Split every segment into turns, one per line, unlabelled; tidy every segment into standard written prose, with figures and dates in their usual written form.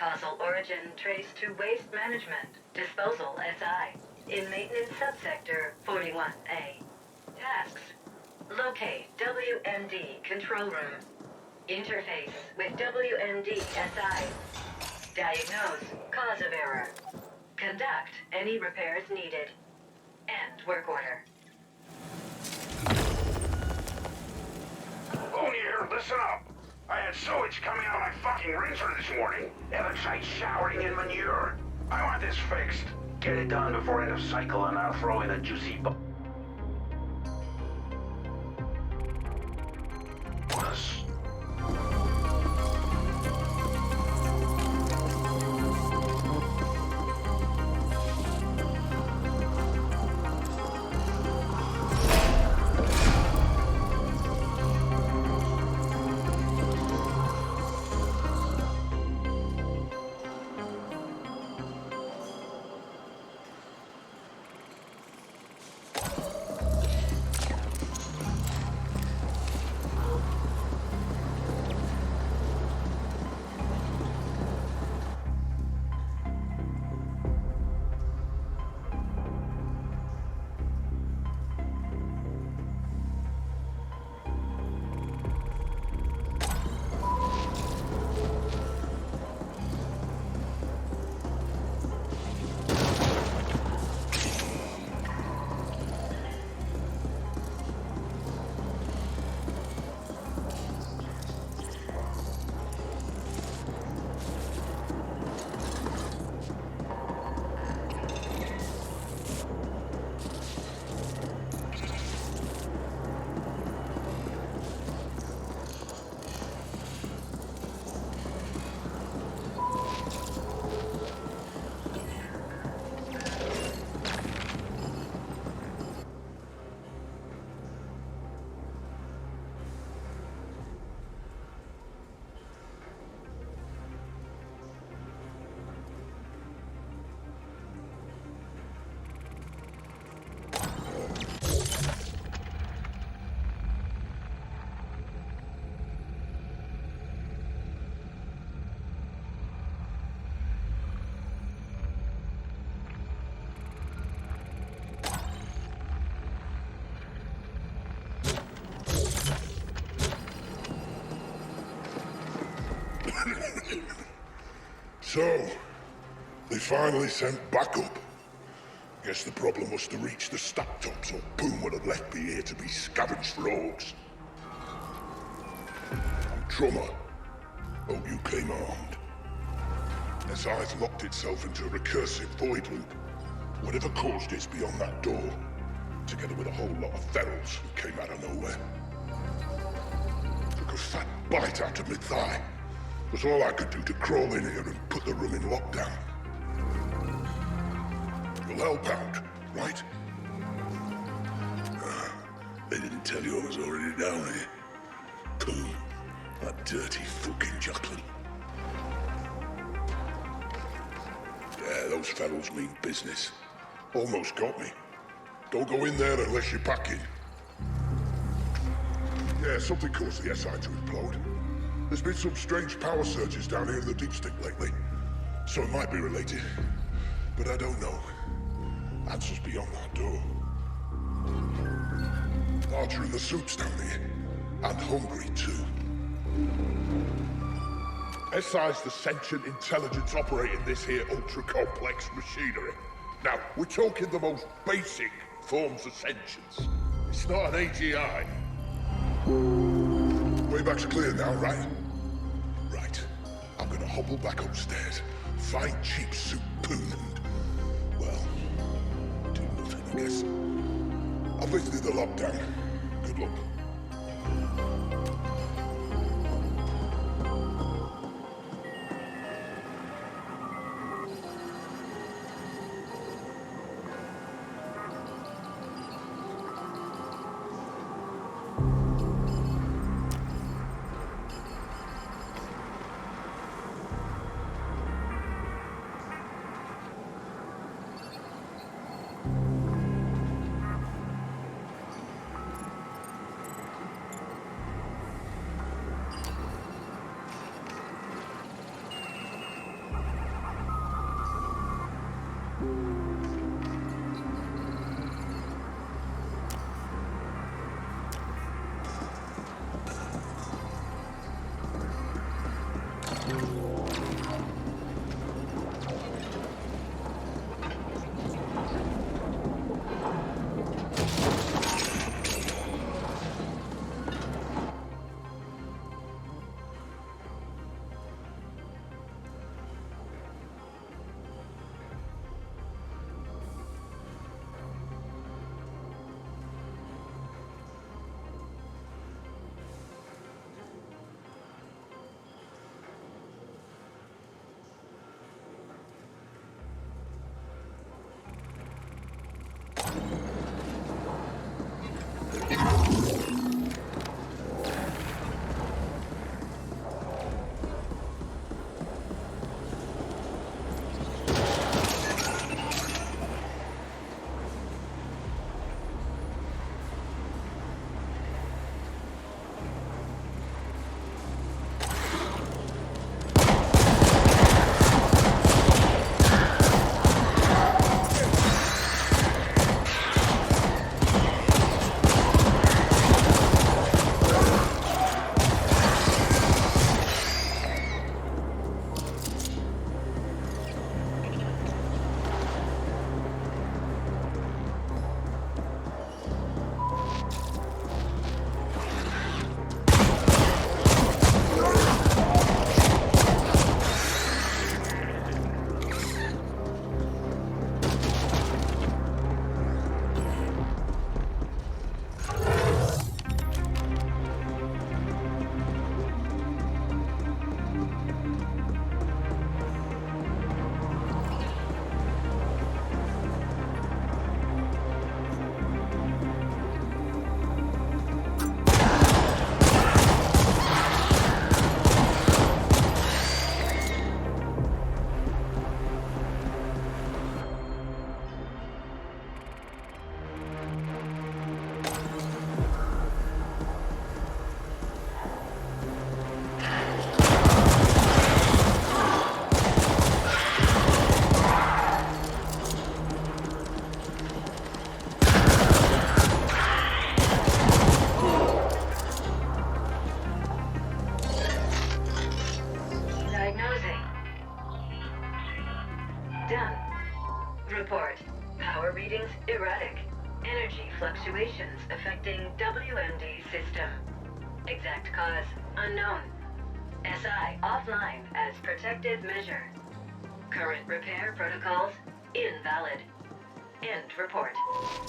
causal origin traced to waste management, disposal SI, in maintenance subsector 41A. Tasks. Locate WMD control room. Interface with WMD SI. Diagnose cause of error. Conduct any repairs needed. End work order.
Lunier, listen up. I had sewage coming out of my fucking rinser this morning. Evansite showering in manure. I want this fixed. Get it done before end of cycle and I'll throw in a juicy bonus.
So, they finally sent backup. Guess the problem was to reach the stack tops, or Boom would have left me here to be scavenged for orcs. I'm Drummer. Hope you came armed. SI's locked itself into a recursive void loop. Whatever caused it's beyond that door, together with a whole lot of ferals who came out of nowhere. Took a fat bite out of my thigh. Was all I could do to crawl in here and put the room in lockdown. You'll help out, right? They didn't tell you I was already down here. Cool. That dirty fucking Jacqueline. Yeah, those fellows mean business. Almost got me. Don't go in there unless you're packing. Yeah, something caused the SI to implode. There's been some strange power surges down here in the Deep Stick lately. So it might be related. But I don't know. Answers beyond that door. Larger in the suits down here. And hungry too. SI's the sentient intelligence operating this here ultra-complex machinery. Now, we're talking the most basic forms of sentience. It's not an AGI. Way back's clear now, right? Right. I'm gonna hobble back upstairs, find cheap soup Poon and, well, do nothing, I guess. I've lifted the lockdown. Good luck.
Report. Power readings erratic. Energy fluctuations affecting WMD system. Exact cause unknown. SI offline as protective measure. Current repair protocols invalid. End report.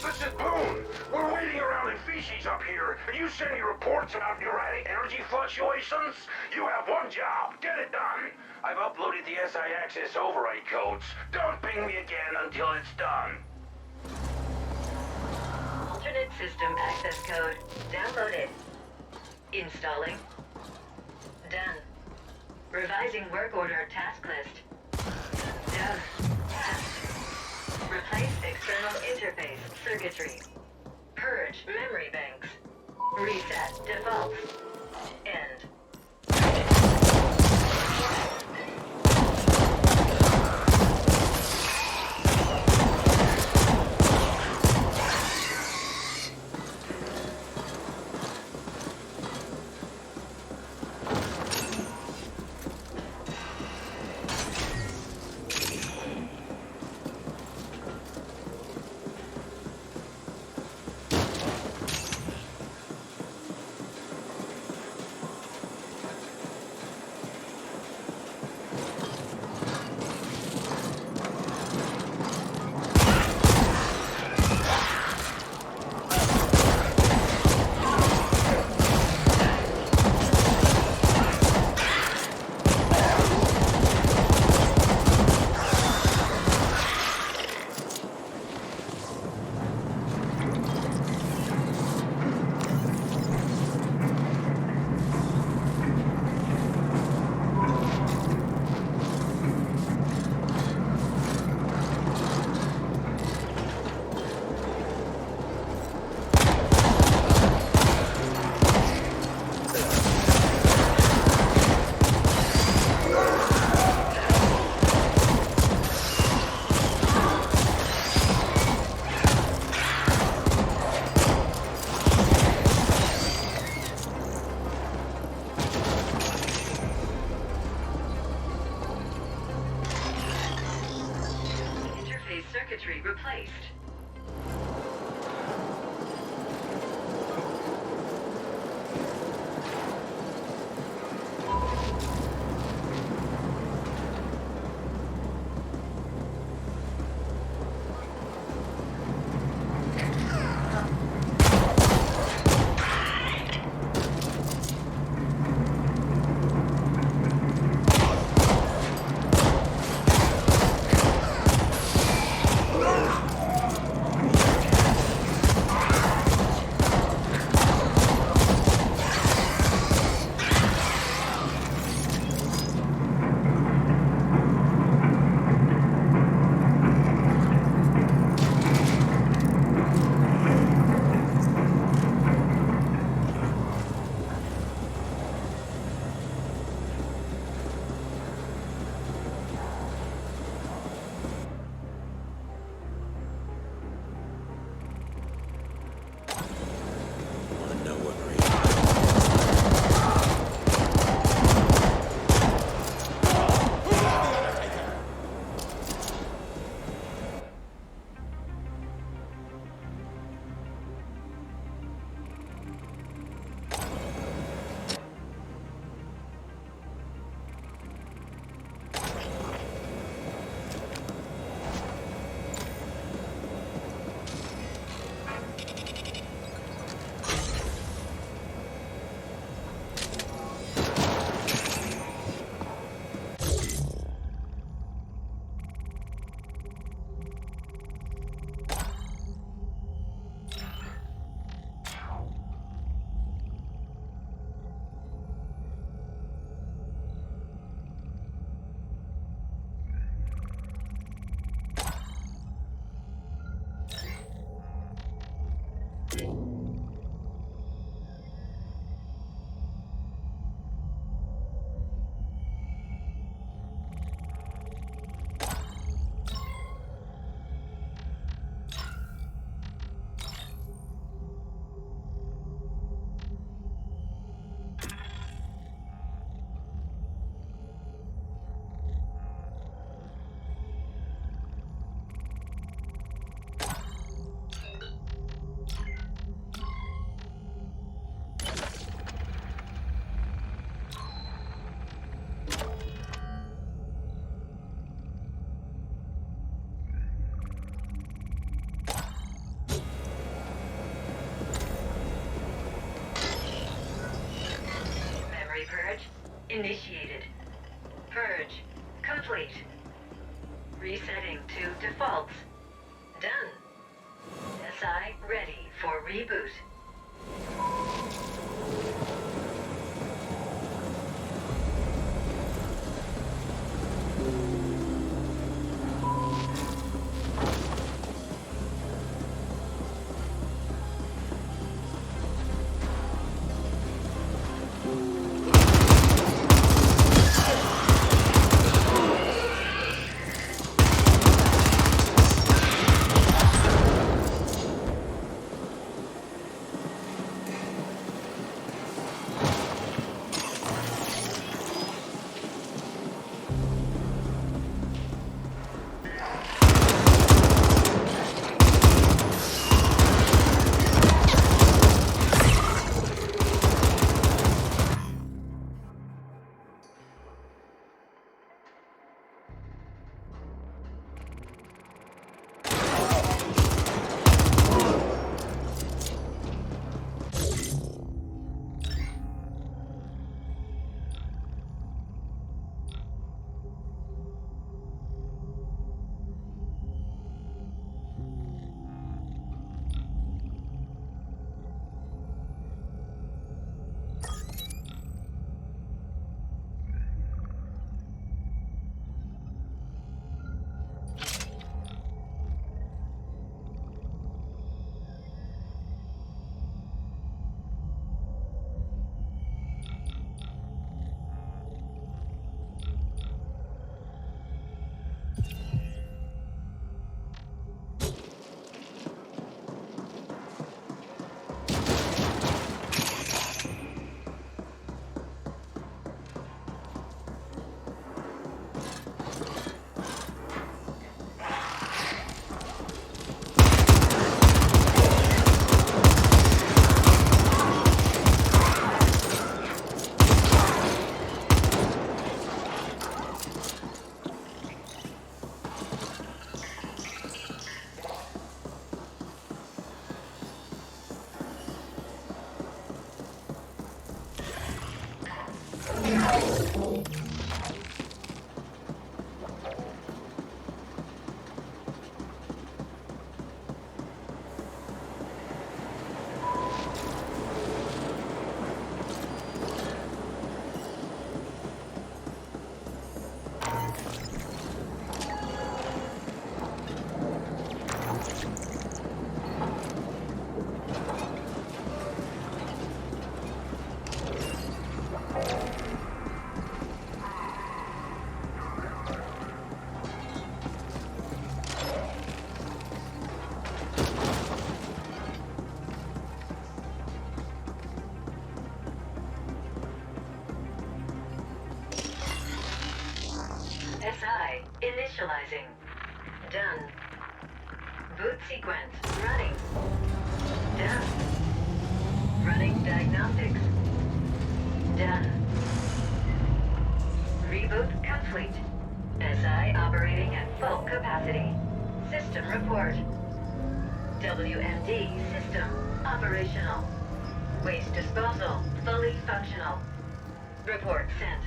This is Boone. We're waiting around in feces up here, and you send me reports about erratic energy fluctuations? You have one job. Get it done. I've uploaded the SI access override codes. Don't ping me again until it's done.
Alternate system access code downloaded. Installing. Done. Revising work order task list. Done. Task. Replace external interface circuitry. Purge memory banks. Reset defaults. End. Circuitry replaced. initiated. Purge complete. Resetting to defaults. Done. SI ready for reboot. SI initializing. Done. Boot sequence running. Done. Running diagnostics. Done. Reboot complete. SI operating at full capacity. System report. WMD system operational. Waste disposal fully functional. Report sent.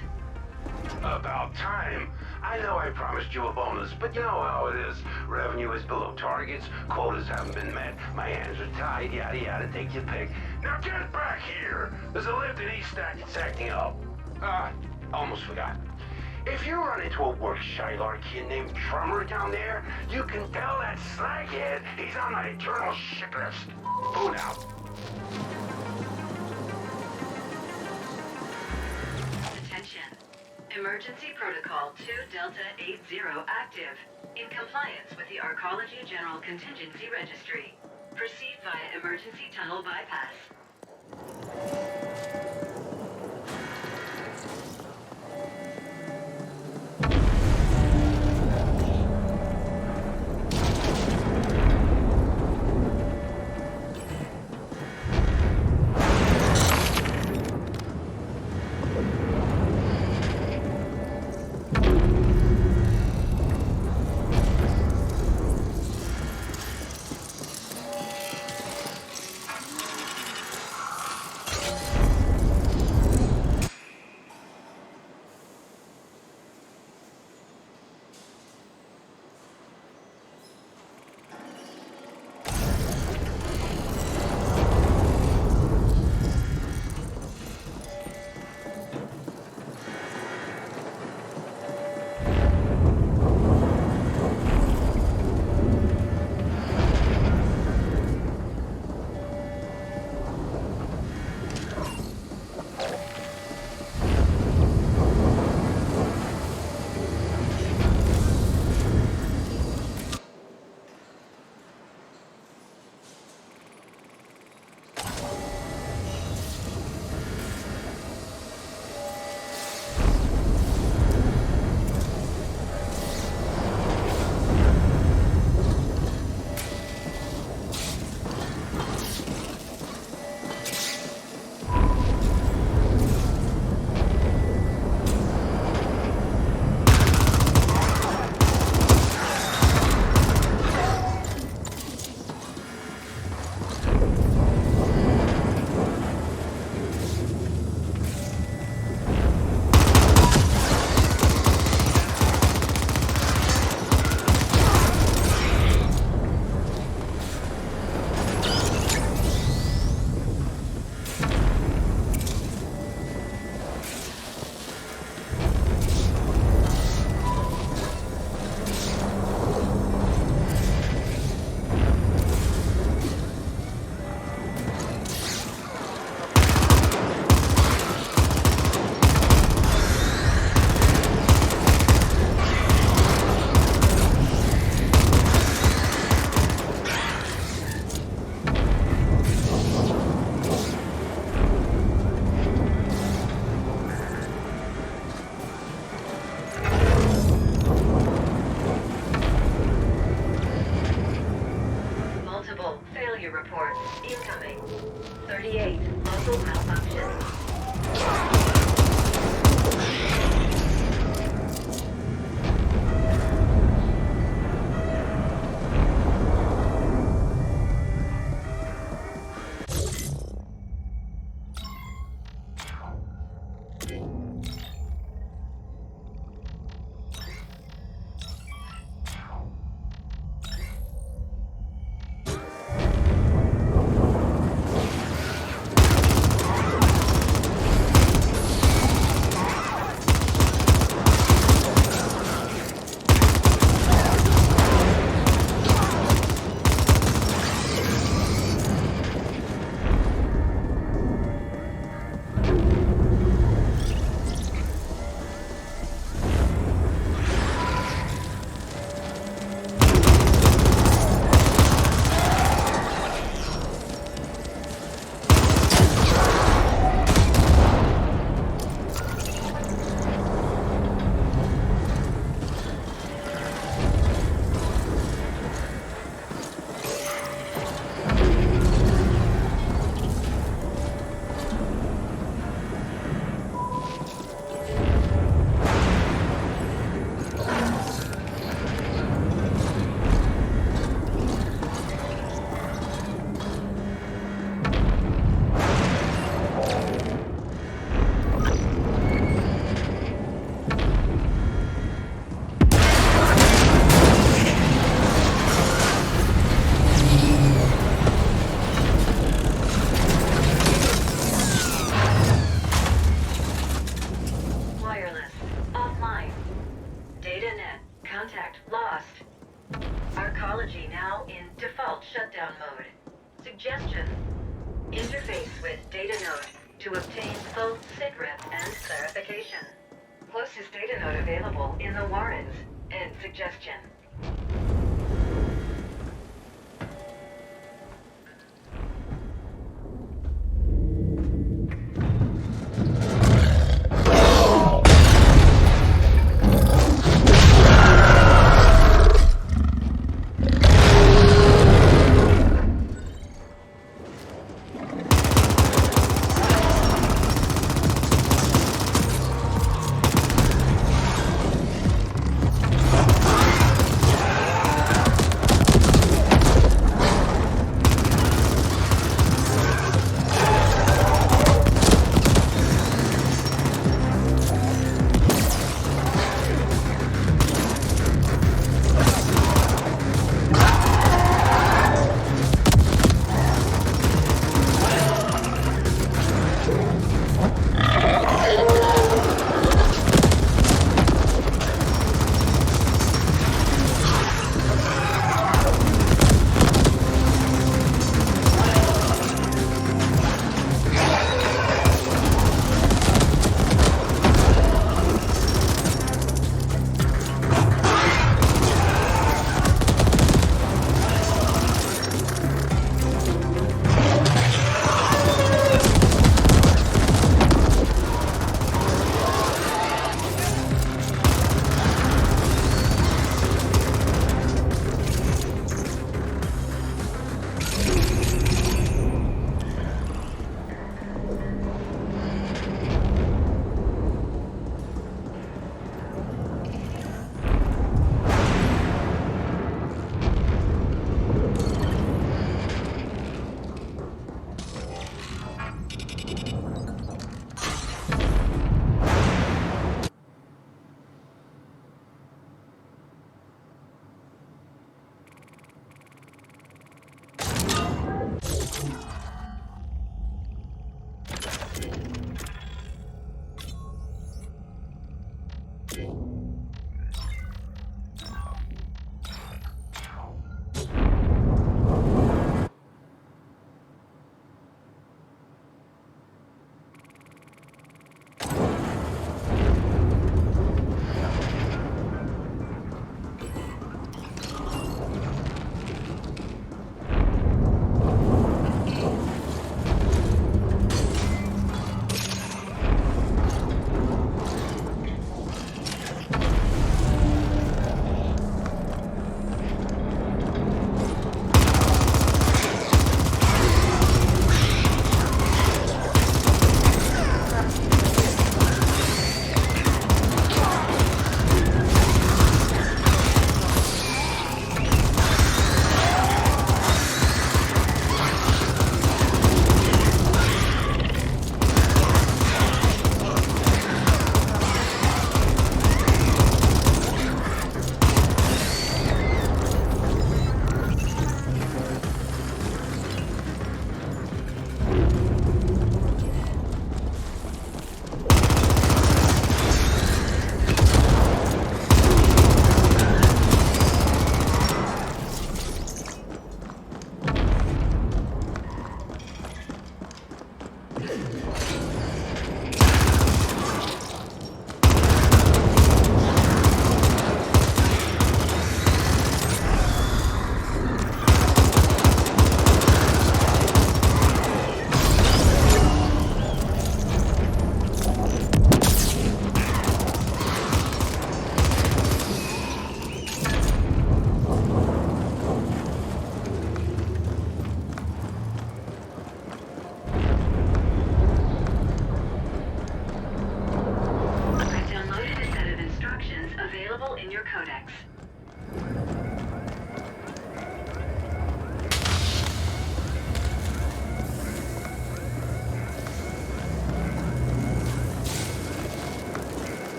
About time. I know I promised you a bonus, but you know how it is. Revenue is below targets, quotas haven't been met, my hands are tied, yada yada, take your pick. Now get back here! There's a lift in East Stack that's acting up. Almost forgot. If you run into a work Shylar kid named Drummer down there, you can tell that slaghead he's on my eternal shit list. Boot out.
Attention. Emergency Protocol 2 Delta 80 active. In compliance with the Arcology General Contingency Registry. Proceed via emergency tunnel bypass. Security reports incoming. 38 local malfunctions. Suggestion. Interface with data node to obtain full sitrep and clarification. Closest data node available in the Warrens. End suggestion.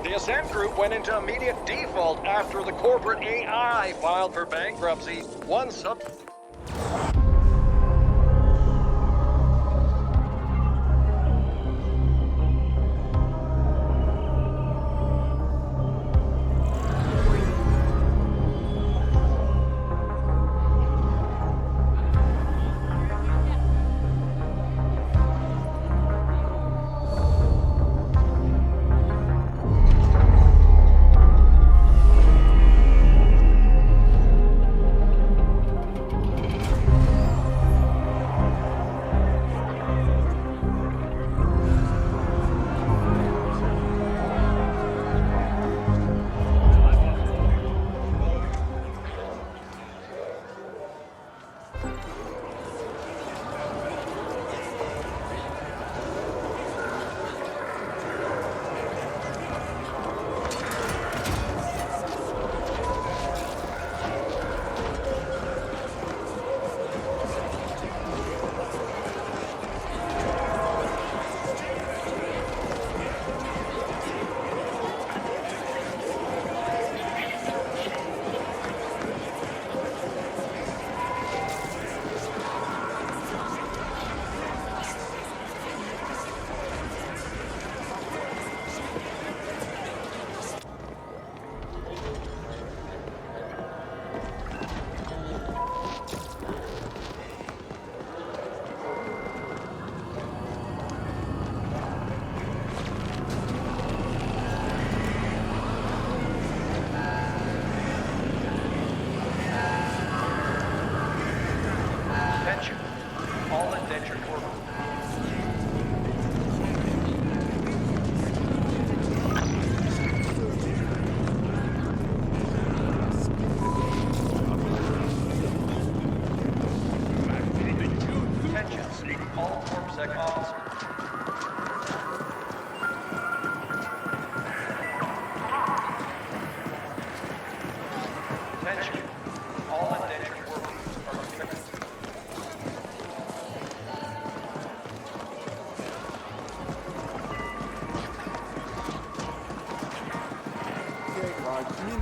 The Ascent Group went into immediate default after the corporate AI filed for bankruptcy. One sub...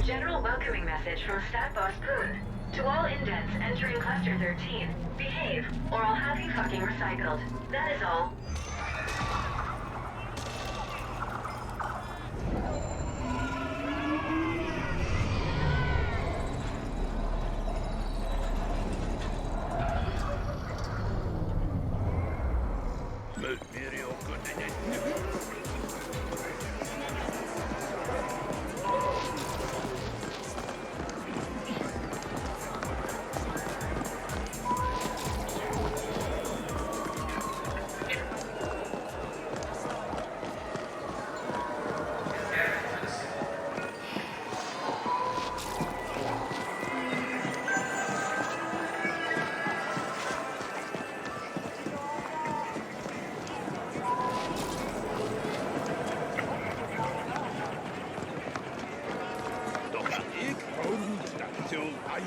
General welcoming message from Stat Boss Poon. To all indents entering Cluster 13, behave, or I'll have you fucking recycled. That is all.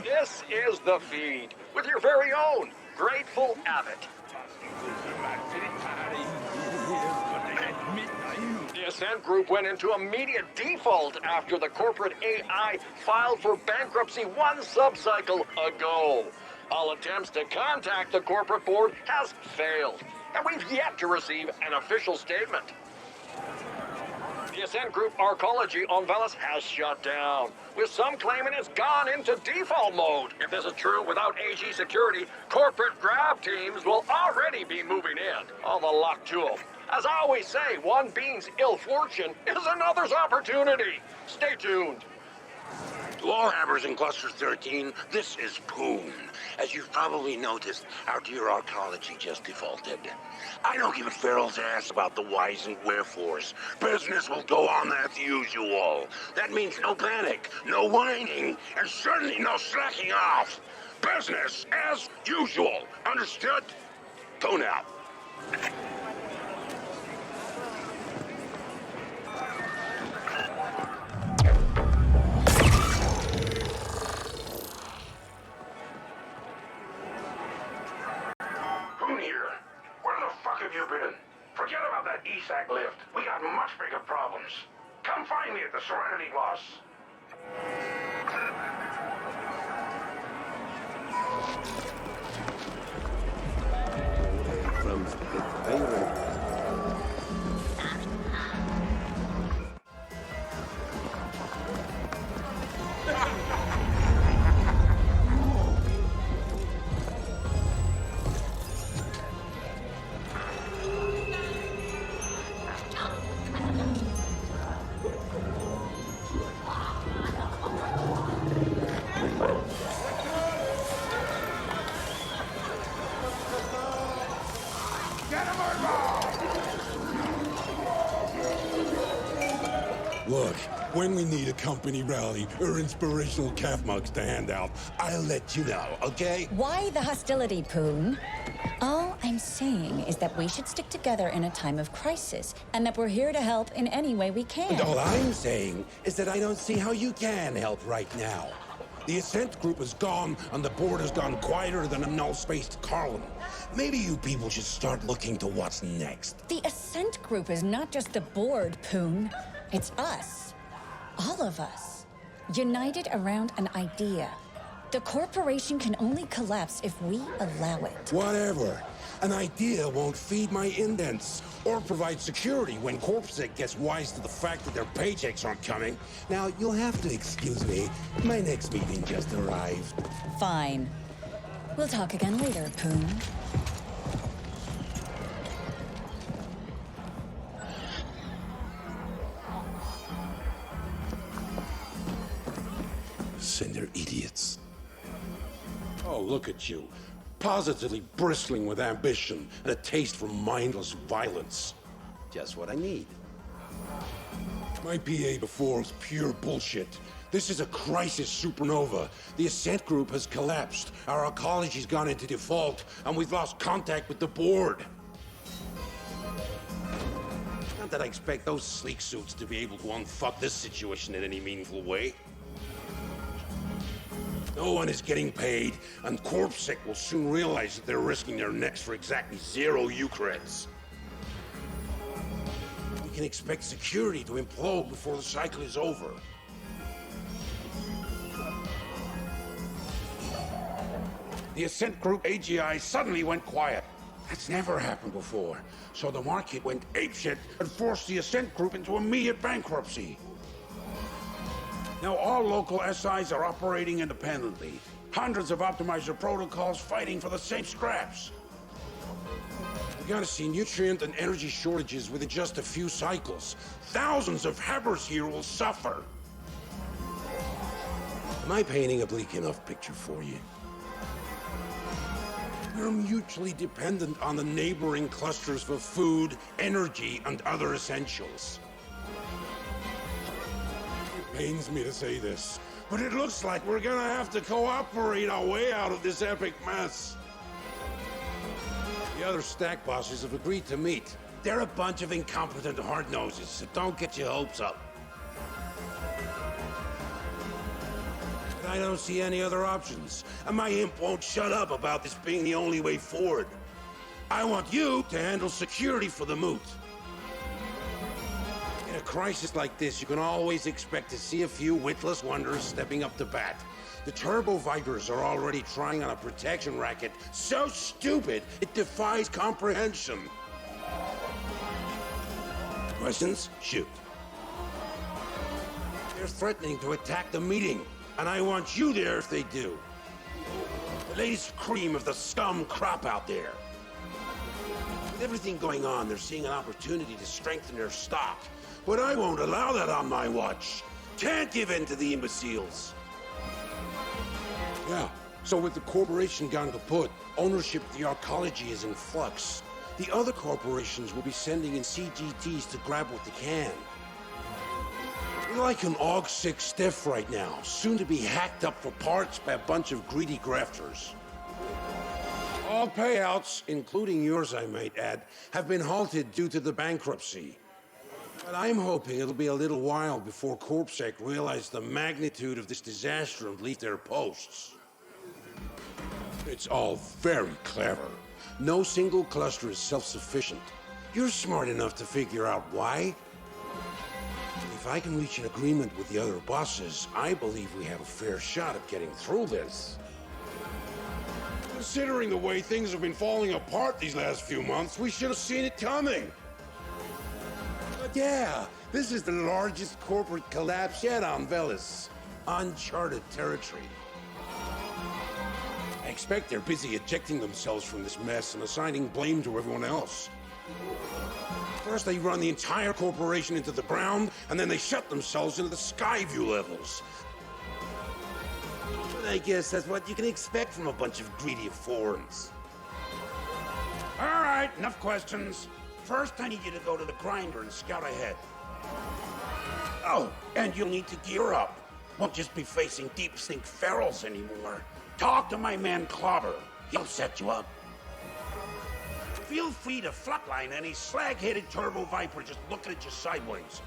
This is the feed with your very own Grateful Abbott. This Ascent Group went into immediate default after the corporate AI filed for bankruptcy one subcycle ago. All attempts to contact the corporate board has failed, and we've yet to receive an official statement. The Ascent Group arcology on Velis has shut down, with some claiming it's gone into default mode. If this is true, without AG security, corporate grab teams will already be moving in. All the luck to them. As I always say, one being's ill fortune is another's opportunity. Stay tuned.
To all hammers in Cluster 13, this is Poon. As you've probably noticed, our dear arcology just defaulted. I don't give a feral's ass about the whys and wherefores. Business will go on as usual. That means no panic, no whining, and certainly no slacking off. Business as usual. Understood? Tune out. Here. Where the fuck have you been? Forget about that ESAC lift. We got much bigger problems. Come find me at the Serenity Boss.
From the
Look, when we need a company rally or inspirational calf mugs to hand out, I'll let you know, okay?
Why the hostility, Poon? All I'm saying is that we should stick together in a time of crisis, and that we're here to help in any way we can.
And all I'm saying is that I don't see how you can help right now. The Ascent Group is gone, and the board has gone quieter than a null-spaced column. Maybe you people should start looking to what's next.
The Ascent Group is not just the board, Poon. It's us. All of us. United around an idea. The corporation can only collapse if we allow it.
Whatever. An idea won't feed my indents or provide security when CorpSec gets wise to the fact that their paychecks aren't coming. Now, you'll have to excuse me. My next meeting just arrived.
Fine. We'll talk again later, Poon.
They're idiots. Oh, look at you. Positively bristling with ambition and a taste for mindless violence. Just what I need. My PA before was pure bullshit. This is a crisis supernova. The Ascent Group has collapsed. Our arcology's gone into default, and we've lost contact with the board. Not that I expect those sleek suits to be able to unfuck this situation in any meaningful way. No one is getting paid, and CorpSec will soon realize that they're risking their necks for exactly 0 Eucreds. We can expect security to implode before the cycle is over. The Ascent Group AGI suddenly went quiet. That's never happened before. So the market went apeshit and forced the Ascent Group into immediate bankruptcy. Now all local SIs are operating independently. Hundreds of optimizer protocols fighting for the same scraps. We're gonna see nutrient and energy shortages within just a few cycles. Thousands of hammers here will suffer. Am I painting a bleak enough picture for you? We're mutually dependent on the neighboring clusters for food, energy, and other essentials. Pains me to say this, but it looks like we're gonna have to cooperate our way out of this epic mess. The other stack bosses have agreed to meet. They're a bunch of incompetent hard-noses, so don't get your hopes up. But I don't see any other options, and my imp won't shut up about this being the only way forward. I want you to handle security for the moot.
In a crisis like this, you can always expect to see a few witless wonders stepping up to bat. The Turbo Vipers are already trying on a protection racket so stupid it defies comprehension. Questions? Shoot. They're threatening to attack the meeting, and I want you there if they do. The latest cream of the scum crop out there. With everything going on, they're seeing an opportunity to strengthen their stock. But I won't allow that on my watch. Can't give in to the imbeciles. Yeah, so with the corporation gone kaput, ownership of the arcology is in flux. The other corporations will be sending in CGTs to grab what they can. We're like an AUG-6 stiff right now, soon to be hacked up for parts by a bunch of greedy grafters. All payouts, including yours I might add, have been halted due to the bankruptcy. But I'm hoping it'll be a little while before CorpSec realize the magnitude of this disaster and leave their posts. It's all very clever. No single cluster is self-sufficient. You're smart enough to figure out why. If I can reach an agreement with the other bosses, I believe we have a fair shot at getting through this. Considering the way things have been falling apart these last few months, we should have seen it coming. But yeah, this is the largest corporate collapse yet on Velis. Uncharted territory. I expect they're busy ejecting themselves from this mess and assigning blame to everyone else. First, they run the entire corporation into the ground, and then they shut themselves into the Skyview levels. But I guess that's what you can expect from a bunch of greedy foreigners. All right, enough questions. First, I need you to go to the grinder and scout ahead. Oh, and you'll need to gear up. Won't just be facing deep sink ferals anymore. Talk to my man Clobber. He'll set you up. Feel free to flatline any slag-headed Turbo Viper just looking at you sideways.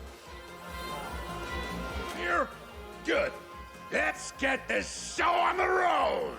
Here? Good. Let's get this show on the road!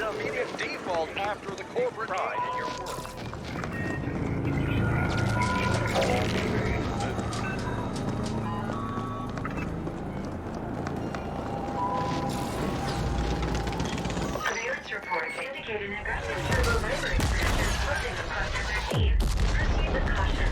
Immediate default after the corporate pride in your work.
Surveillance reports indicate an aggressive Turbo Viper expansion slipping across your 13. Proceed with caution.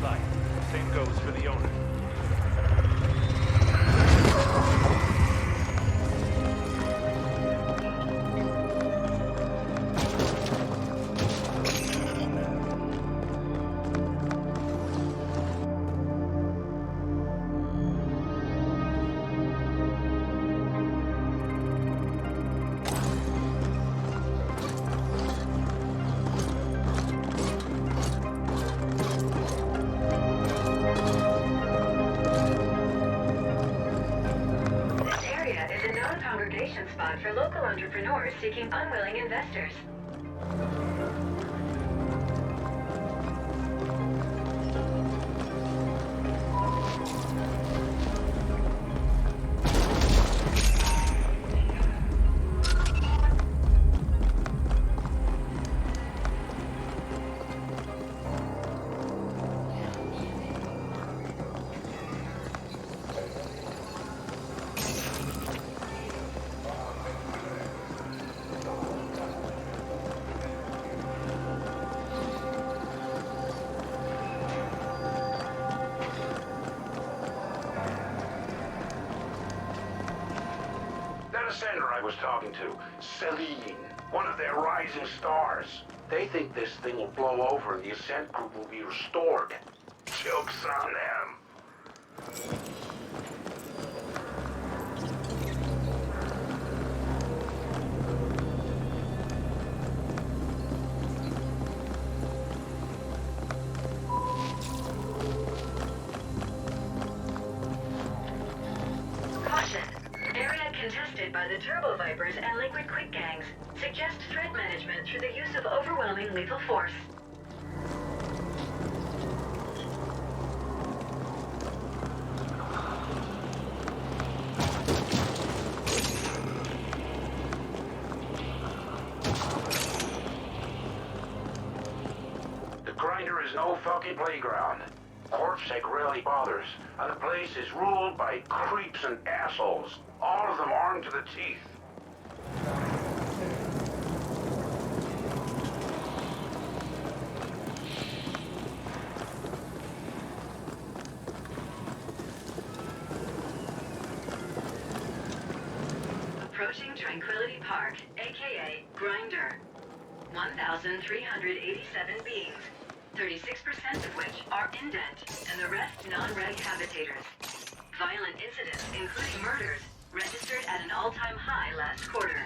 site. Same goes for the owner.
Spot for local entrepreneurs seeking unwilling investors.
Ascender I was talking to, Celine, one of their rising stars. They think this thing will blow over and the Ascent Group will be restored. Joke's on them.
Contested by the Turbo Vipers and Liquid Quick Gangs. Suggest threat management through the use of overwhelming lethal force.
The grinder is no fucking playground. Corpsec rarely bothers, and the place is ruled by creeps and assholes. All of them armed to the teeth.
Approaching Tranquility Park, aka Grinder. 1,387 beings, 36% of which are indent, and the rest non-reg habitators. Violent incidents, including murders, registered at an all-time high last quarter.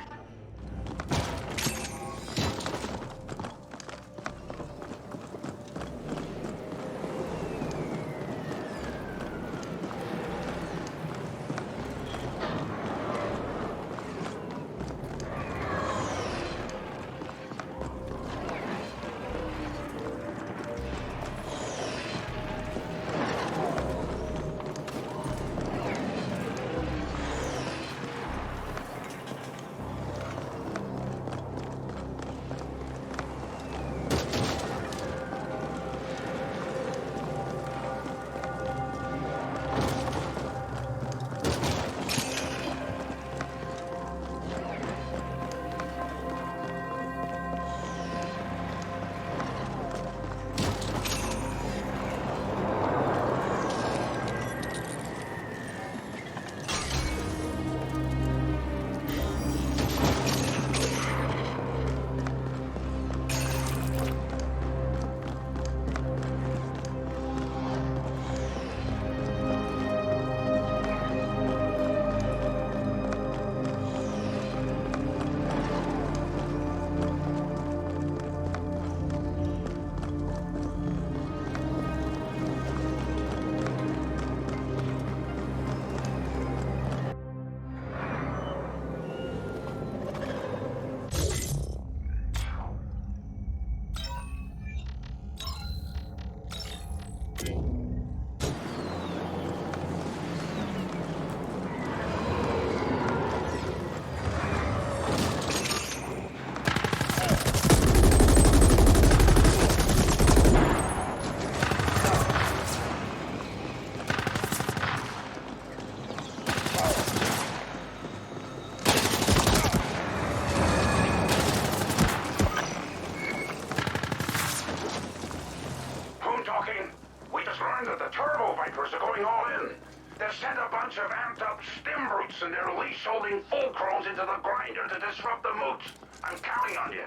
just learned that the Turbo Vipers are going all in. They've sent a bunch of amped-up stim brutes and their leash-holding full-crones into the grinder to disrupt the mooch. I'm counting on you.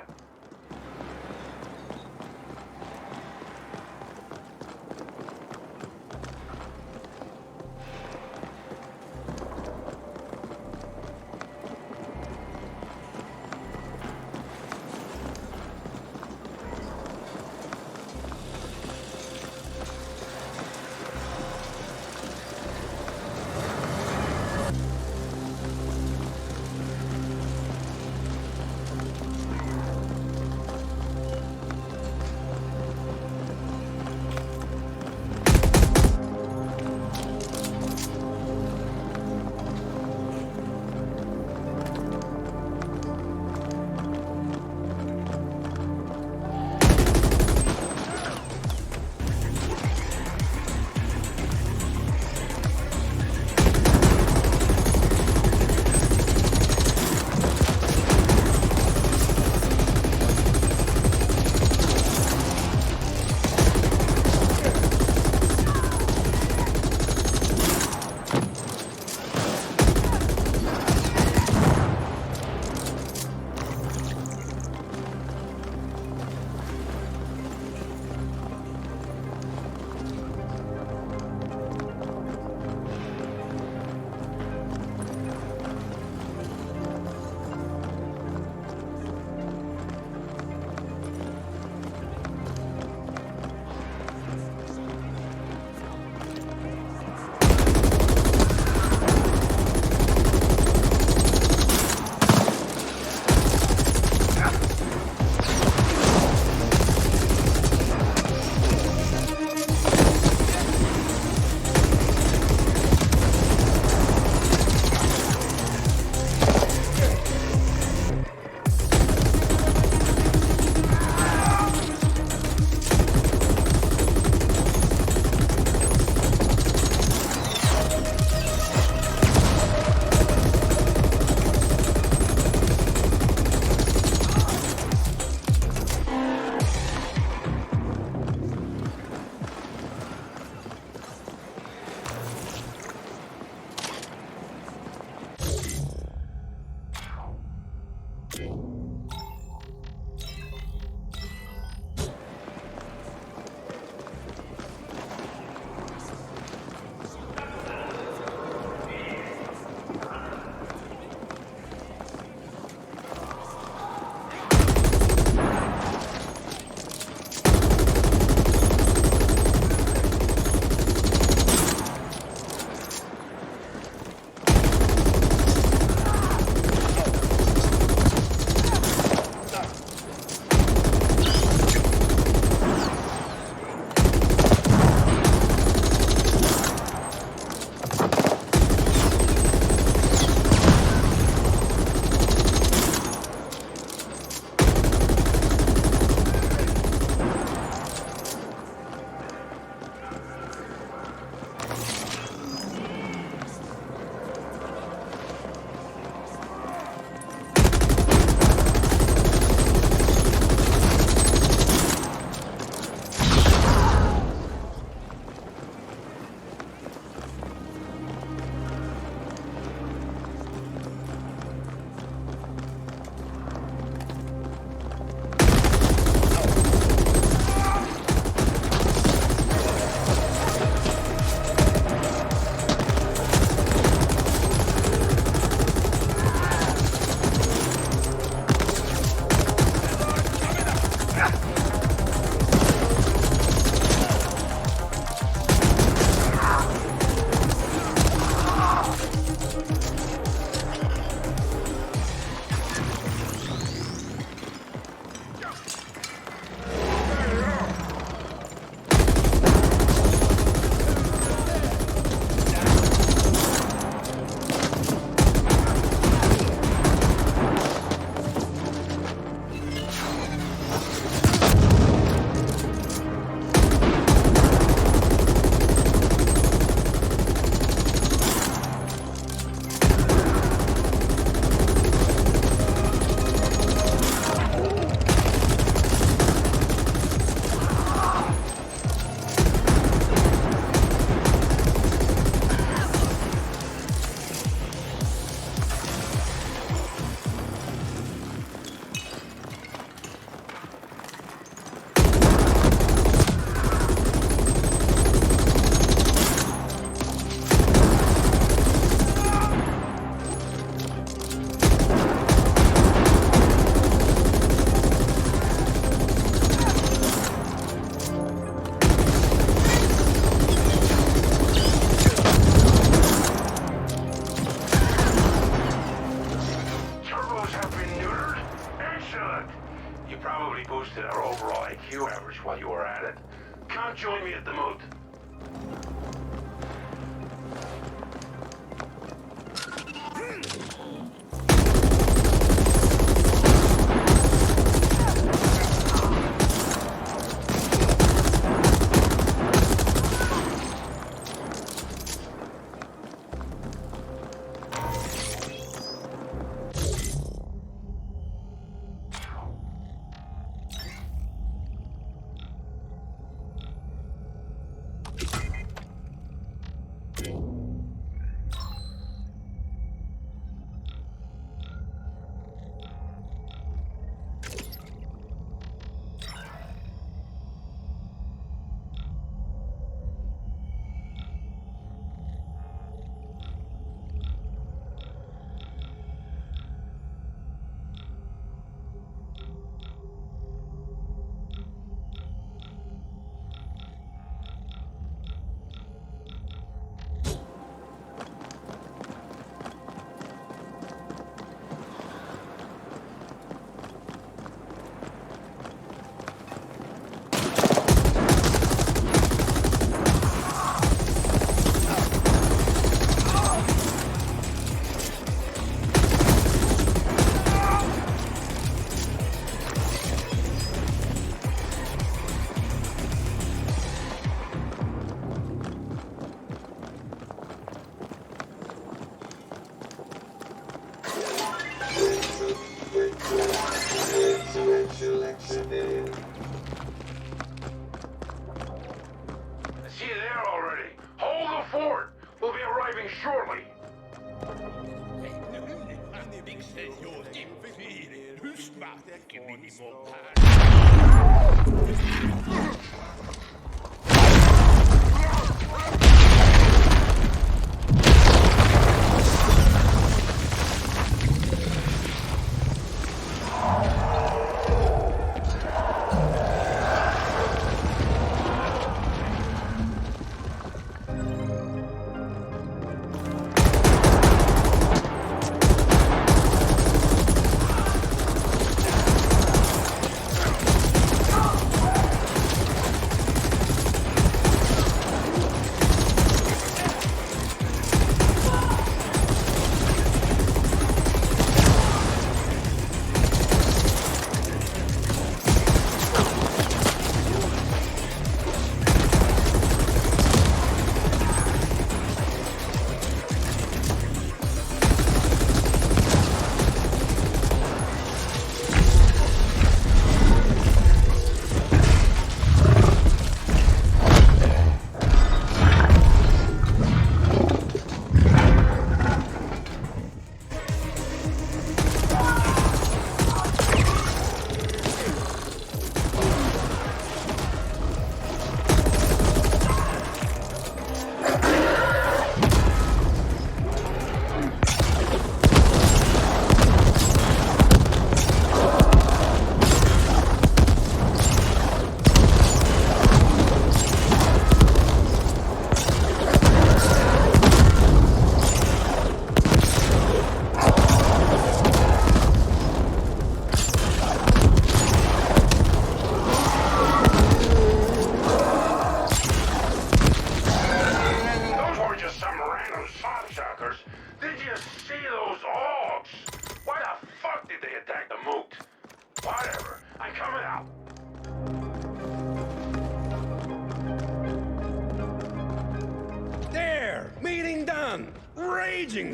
fort. We'll be arriving shortly.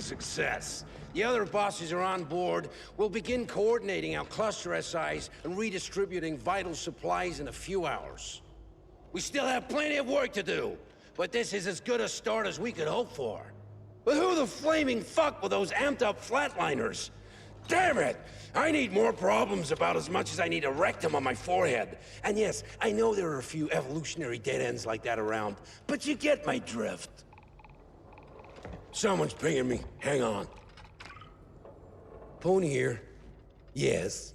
Success. The other bosses are on board. We'll begin coordinating our cluster SIs and redistributing vital supplies in a few hours. We still have plenty of work to do, but this is as good a start as we could hope for. But who the flaming fuck were those amped-up flatliners? Damn it! I need more problems about as much as I need a rectum on my forehead. And yes, I know there are a few evolutionary dead ends like that around, but you get my drift. Someone's pinging me. Hang on. Phone here. Yes.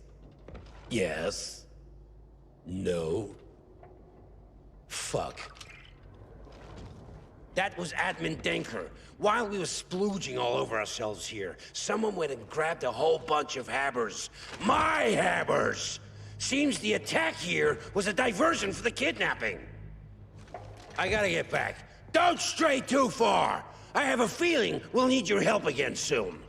Yes. No. Fuck. That was Admin Denker. While we were splooging all over ourselves here, someone went and grabbed a whole bunch of habbers. My habbers! Seems the attack here was a diversion for the kidnapping. I gotta get back. Don't stray too far! I have a feeling we'll need your help again soon.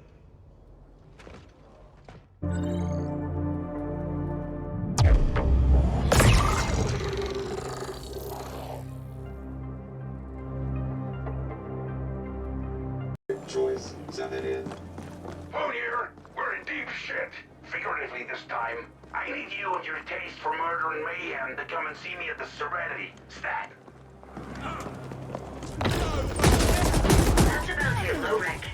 Choice, send it in.
Phone here. We're in deep shit. Figuratively this time. I need you and your taste for murder and mayhem to come and see me at the Serenity. Stat.
That's about your low rank.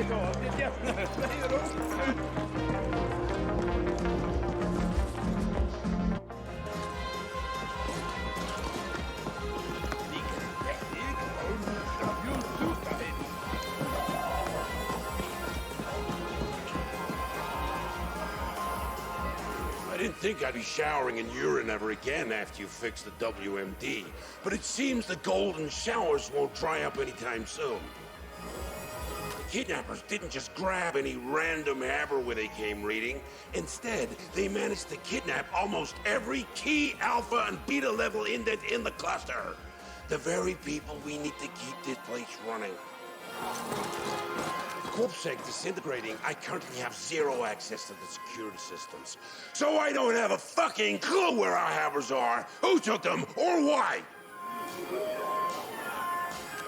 I didn't think I'd be showering in urine ever again after you fix the WMD, but it seems the golden showers won't dry up anytime soon. The kidnappers didn't just grab any random hammer they came reading. Instead, they managed to kidnap almost every key alpha and beta level indent in the cluster. The very people we need to keep this place running. Corpsec disintegrating, I currently have zero access to the security systems. So I don't have a fucking clue where our hammers are, who took them, or why.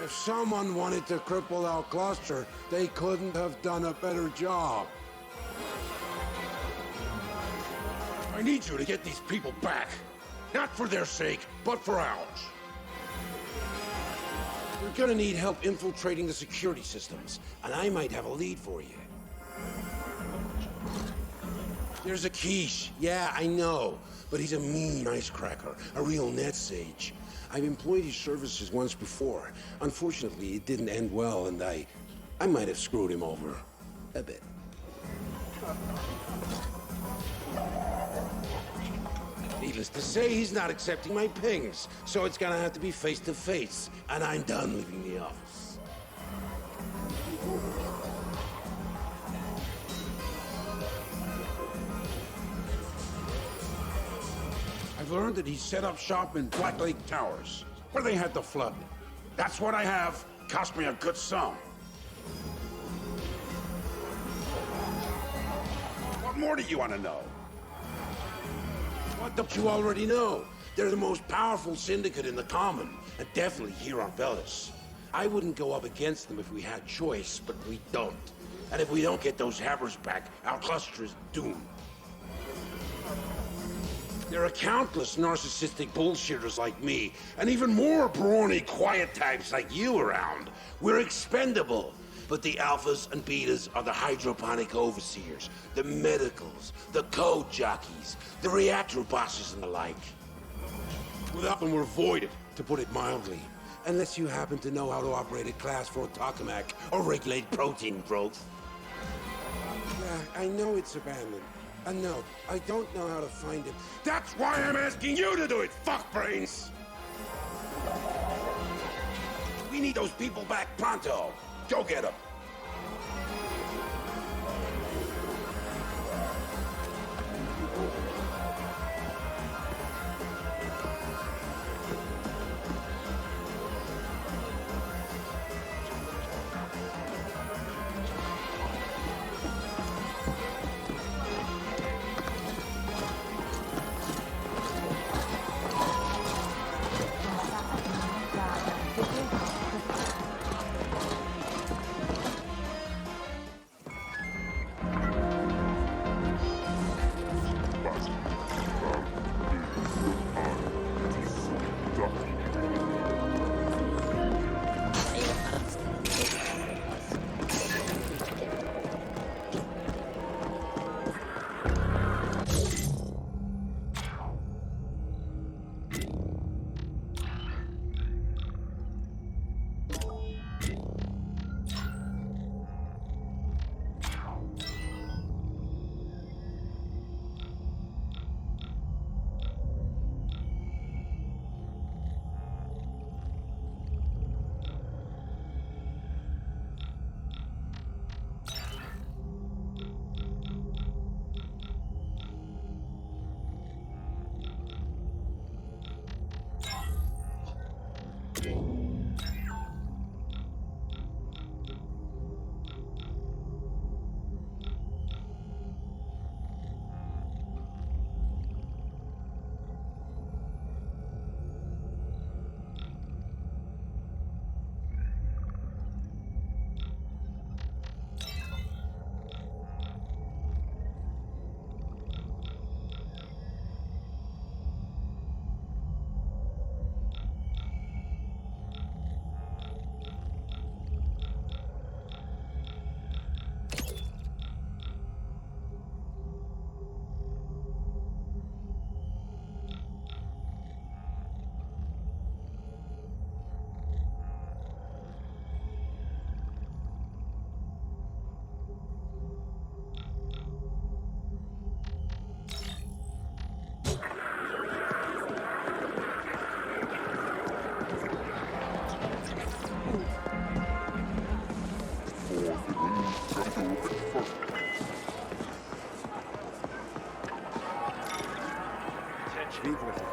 If someone wanted to cripple our cluster, they couldn't have done a better job. I need you to get these people back. Not for their sake, but for ours. We're gonna need help infiltrating the security systems, and I might have a lead for you. There's a quiche. Yeah, I know, but he's a mean icecracker, a real net sage. I've employed his services once before. Unfortunately, it didn't end well, and I might have screwed him over a bit. Needless to say, he's not accepting my pings, so it's gonna have to be face-to-face, and I'm done leaving the office. I've learned that he set up shop in Black Lake Towers, where they had the flood. That's what I have. Cost me a good sum. What more do you want to know? What don't you already know? They're the most powerful syndicate in the Common, and definitely here on Velis. I wouldn't go up against them if we had choice, but we don't. And if we don't get those hammers back, our cluster is doomed. There are countless narcissistic bullshitters like me, and even more brawny quiet types like you around. We're expendable. But the alphas and betas are the hydroponic overseers, the medicals, the code jockeys, the reactor bosses and the like. Without them, we're voided, to put it mildly. Unless you happen to know how to operate a Class 4 tokamak or regulate protein growth. Yeah, I know it's abandoned. And no, I don't know how to find it. That's why I'm asking you to do it, fuckbrains! We need those people back pronto. Go get them.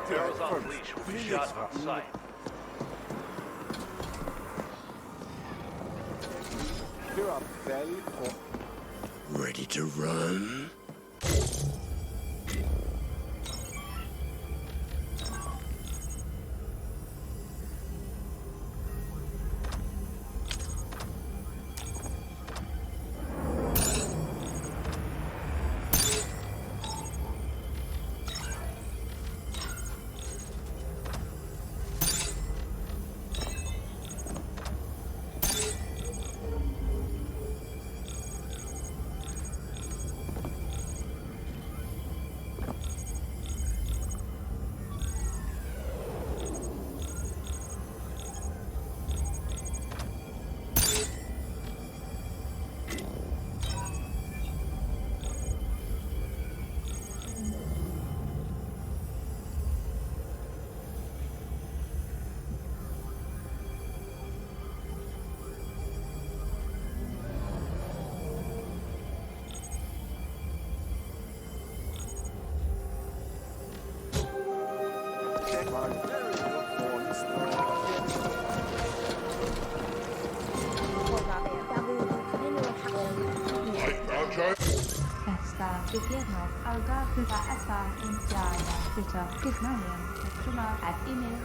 Arrows off leash will be shot on sight.
Ready to run?
Beginnung Alga Buddha Asa in Jaya Buddha Gizmanian Truma at email.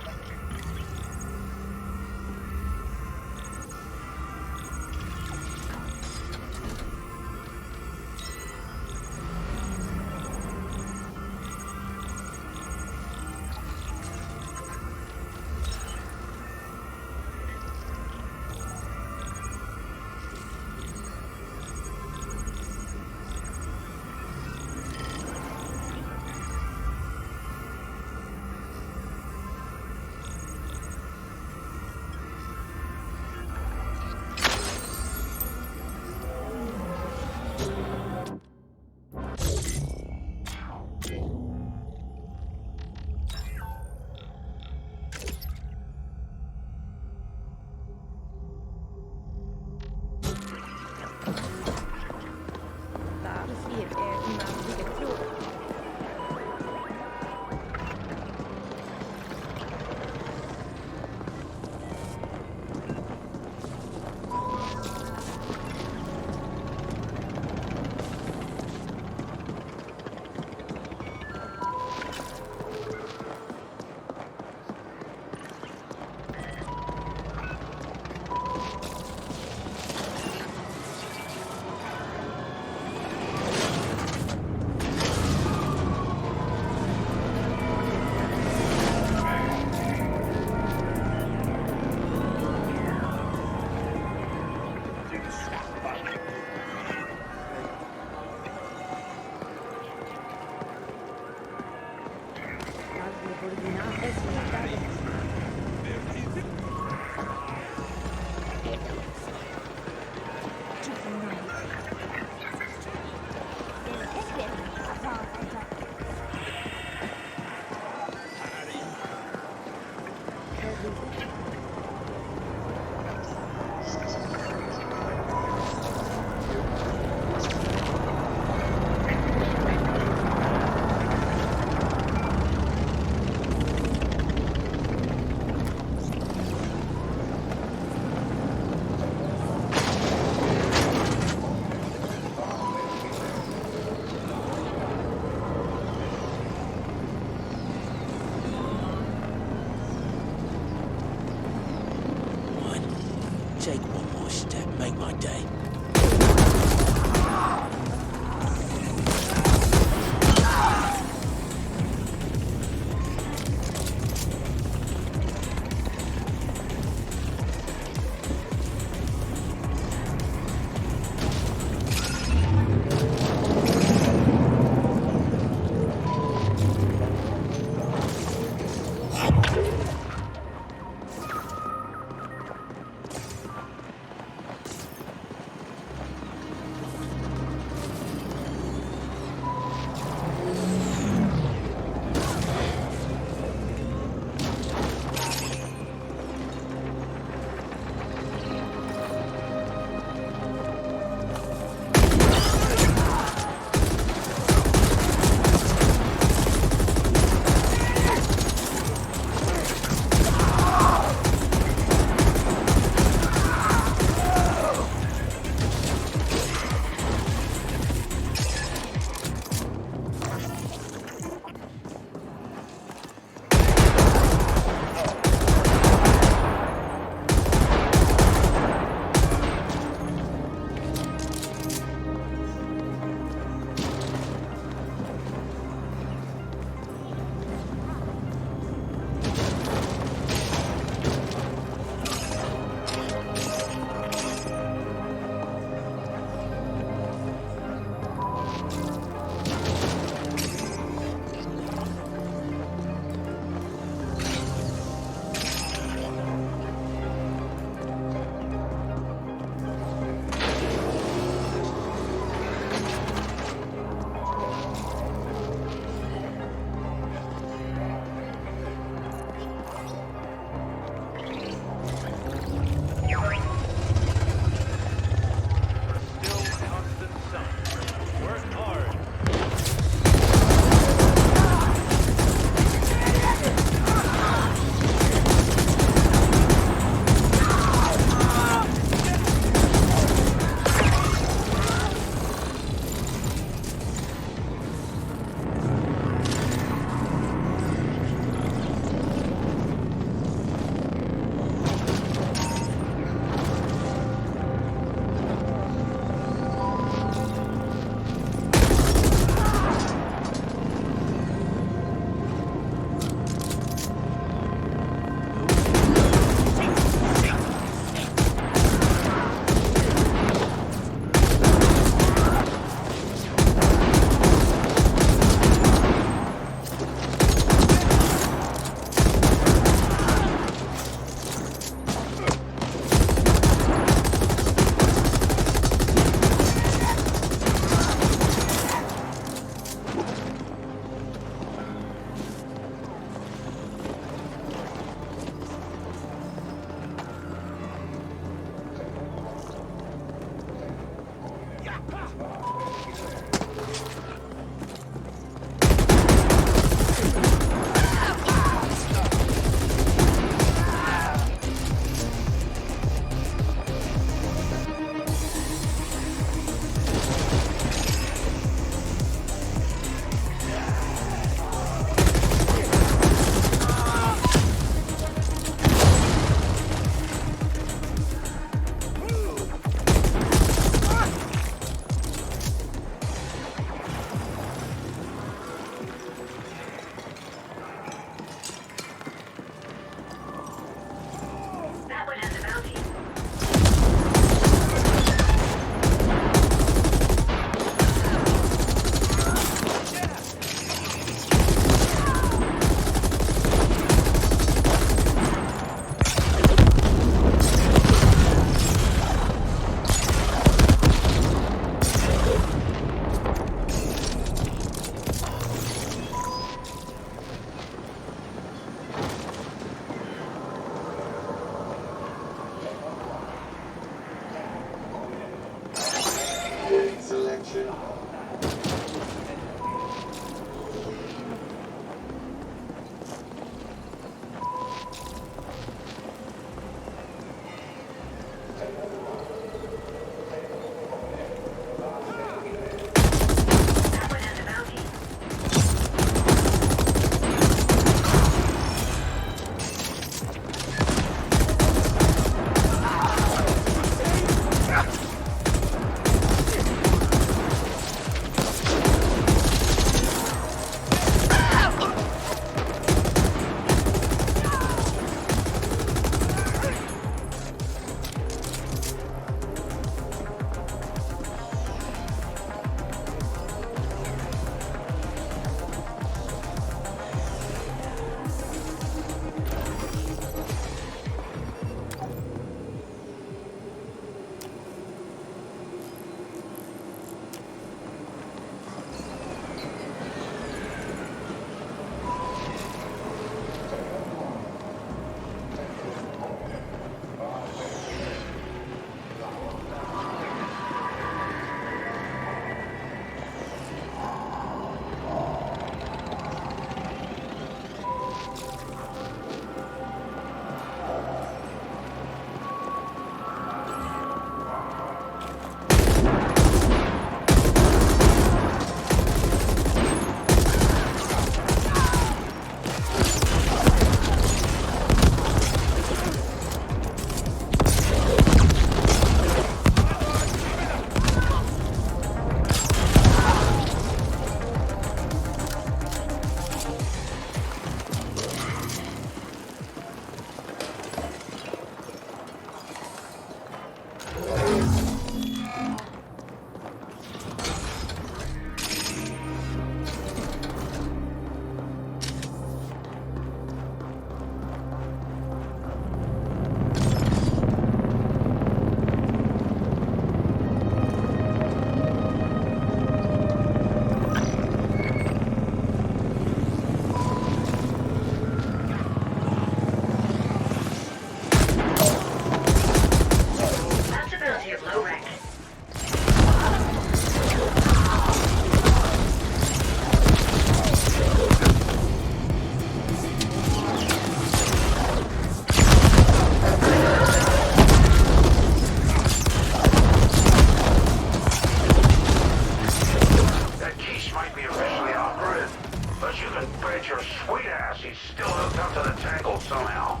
ass. He's still hooked up to the tangle somehow.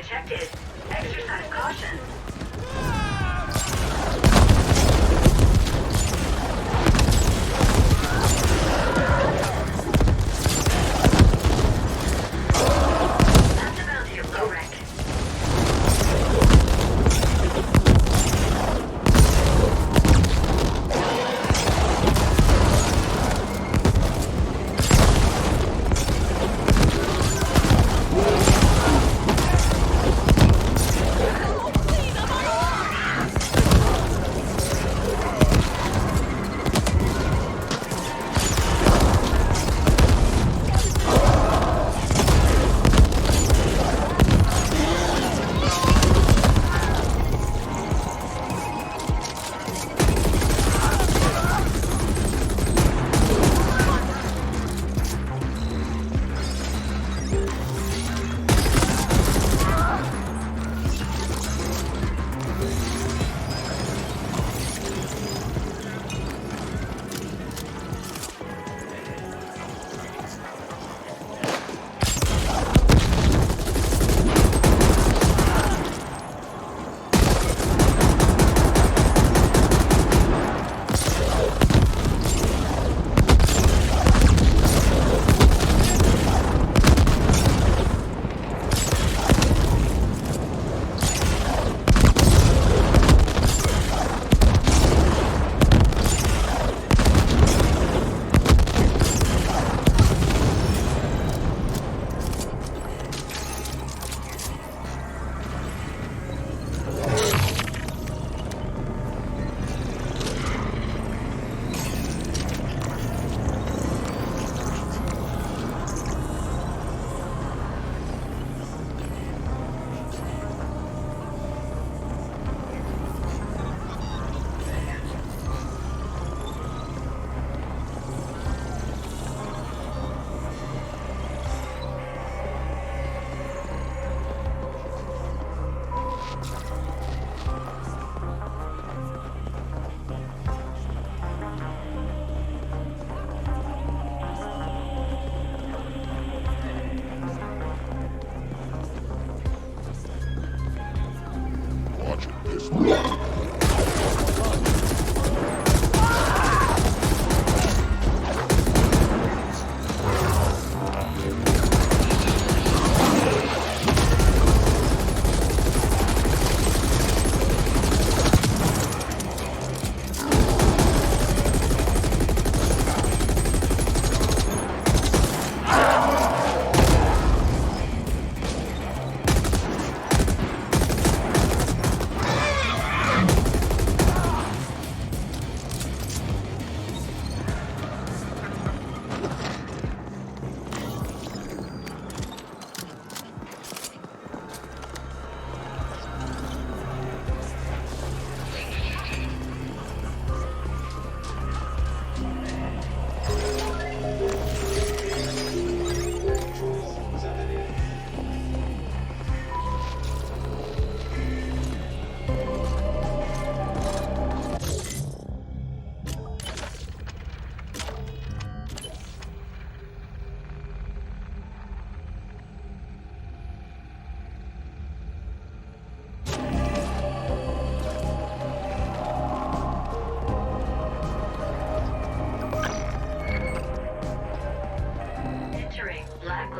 detected. Exercise caution. That's about you, low rank.
Clean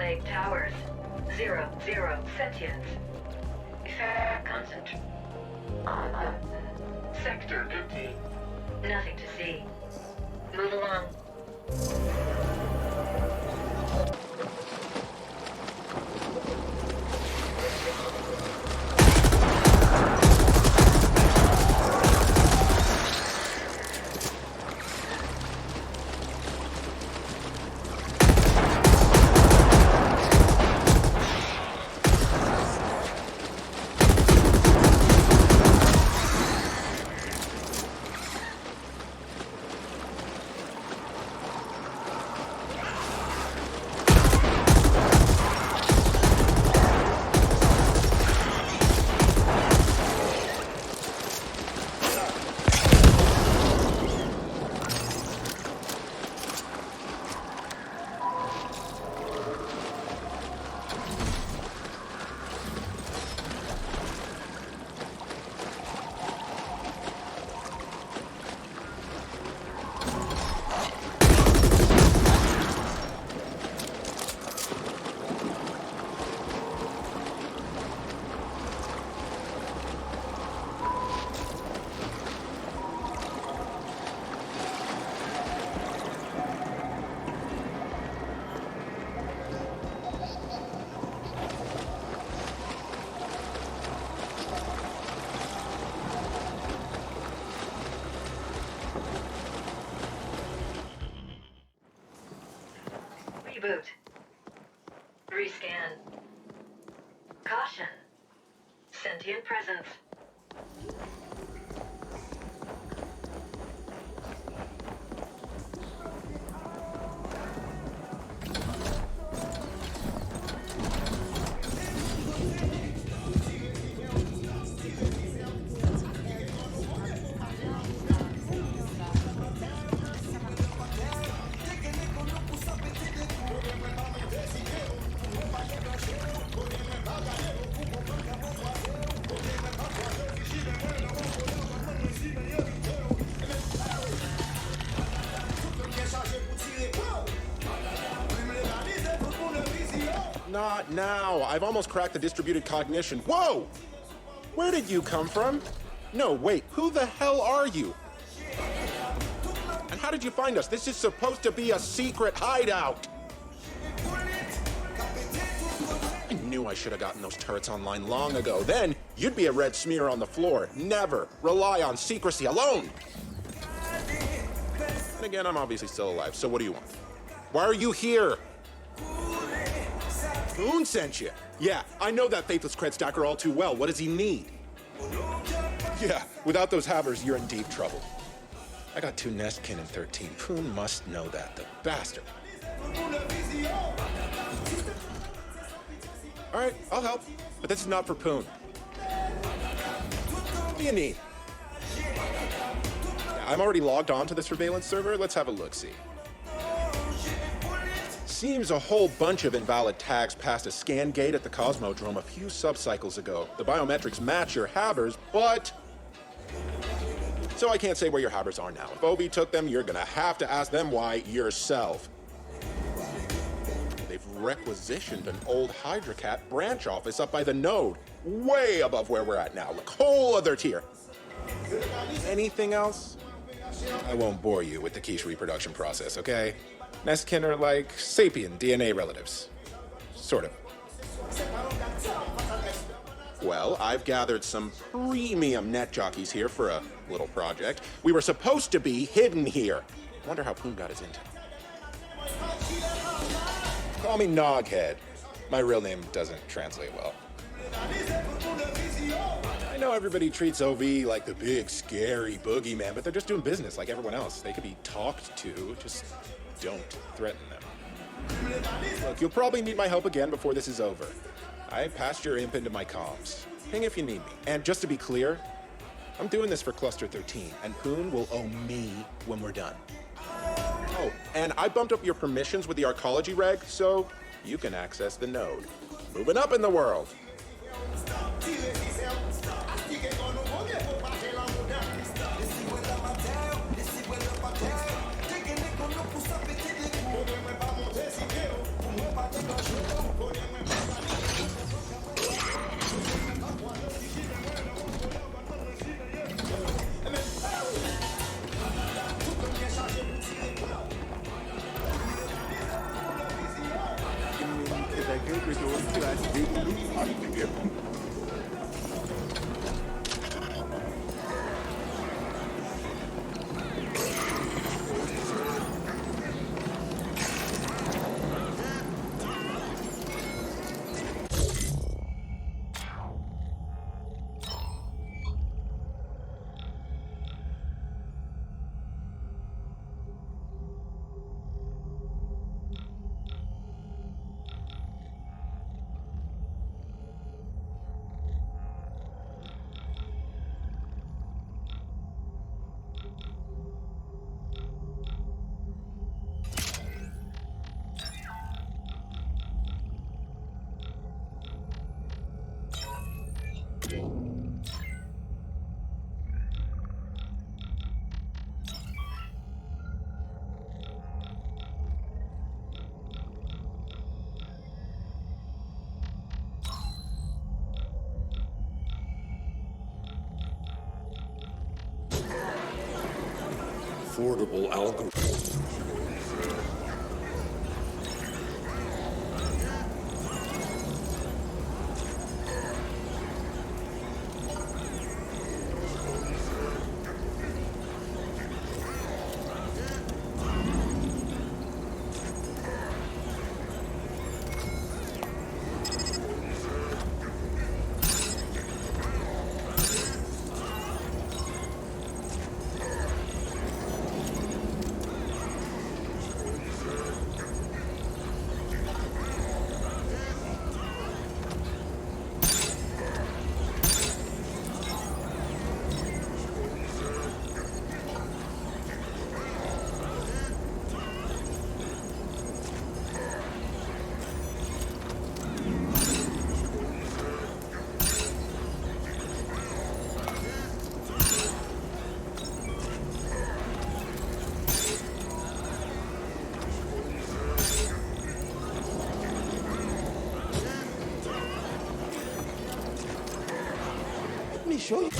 Vague towers. 0, sentience. Concentration. Sector empty. Nothing to see. Move along. Reboot. Rescan. Caution. Sentient presence.
Not now. I've almost cracked the distributed cognition. Whoa! Where did you come from? No, wait. Who the hell are you? And how did you find us? This is supposed to be a secret hideout. I knew I should have gotten those turrets online long ago. Then you'd be a red smear on the floor. Never rely on secrecy alone. And again, I'm obviously still alive, so what do you want? Why are you here? Boone sent you. Yeah, I know that faithless cred stacker all too well. What does he need? Yeah, without those havers, you're in deep trouble. I got 2 Nestkin in 13. Poon must know that, the bastard. All right, I'll help, but this is not for Poon. What do you need? Yeah, I'm already logged on to the surveillance server. Let's have a look-see. Seems a whole bunch of invalid tags passed a scan gate at the Cosmodrome a few subcycles ago. The biometrics match your havers, but... So I can't say where your havers are now. If Obi took them, you're gonna have to ask them why yourself. They've requisitioned an old HydraCat branch office up by the node, way above where we're at now. Look, whole other tier. Anything else? I won't bore you with the quiche reproduction process, okay? Nestkin are like sapien DNA relatives. Sort of. Well, I've gathered some premium net jockeys here for a little project. We were supposed to be hidden here. Wonder how Poon got his intel. Call me Noghead. My real name doesn't translate well. I know everybody treats OV like the big, scary boogeyman, but they're just doing business like everyone else. They could be talked to, just don't threaten them. Look, you'll probably need my help again before this is over. I passed your imp into my comms. Ping if you need me. And just to be clear, I'm doing this for Cluster 13, and Poon will owe me when we're done. Oh, and I bumped up your permissions with the arcology reg, so you can access the node. Moving up in the world.
Affordable algorithm. Let me show you.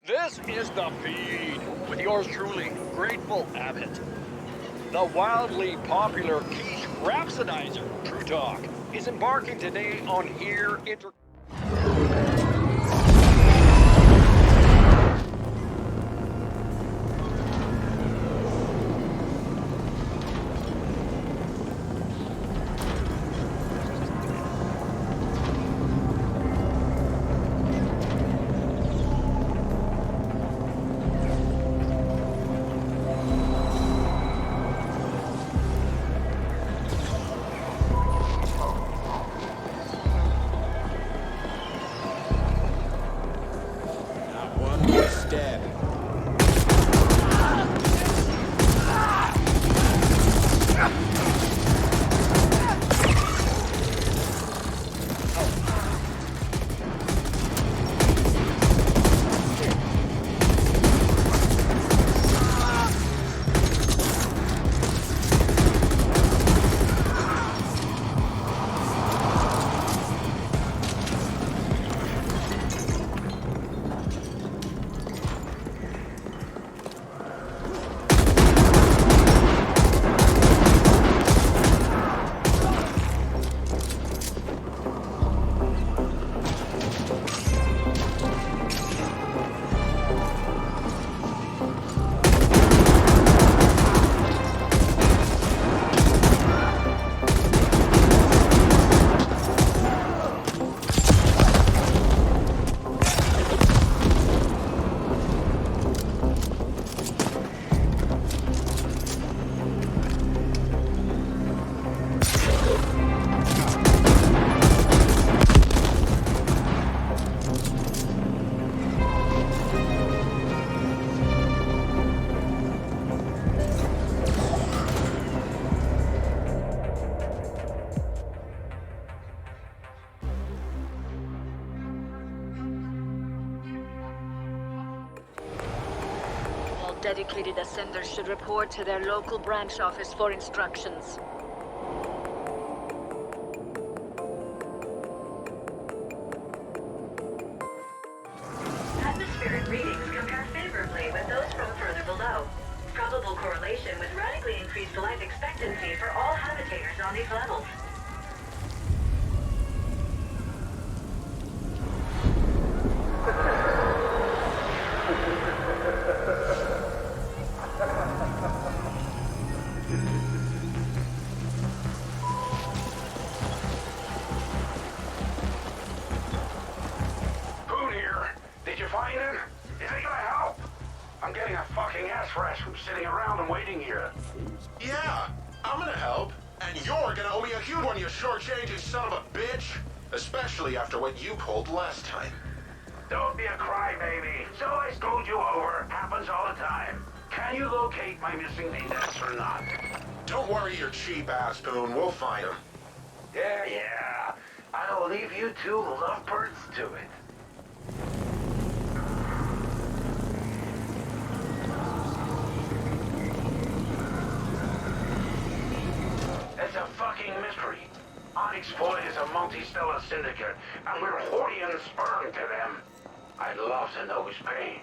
This is The Feed, with yours truly, Grateful Abbott. The wildly popular quiche rhapsodizer, True Talk, is embarking today on Here Inter...
dedicated ascenders should report to their local branch office for instructions.
Atmospheric readings compare favorably with those from further below. Probable correlation with radically increased life expectancy for all habitators on these levels.
Poon here. Did you find him? Is he gonna help? I'm getting a fucking ass rash from sitting around and waiting here.
Yeah, I'm gonna help. And you're gonna owe me a huge one, you shortchanging son of a bitch. Especially after what you pulled last time.
Don't be a crybaby. So I screwed you over. Happens all the time. Can you locate my missing index or not?
Don't worry your cheap ass, Poon. We'll find him.
Yeah. I'll leave you two lovebirds to it. It's a fucking mystery. Unexploited is a multi-stellar syndicate, and we're Hordian sperm to them. I'd love to know his pain.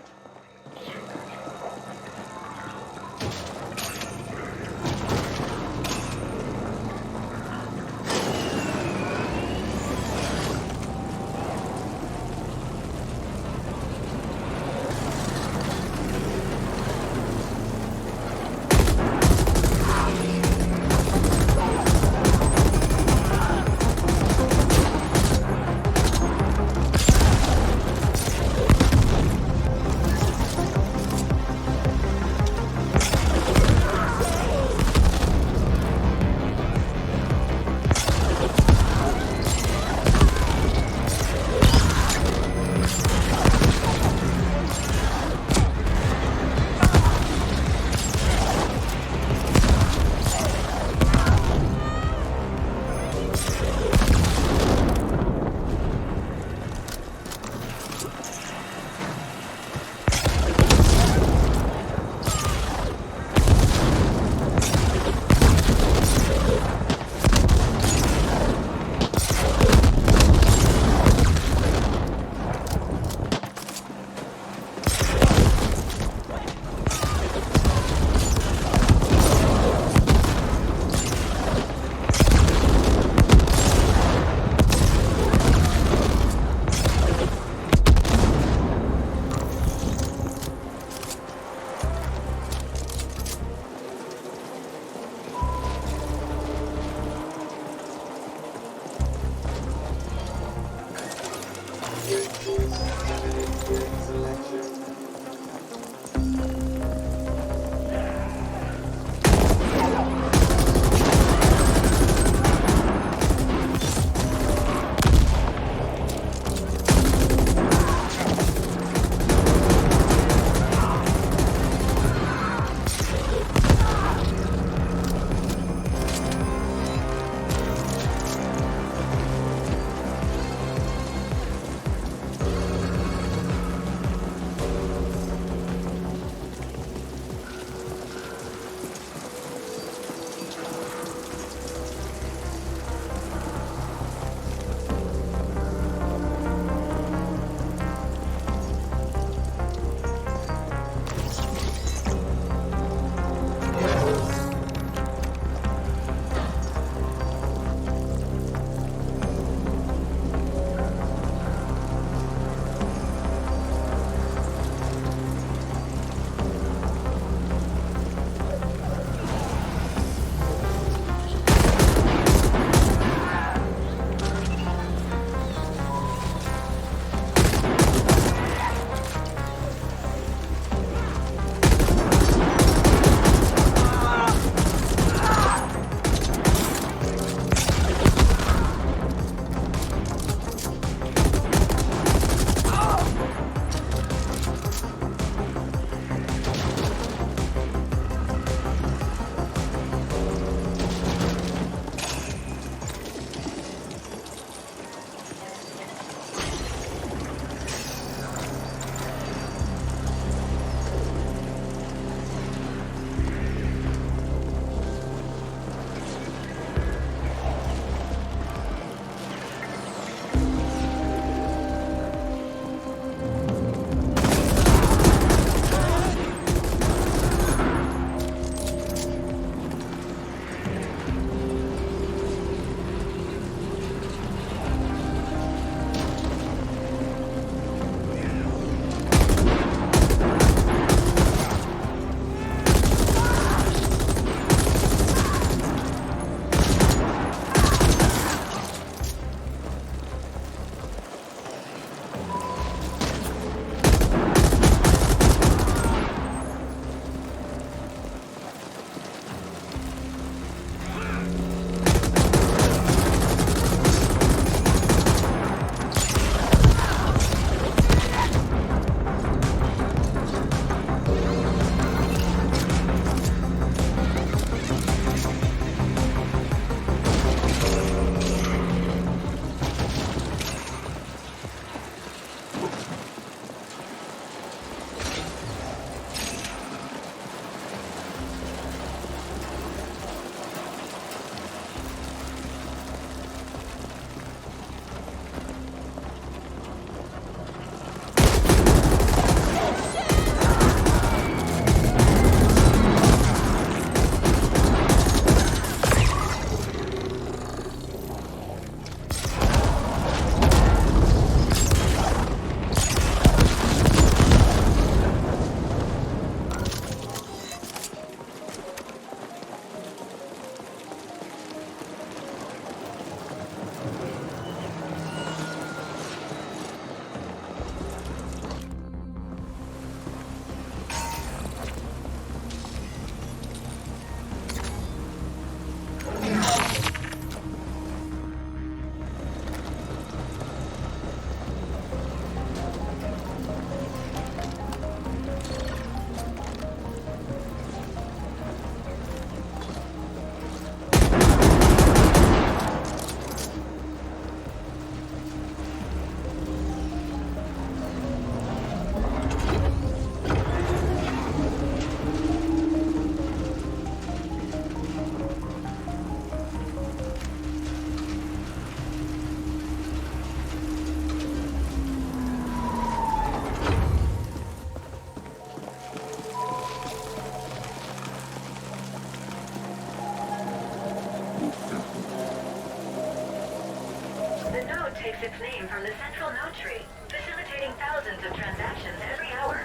takes its name from the central node tree, facilitating thousands of transactions every hour.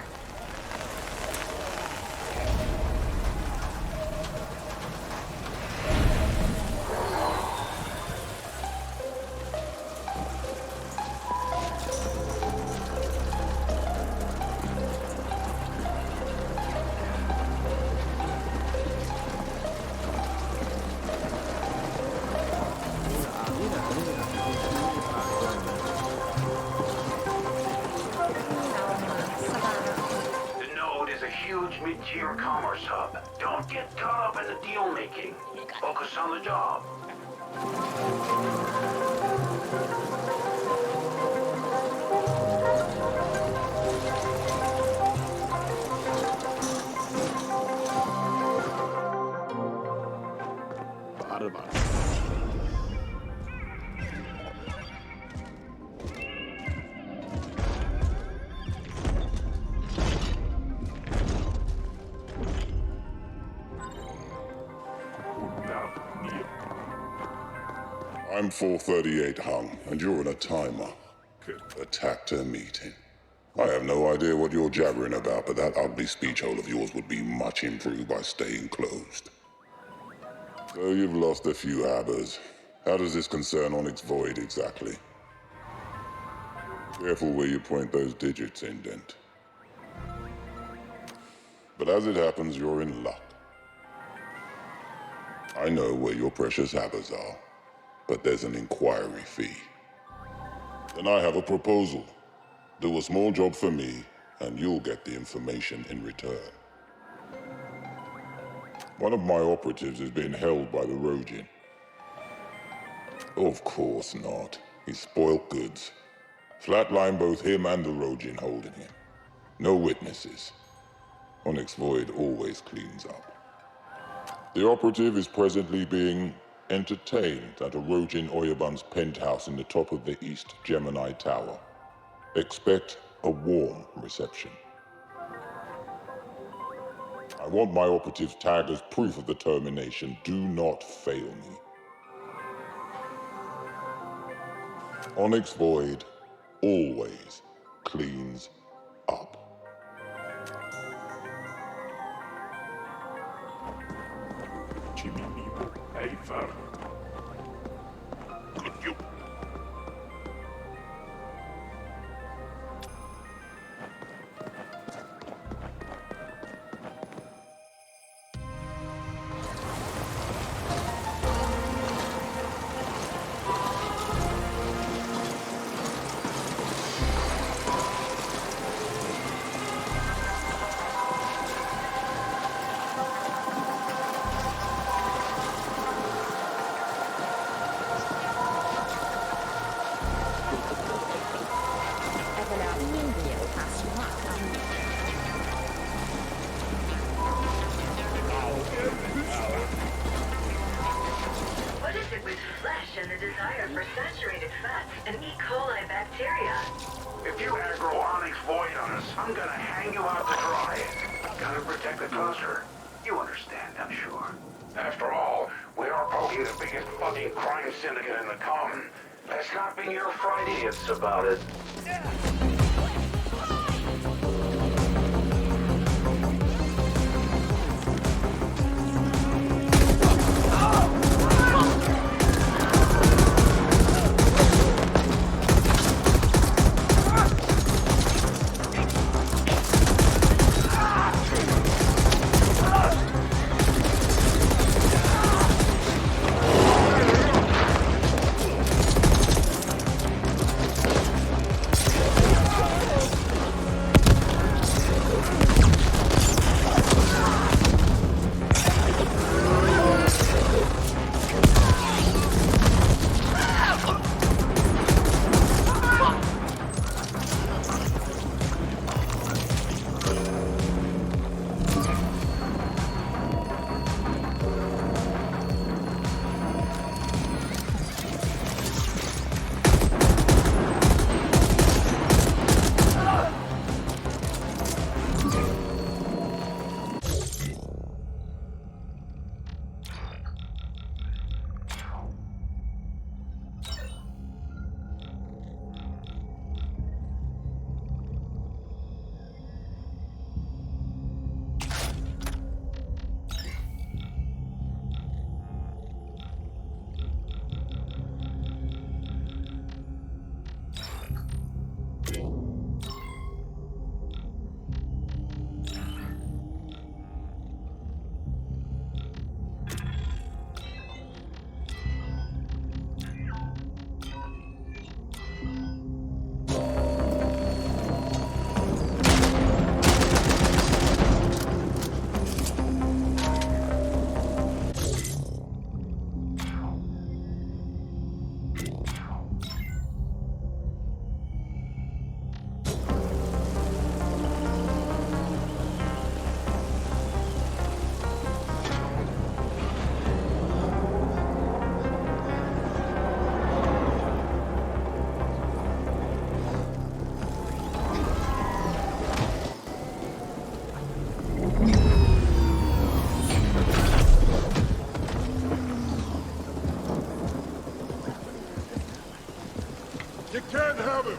Mid-tier commerce hub. Don't get caught up in the deal making. Focus on the job.
I'm 438 Hung, and you're in a timer. Attack to meeting. I have no idea what you're jabbering about, but that ugly speech hole of yours would be much improved by staying closed. So you've lost a few habbers. How does this concern Onyx Void exactly? Careful where you point those digits, Indent. But as it happens, you're in luck. I know where your precious habbers are, but there's an inquiry fee. Then I have a proposal. Do a small job for me, and you'll get the information in return. One of my operatives is being held by the Rogin. Of course not. He's spoilt goods. Flatline both him and the Rogin holding him. No witnesses. Onyx Void always cleans up. The operative is presently being entertained at a Rogin Oyabun's penthouse in the top of the East Gemini Tower. Expect a warm reception. I want my operatives tagged as proof of the termination. Do not fail me. Onyx Void always cleans up.
What is it with flesh and the desire for saturated fats and E. coli bacteria?
If you aggro Onyx Void on us, I'm gonna hang you out to dry. Gotta protect the cluster. You understand, I'm sure. After all, we are probably the biggest fucking crime syndicate in the common. Let's not be your fried idiots about it.
can't have him!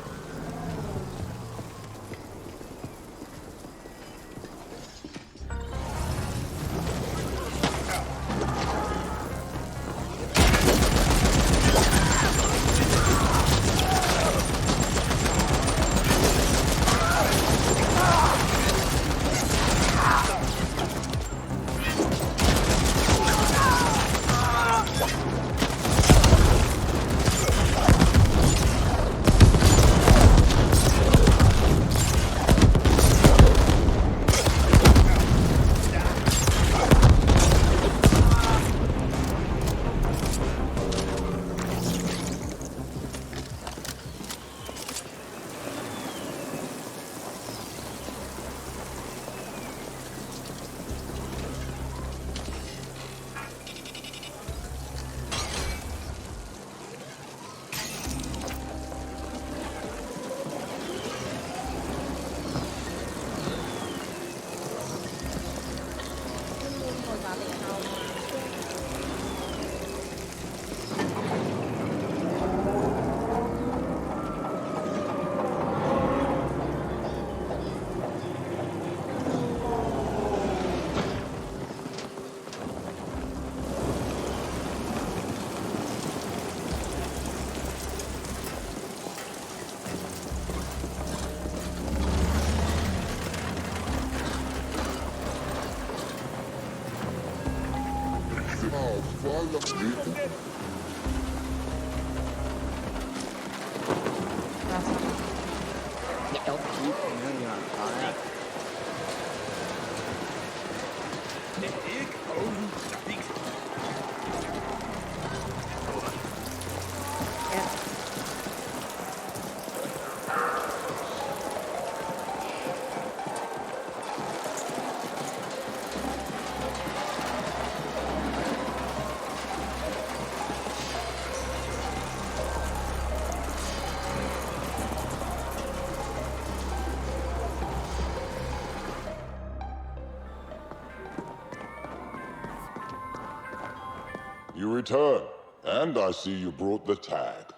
You return, and I see you brought the tag.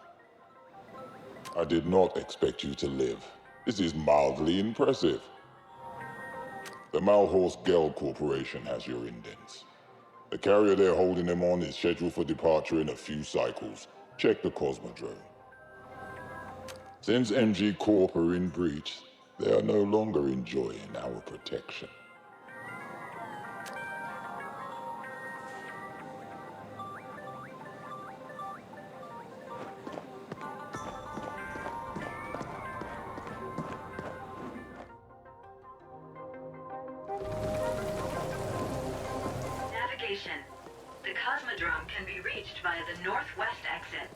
I did not expect you to live. This is mildly impressive. The Malhorse Geld Corporation has your indents. The carrier they're holding them on is scheduled for departure in a few cycles. Check the Cosmodrome. Since MG Corp are in breach, they are no longer enjoying our protection.
Navigation. The Cosmodrome can be reached via the northwest exit.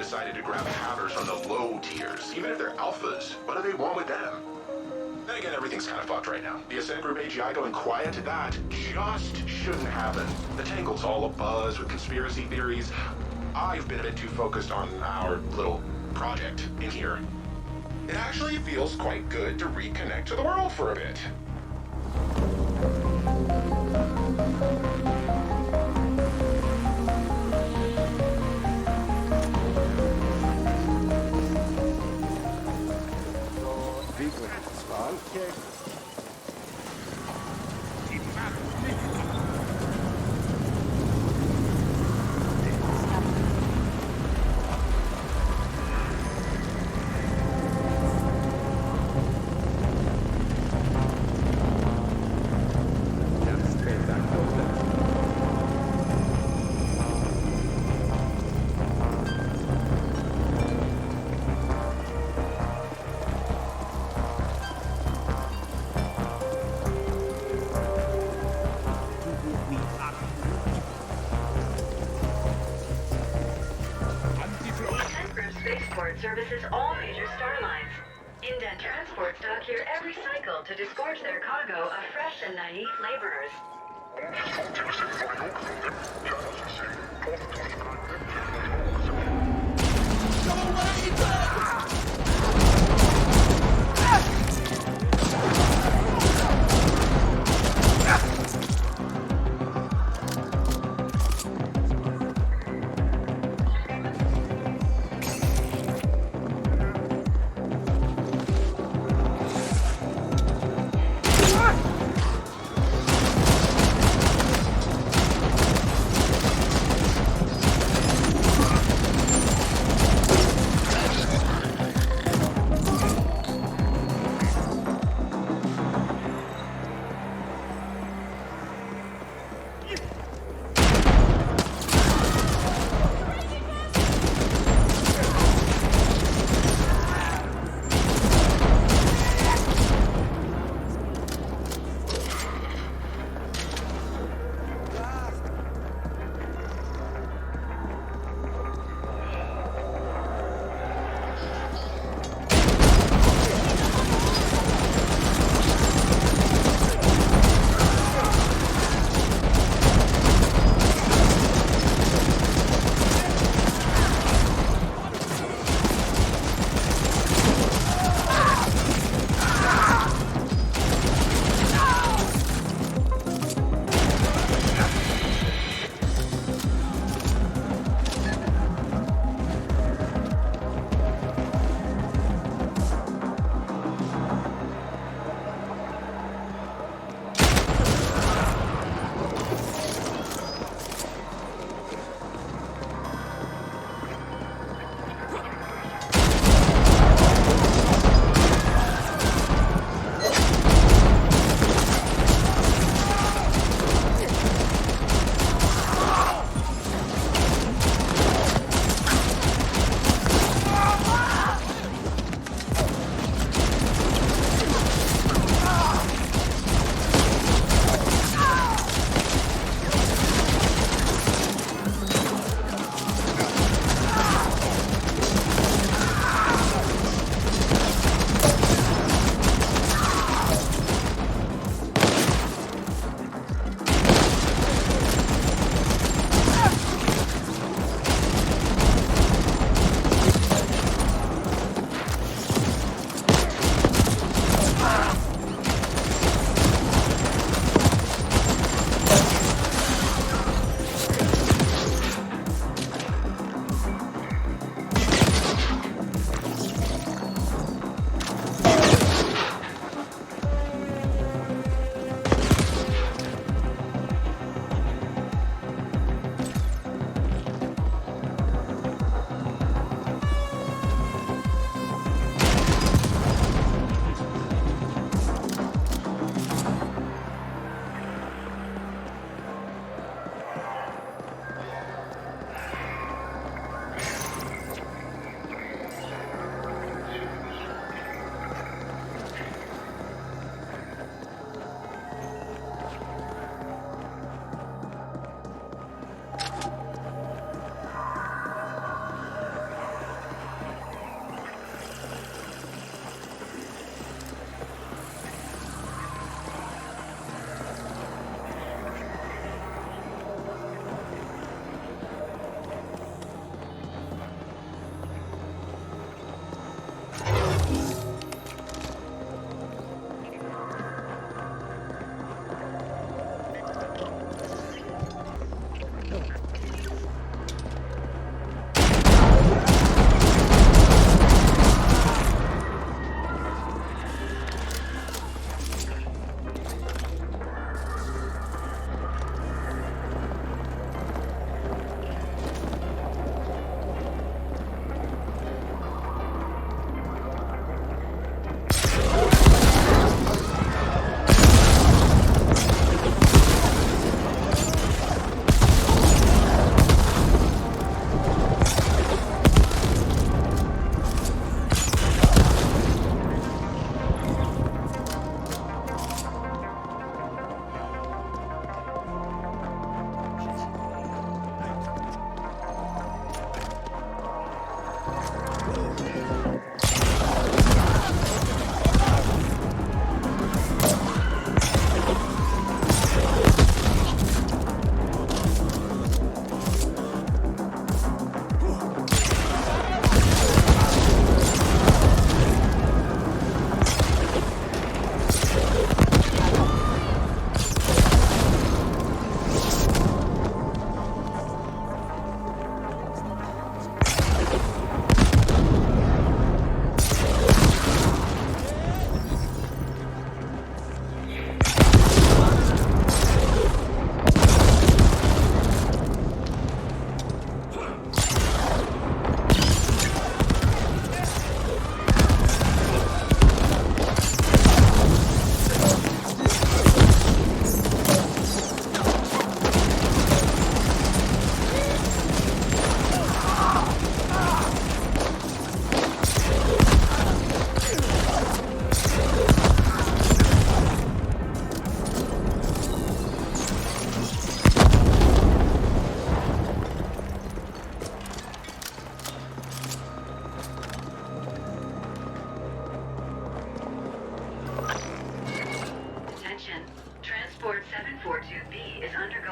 decided to grab hackers from the low tiers. Even if they're alphas, what do they want with them? Then again, everything's kind of fucked right now. The Ascent Group AGI going quiet, that just shouldn't happen. The Tangle's all abuzz with conspiracy theories. I've been a bit too focused on our little project in here. It actually feels quite good to reconnect to the world for a bit.
Ascent Group Spaceport services all major star lines. Indent Transport stock here every cycle to disgorge their cargo of fresh and naive laborers.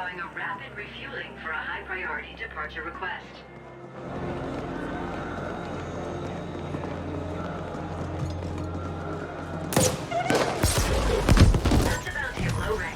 allowing a rapid refueling for a high-priority departure request. That's a bounty of low rank.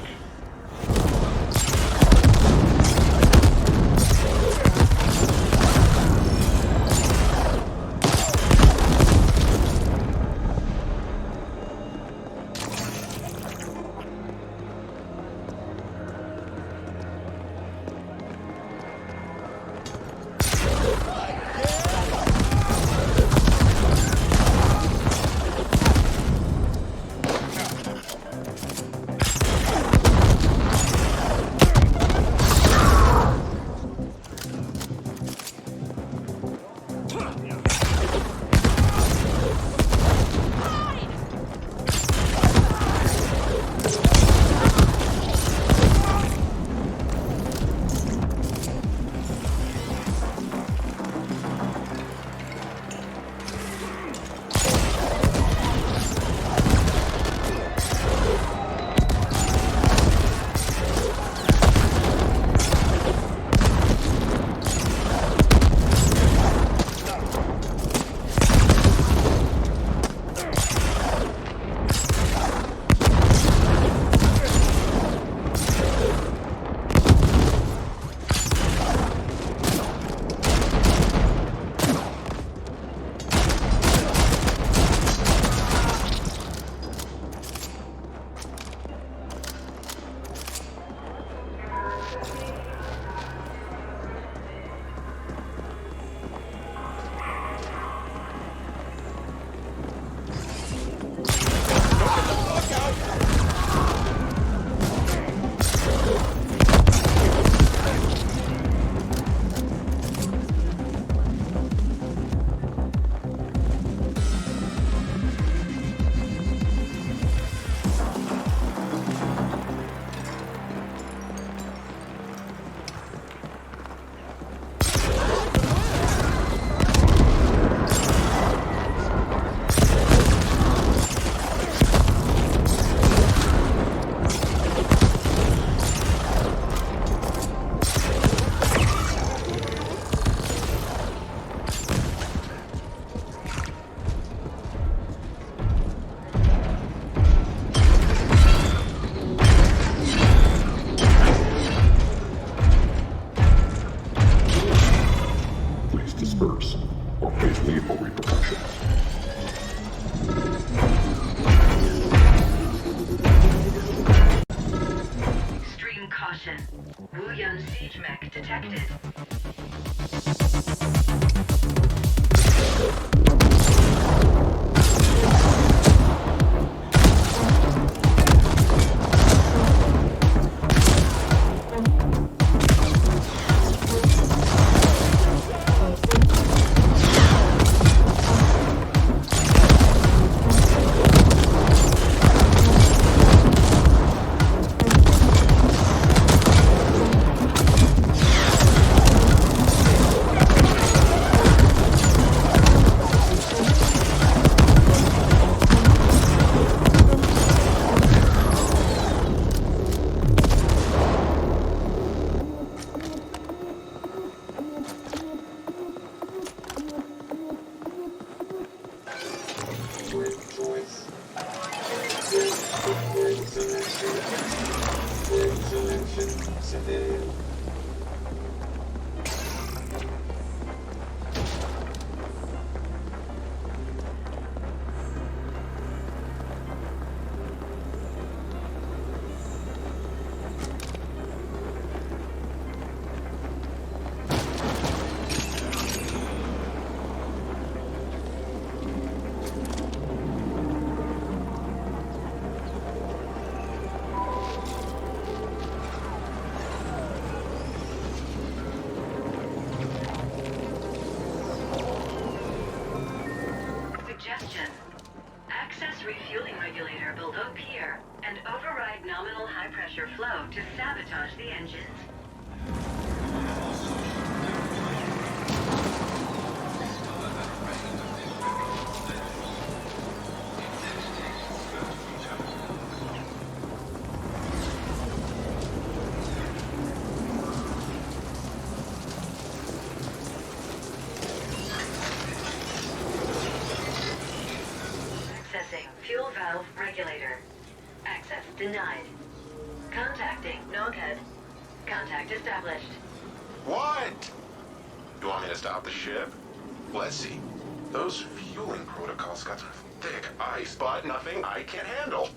Siege mech detected. Access refueling regulator below pier and override nominal high-pressure flow to sabotage the engines. Accessing fuel valve regulator. Access denied. Contacting Noghead. Contact established.
What? You want me to stop the ship? Let's see. Those fueling protocols got some thick ice, but nothing I can't handle.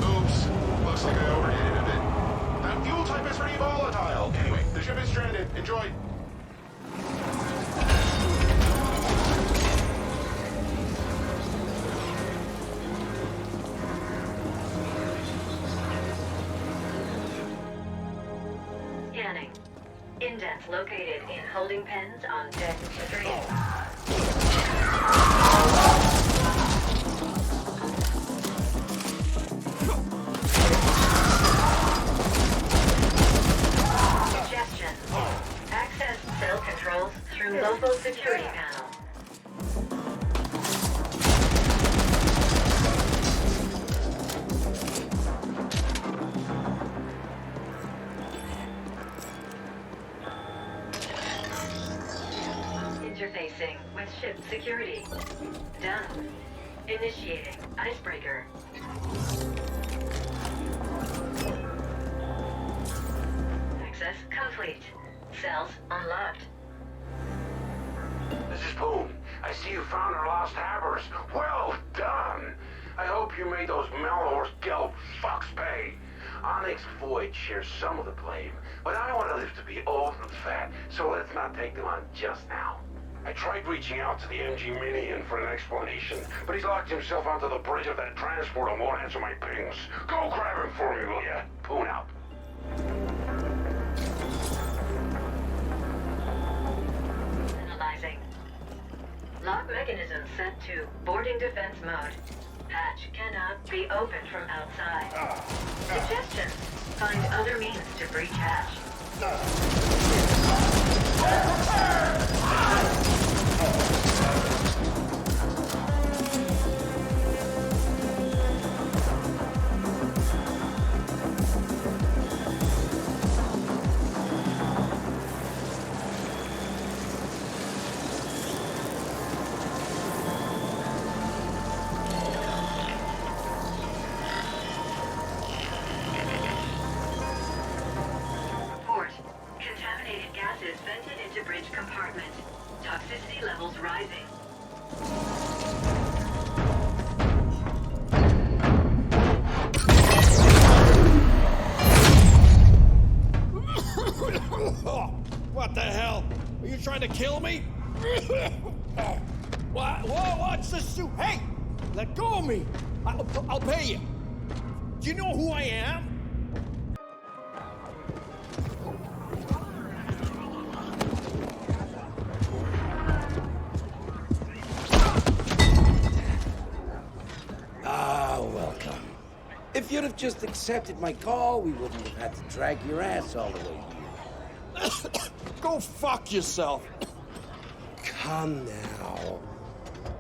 Oops. Looks like I overdid it a bit. That fuel type is pretty volatile. Anyway, the ship is stranded. Enjoy.
Scanning. Indents located in holding pens on deck 3. Suggestion. Access cell controls through local security panel. Interfacing with ship security. Done. Initiating icebreaker. Access complete. Cells unlocked.
This is Boone. I see you found our lost havers. Well done. I hope you made those Melhorse Gelb fucks pay. Onyx Void shares some of the blame, but I want to live to be old and fat, so let's not take them on just now. I tried reaching out to the MG Minion for an explanation, but he's locked himself onto the bridge of that transport and won't answer my pings. Go grab him for me, will ya? Boone out.
Analyzing. Lock mechanism set to boarding defense mode. Hatch cannot be opened from outside. Suggestion. Find other means to breach hatch. Report. Contaminated gases vented into bridge compartment. Toxicity levels rising.
What the hell? Are you trying to kill me? What's the suit? Hey! Let go of me! I'll pay you. Do you know who I am?
Ah, welcome. If you'd have just accepted my call, we wouldn't have had to drag your ass all the way here.
Go fuck yourself.
Come now.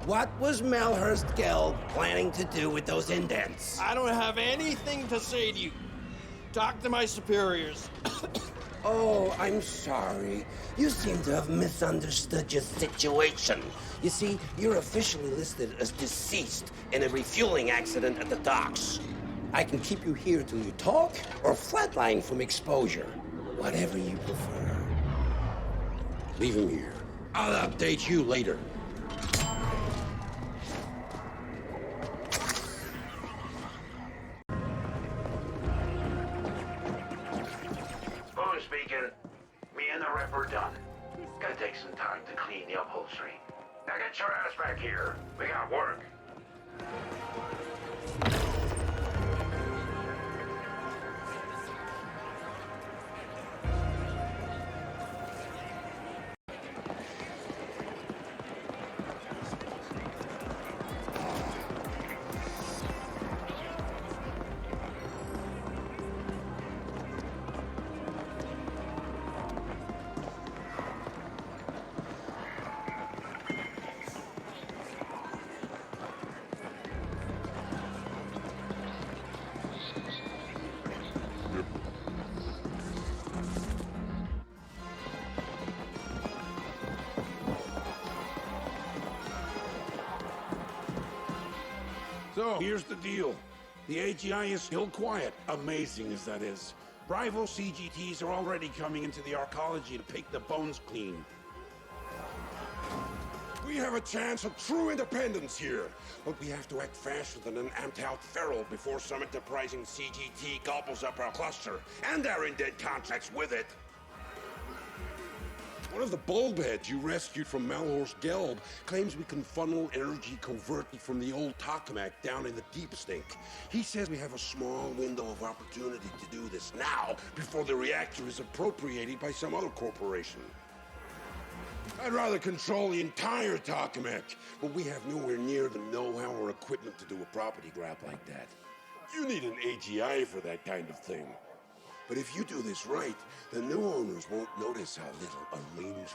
What was Melhorst Gelb planning to do with those indents?
I don't have anything to say to you. Talk to my superiors.
Oh, I'm sorry. You seem to have misunderstood your situation. You see, you're officially listed as deceased in a refueling accident at the docks. I can keep you here till you talk, or flatline from exposure. Whatever you prefer.
Leave him here. I'll update you later.
Boone speaking. Me and the rep are done. Gotta take some time to clean the upholstery. Now get your ass back here. We got work.
So, here's the deal. The AGI is still quiet, amazing as that is. Rival CGTs are already coming into the arcology to pick the bones clean. We have a chance of true independence here, but we have to act faster than an amped-out feral before some enterprising CGT gobbles up our cluster, and our indent contracts with it. One of the bulbheads you rescued from Malhorst Gelb claims we can funnel energy covertly from the old tokamak down in the deep stink. He says we have a small window of opportunity to do this now, before the reactor is appropriated by some other corporation. I'd rather control the entire tokamak, but we have nowhere near the know-how or equipment to do a property grab like that. You need an AGI for that kind of thing. But if you do this right, the new owners won't notice our little arrangement.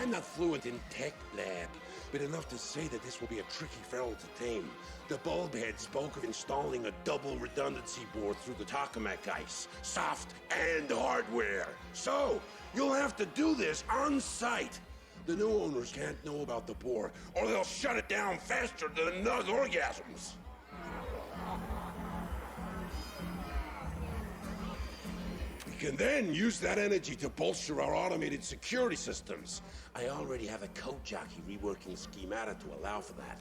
I'm not fluent in tech lab, but enough to say that this will be a tricky feral to tame. The bulbhead spoke of installing a double redundancy board through the tokamak ice, soft and hardware. So, you'll have to do this on site. The new owners can't know about the board, or they'll shut it down faster than nug orgasms. We can then use that energy to bolster our automated security systems. I already have a code jockey reworking schemata to allow for that.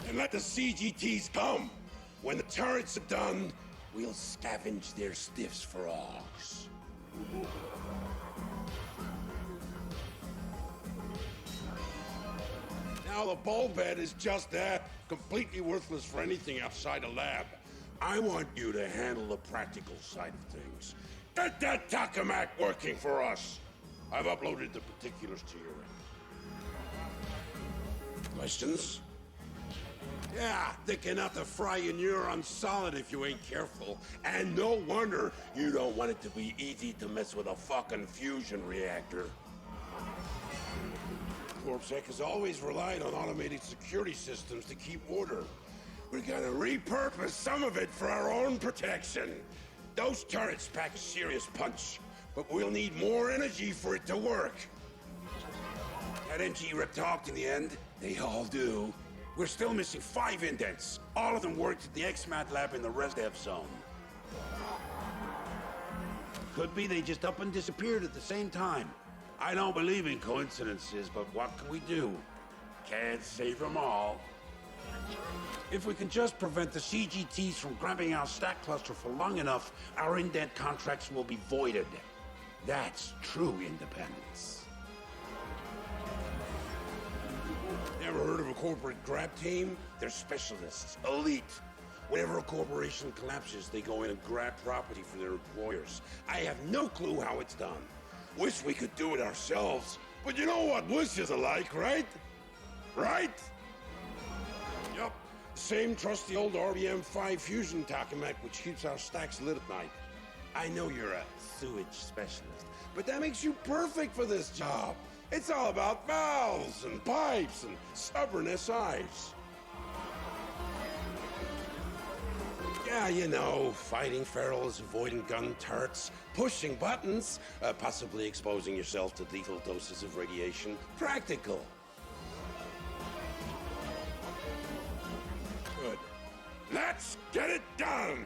And let the CGTs come. When the turrets are done, we'll scavenge their stiffs for ours. Now the bulbhead is just that, completely worthless for anything outside a lab. I want you to handle the practical side of things. Get that tokamak working for us. I've uploaded the particulars to your end. Questions? Yeah, thicking up the fry your neurons solid if you ain't careful. And no wonder you don't want it to be easy to mess with a fucking fusion reactor. CorpSec has always relied on automated security systems to keep order. We're gonna repurpose some of it for our own protection. Those turrets pack a serious punch, but we'll need more energy for it to work. That NG rep talked in the end. They all do. We're still missing 5 indents. All of them worked at the XMAT lab in the ResDev zone. Could be they just up and disappeared at the same time. I don't believe in coincidences, but what can we do? Can't save them all. If we can just prevent the CGTs from grabbing our stack cluster for long enough, our indent contracts will be voided. That's true independence. Ever heard of a corporate grab team? They're specialists, elite. Whenever a corporation collapses, they go in and grab property for their employers. I have no clue how it's done. Wish we could do it ourselves, but you know what wishes are like, right? Right? Yup. Same trusty old RBM-5 fusion tokamak which keeps our stacks lit at night. I know you're a sewage specialist, but that makes you perfect for this job. It's all about valves and pipes and stubborn SIs. Yeah, you know, fighting ferals, avoiding gun turrets, pushing buttons, possibly exposing yourself to lethal doses of radiation. Practical. Good. Let's get it done!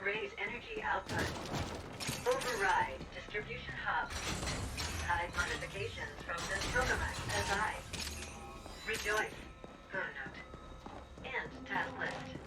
Raise energy output. Override distribution hub. Hide modifications from the tokamak SI. Rejoice. Footnote. End task list.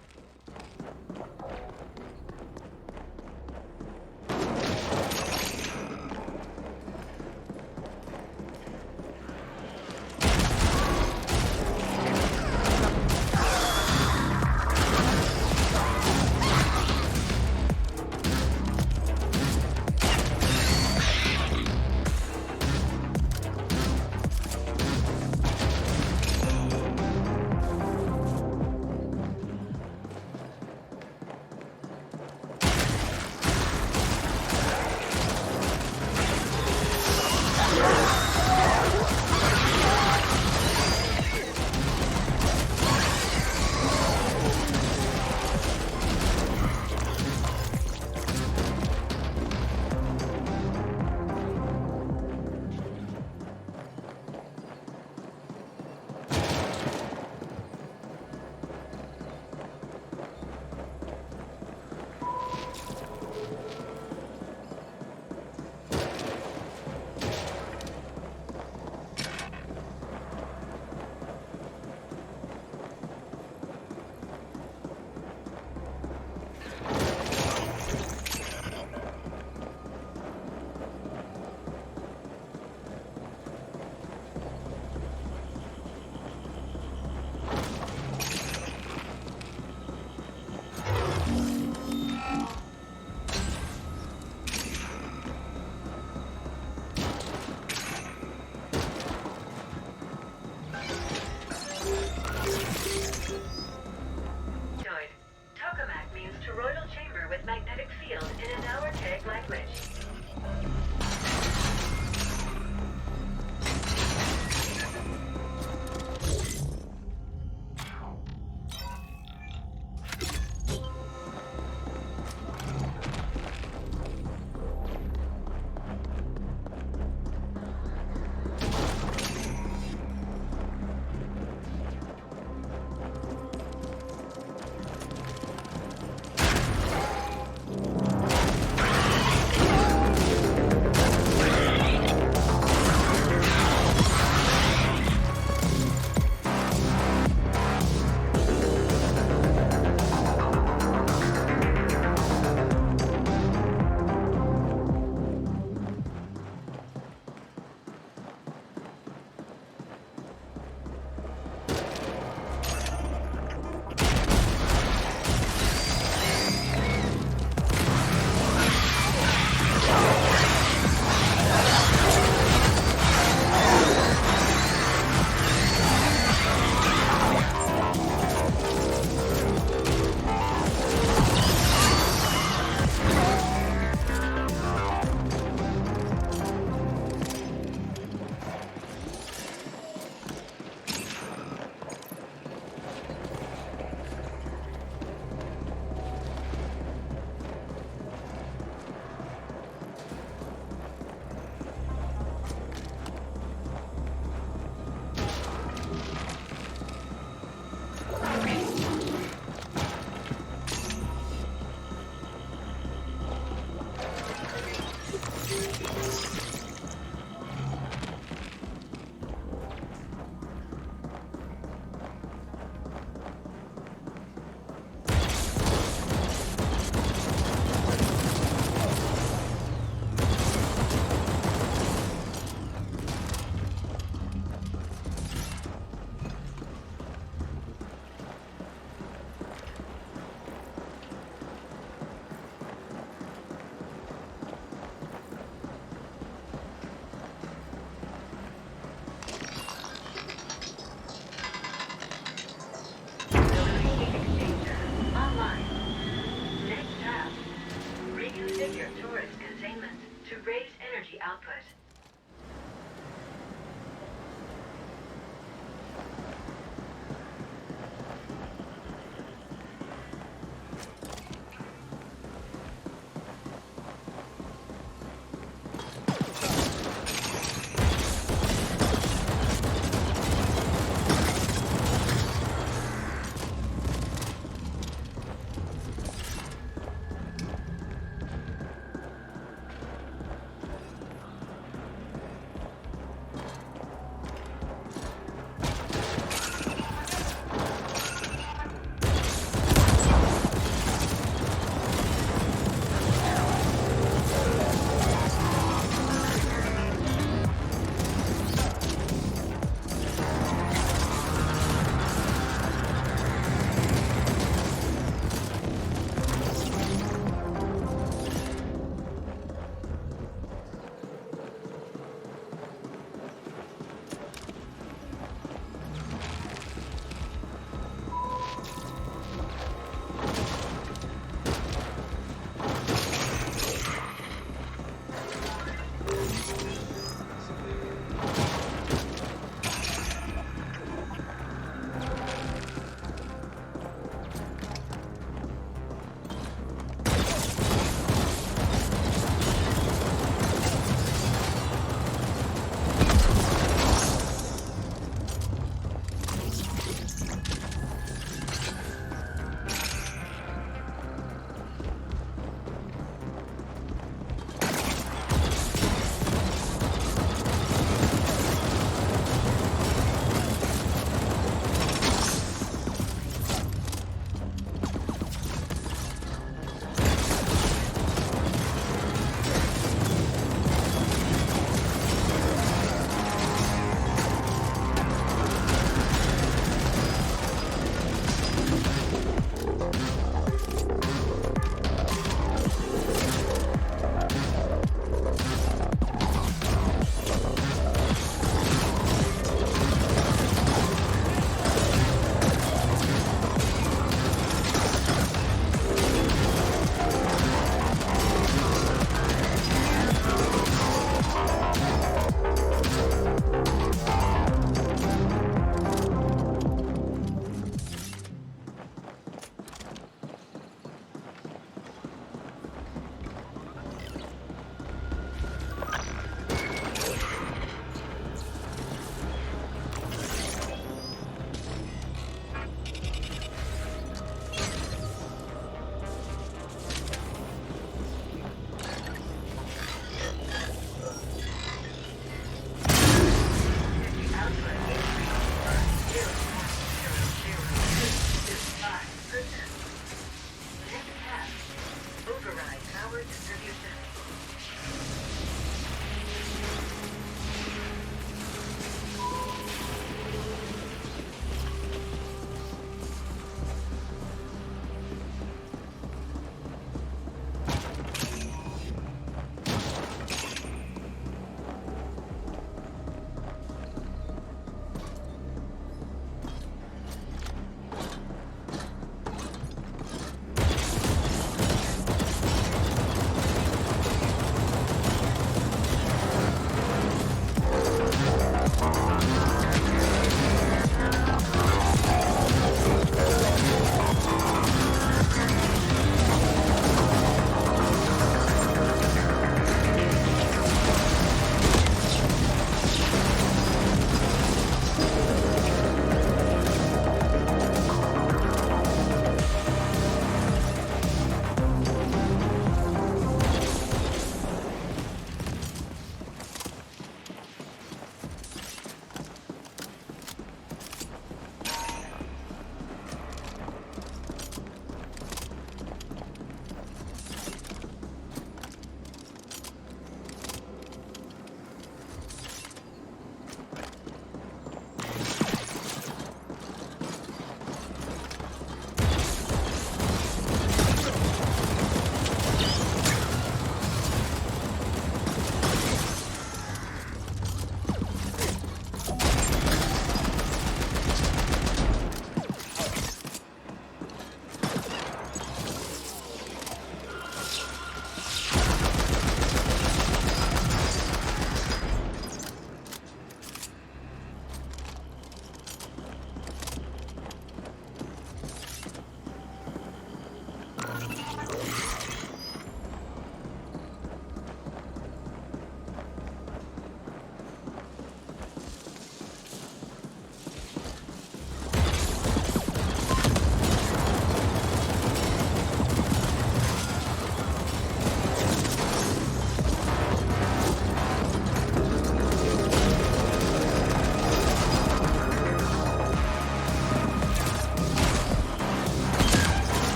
power distribution.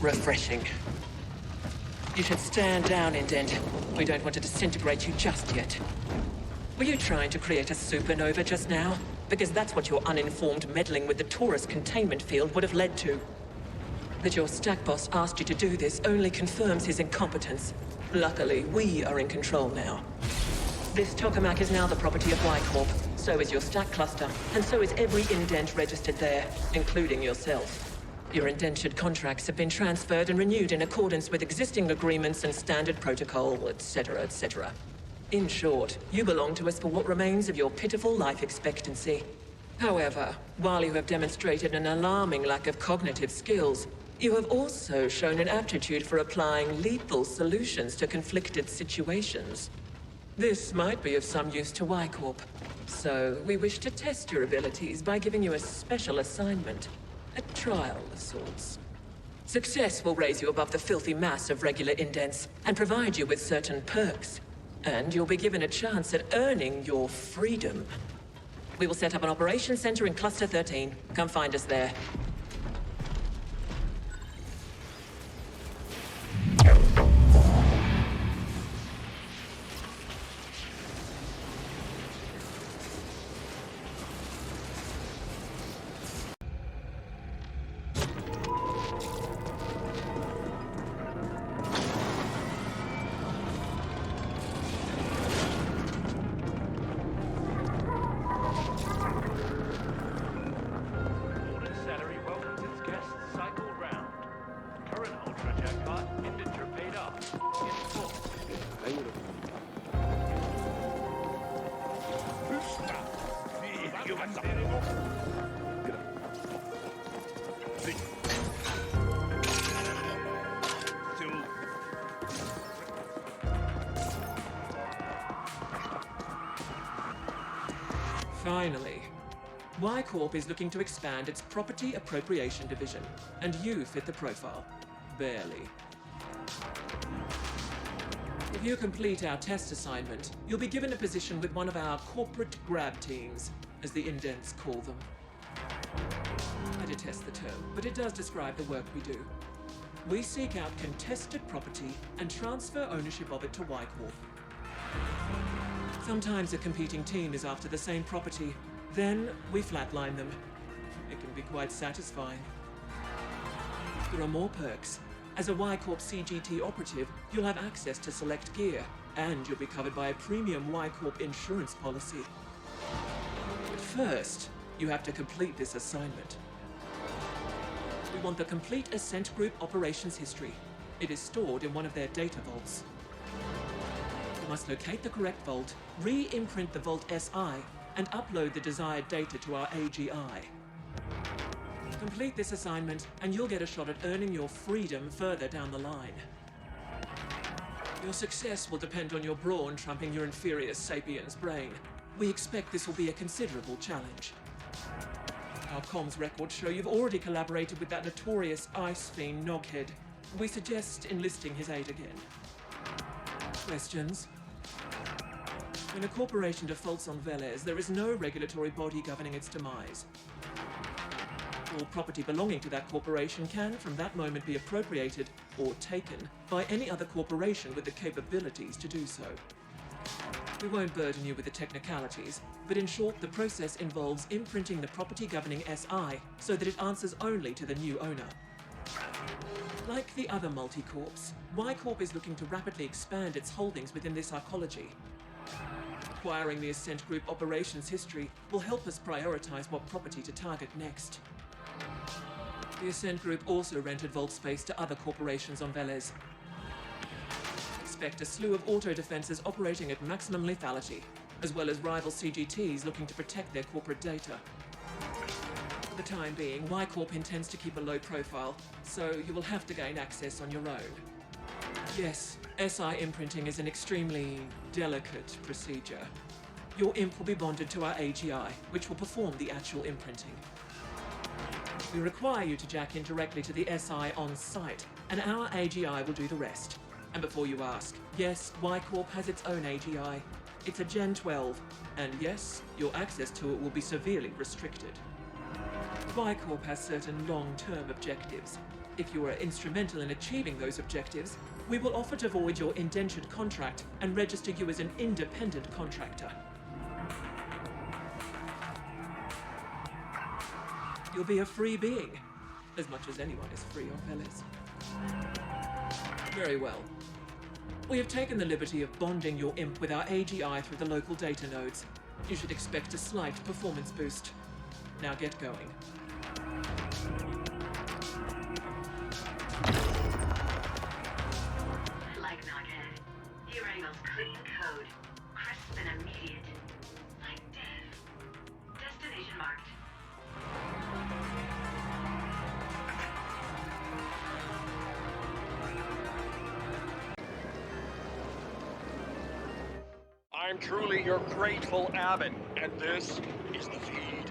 Refreshing. You should stand down, Indent. We don't want to disintegrate you just yet. Were you trying to create a supernova just now? Because that's what your uninformed meddling with the Taurus containment field would have led to. That your stack boss asked you to do this only confirms his incompetence. Luckily, we are in control now. This tokamak is now the property of Y-Corp. So is your stack cluster, and so is every indent registered there, including yourself. Your indentured contracts have been transferred and renewed in accordance with existing agreements and standard protocol, etc., etc. In short, you belong to us for what remains of your pitiful life expectancy. However, while you have demonstrated an alarming lack of cognitive skills, you have also shown an aptitude for applying lethal solutions to conflicted situations. This might be of some use to Y-Corp. So, we wish to test your abilities by giving you a special assignment. A trial of sorts. Success will raise you above the filthy mass of regular indents and provide you with certain perks. And you'll be given a chance at earning your freedom. We will set up an operations center in Cluster 13. Come find us there. Finally, Y-Corp is looking to expand its property appropriation division, and you fit the profile. Barely. If you complete our test assignment, you'll be given a position with one of our corporate grab teams, as the indents call them. I detest the term, but it does describe the work we do. We seek out contested property and transfer ownership of it to Y-Corp. Sometimes a competing team is after the same property. Then we flatline them. It can be quite satisfying. There are more perks. As a Y-Corp CGT operative, you'll have access to select gear, and you'll be covered by a premium Y-Corp insurance policy. But first, you have to complete this assignment. We want the complete Ascent Group operations history. It is stored in one of their data vaults. You must locate the correct vault, re-imprint the Vault SI, and upload the desired data to our AGI. Complete this assignment, and you'll get a shot at earning your freedom further down the line. Your success will depend on your brawn trumping your inferior sapien's brain. We expect this will be a considerable challenge. Our comms records show you've already collaborated with that notorious ice fiend Noghead. We suggest enlisting his aid again. Questions? When a corporation defaults on Velez, there is no regulatory body governing its demise. All property belonging to that corporation can, from that moment, be appropriated or taken by any other corporation with the capabilities to do so. We won't burden you with the technicalities, but in short, the process involves imprinting the property governing SI so that it answers only to the new owner. Like the other multi-corps, Y-Corp is looking to rapidly expand its holdings within this arcology. Acquiring the Ascent Group operations history will help us prioritize what property to target next. The Ascent Group also rented vault space to other corporations on Velez. Expect a slew of auto-defenses operating at maximum lethality, as well as rival CGTs looking to protect their corporate data. For the time being, Y-Corp intends to keep a low profile, so you will have to gain access on your own. Yes, SI imprinting is an extremely delicate procedure. Your imp will be bonded to our AGI, which will perform the actual imprinting. We require you to jack in directly to the SI on site, and our AGI will do the rest. And before you ask, yes, Y-Corp has its own AGI. It's a Gen 12, and yes, your access to it will be severely restricted. Y-Corp has certain long-term objectives. If you are instrumental in achieving those objectives, we will offer to void your indentured contract and register you as an independent contractor. You'll be a free being, as much as anyone is free on Velez. Very well. We have taken the liberty of bonding your imp with our AGI through the local data nodes. You should expect a slight performance boost. Now get going.
Like Noghead, he wrangles clean code, crisp and immediate. Like Dev. Destination marked.
I'm truly your grateful abbot, and this is the feed.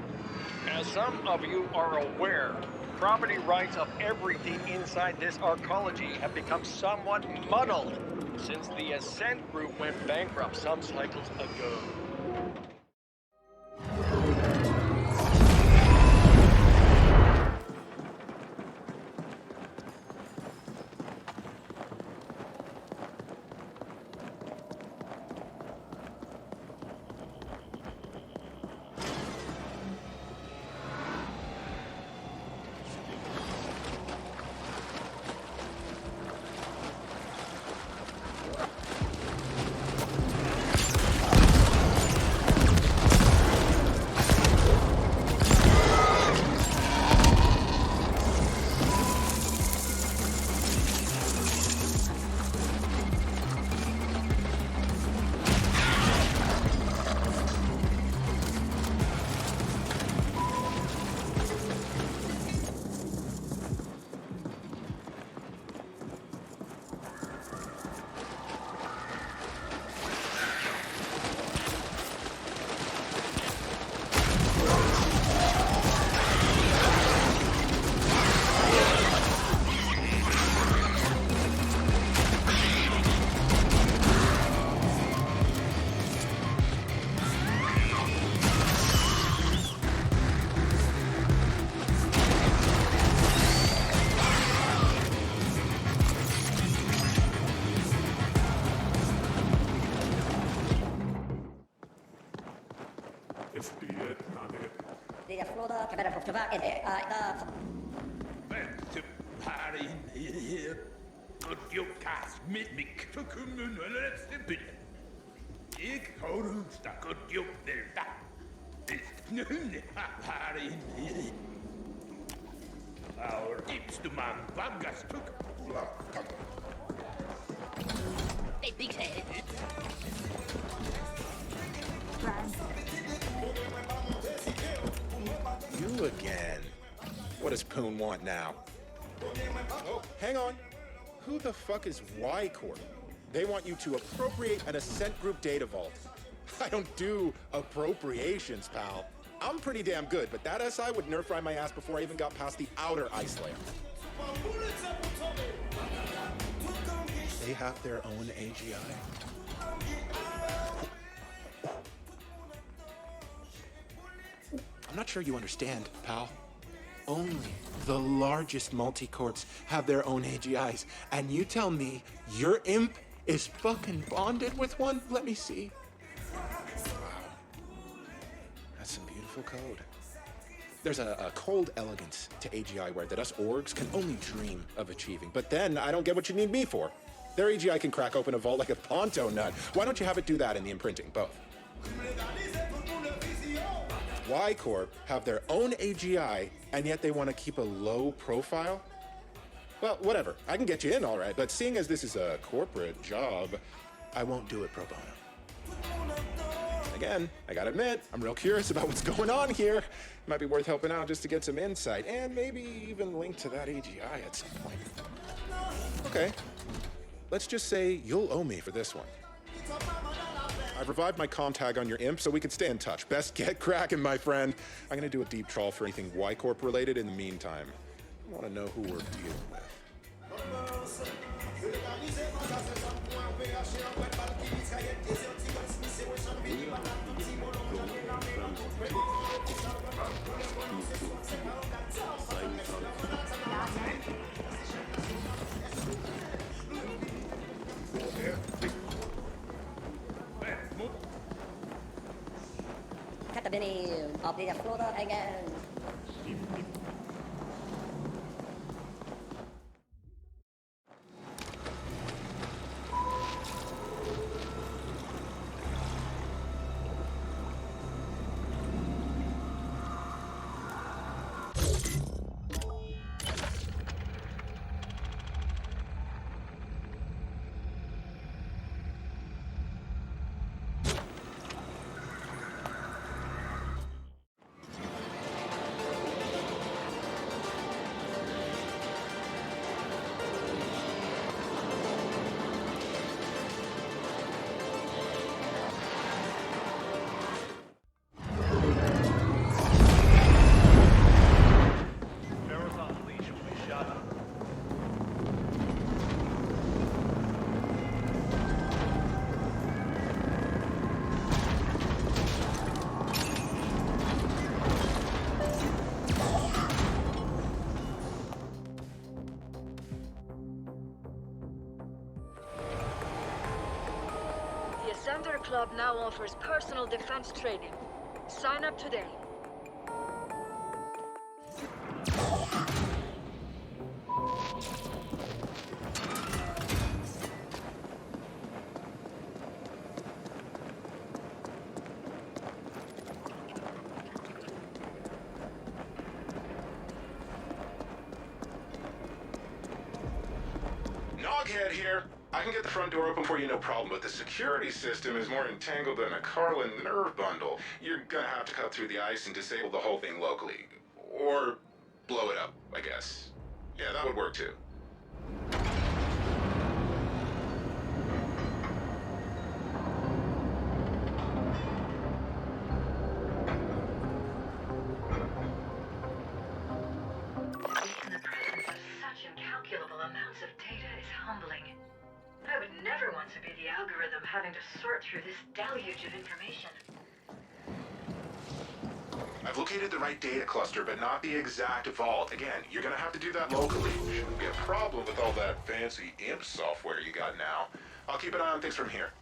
As some of you are aware, property rights of everything inside this arcology have become somewhat muddled since the Ascent Group went bankrupt some cycles ago.
Ik hoor stak op je verda. Our ips de man vagas tuk.
Hey, big head.
You again. What does Poon want now? Oh, hang on. Who the fuck is Y Corp? They want you to appropriate an Ascent Group data vault. I don't do appropriations, pal. I'm pretty damn good, but that SI would nerf fry my ass before I even got past the outer ice layer. They have their own AGI. I'm not sure you understand, pal. Only the largest multi-corps have their own AGIs, and you tell me your imp is fucking bonded with one? Let me see. Wow. That's some beautiful code. There's a cold elegance to AGI where that us orgs can only dream of achieving. But then I don't get what you need me for. Their AGI can crack open a vault like a Ponto nut. Why don't you have it do that in the imprinting? Both. Y Corp have their own AGI, and yet they want to keep a low profile? Well, whatever. I can get you in all right, but seeing as this is a corporate job, I won't do it pro bono. Again, I gotta admit, I'm real curious about what's going on here. It might be worth helping out just to get some insight, and maybe even link to that AGI at some point. Okay, let's just say you'll owe me for this one. I've revived my comm tag on your imp so we can stay in touch. Best get cracking, my friend. I'm gonna do a deep trawl for anything Y Corp related in the meantime. I wanna know who we're dealing with.
The Ascent Club now offers personal defense training. Sign up today.
Noghead here. I can get the front door open for you, no problem, but the security system is more entangled than a Carlin nerve bundle. You're gonna have to cut through the ice and disable the whole thing locally. Or blow it up, I guess. Yeah, that would work too.
In the presence of such incalculable amounts of data is humbling. I would never want to be the algorithm having to sort through this deluge of information.
I've located the right data cluster, but not the exact vault. Again, you're gonna have to do that locally. Shouldn't be a problem with all that fancy imp software you got now. I'll keep an eye on things from here.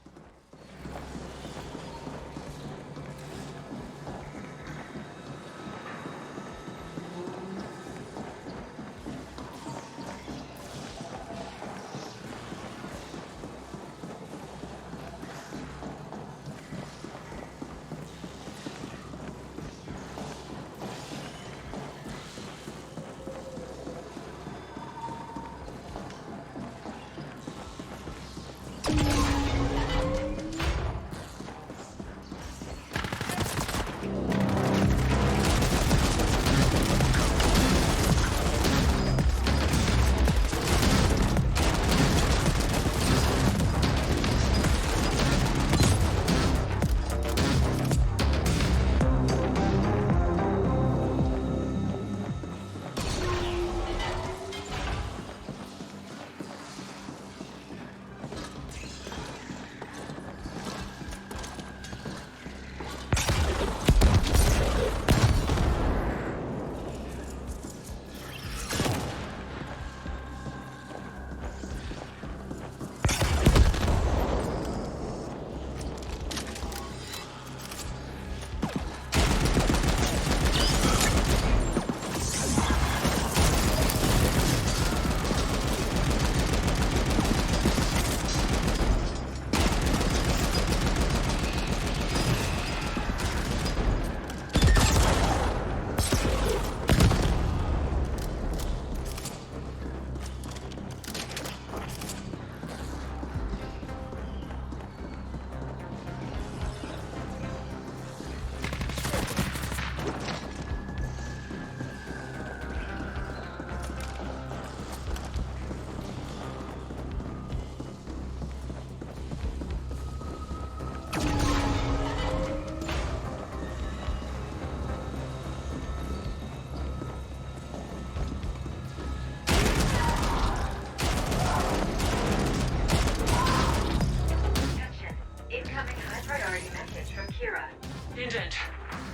Indent,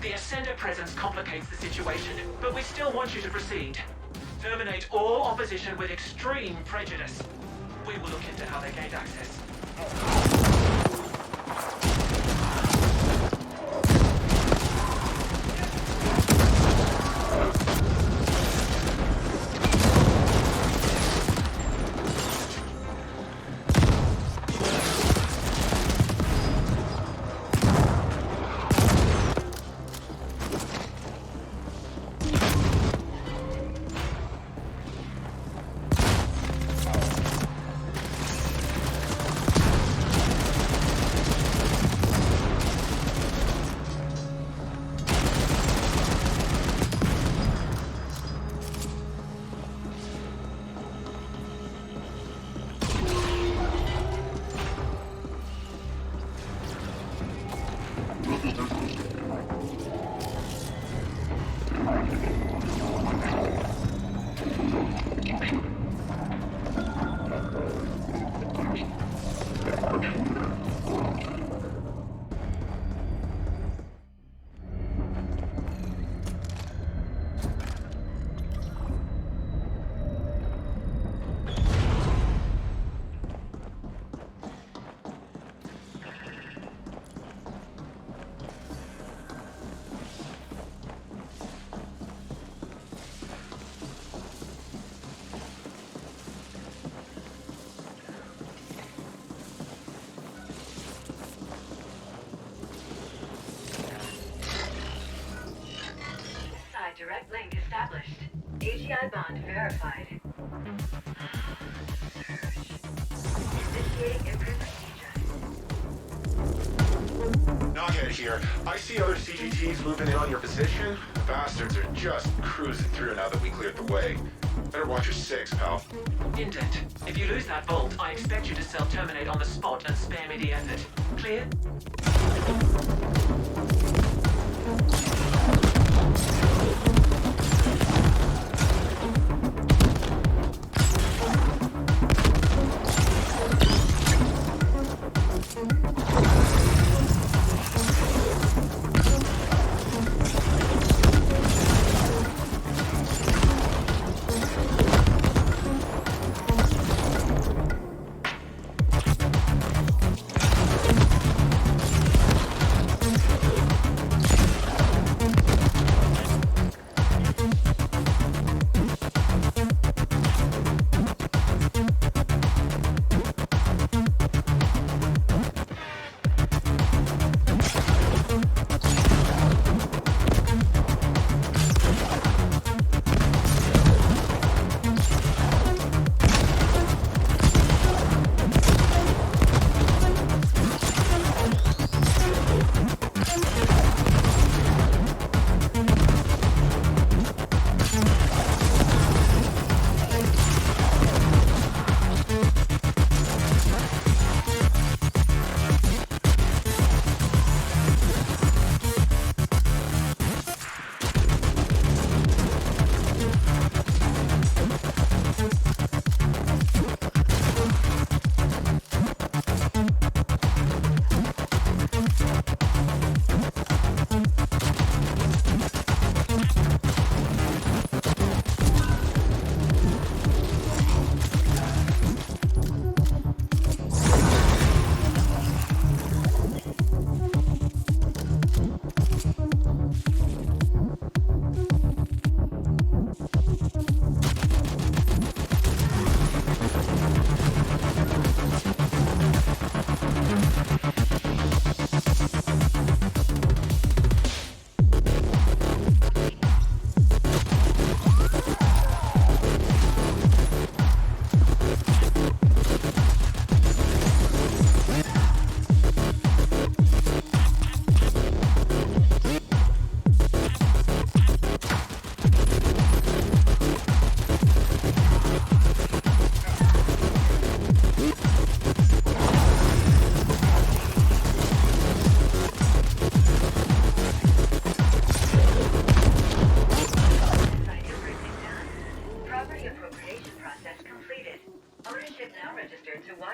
the Ascender presence complicates the situation, but we still want you to proceed. Terminate all opposition with extreme prejudice. We will look into how they gained access.
Direct link established. AGI bond verified. Initiating input procedure.
Knockhead here. I see other CGTs moving in on your position. Bastards are just cruising through now that we cleared the way. Better watch your six, pal.
Indent, if you lose that bolt, I expect you to self-terminate on the spot and spare me the effort. Clear?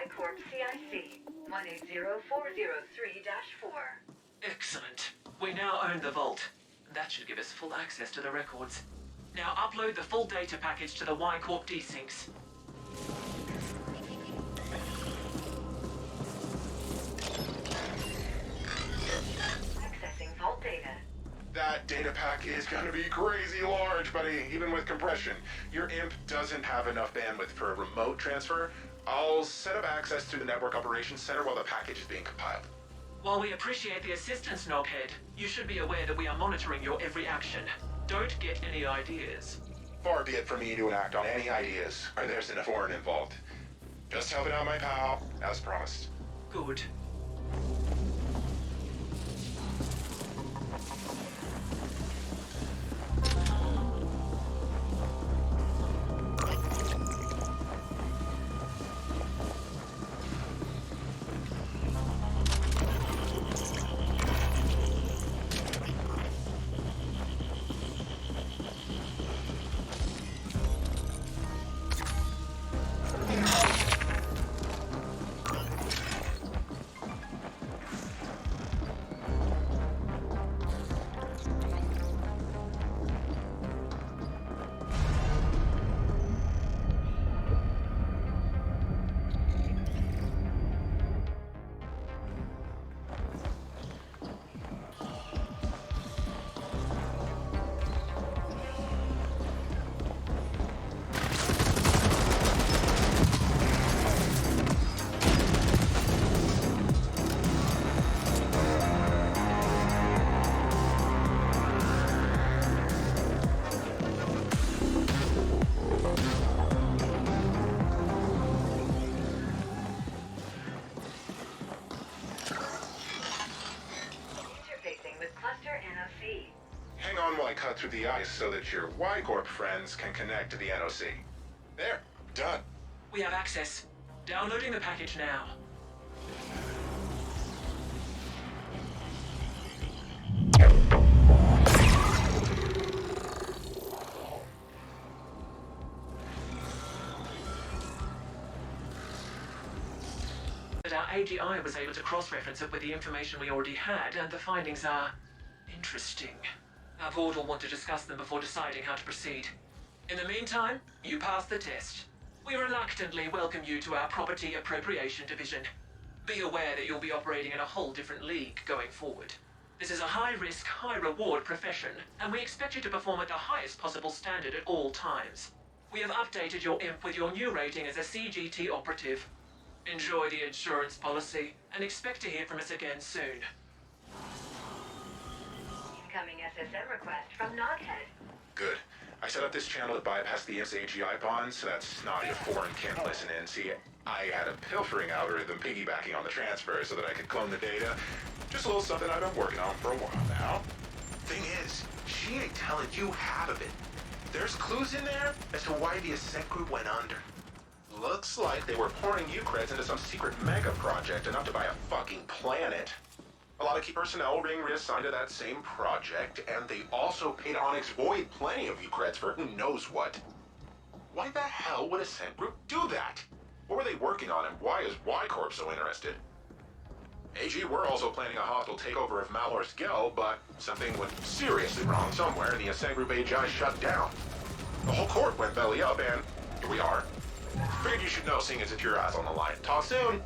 Y-Corp CIC 180403-4.
Excellent. We now own the vault. That should give us full access to the records. Now upload the full data package to the Y-Corp desyncs.
Accessing vault data.
That data pack is gonna be crazy large, buddy, even with compression. Your imp doesn't have enough bandwidth for a remote transfer. I'll set up access to the Network Operations Center while the package is being compiled.
While we appreciate the assistance, Knobhead, you should be aware that we are monitoring your every action. Don't get any ideas.
Far be it from me to enact on any ideas, or there's a foreign involved. Just helping out my pal, as promised.
Good.
Hang on while I cut through the ice so that your Y-Corp friends can connect to the NOC. There, done.
We have access. Downloading the package now. But our AGI was able to cross-reference it with the information we already had, and the findings are interesting. Our board will want to discuss them before deciding how to proceed. In the meantime, you passed the test. We reluctantly welcome you to our Property Appropriation Division. Be aware that you'll be operating in a whole different league going forward. This is a high-risk, high-reward profession, and we expect you to perform at the highest possible standard at all times. We have updated your imp with your new rating as a CGT operative. Enjoy the insurance policy, and expect to hear from us again soon.
Incoming SSM request from Noghead.
Good. I set up this channel to bypass the imp's AGI bonds so that snotty foreign can't listen in. See, I had a pilfering algorithm piggybacking on the transfer so that I could clone the data. Just a little something I've been working on for a while now. Thing is, she ain't telling you half of it. There's clues in there as to why the Ascent Group went under. Looks like they were pouring Ucreds into some secret mega project enough to buy a fucking planet. A lot of key personnel were being reassigned to that same project, and they also paid Onyx Void plenty of Ucreds for who knows what. Why the hell would Ascent Group do that? What were they working on, and why is Y-Corp so interested? AG were also planning a hostile takeover of Malor's Gel, but something went seriously wrong somewhere, and the Ascent Group AGI shut down. The whole court went belly up, and here we are. Figured you should know, seeing as it's your ass on the line. Talk soon!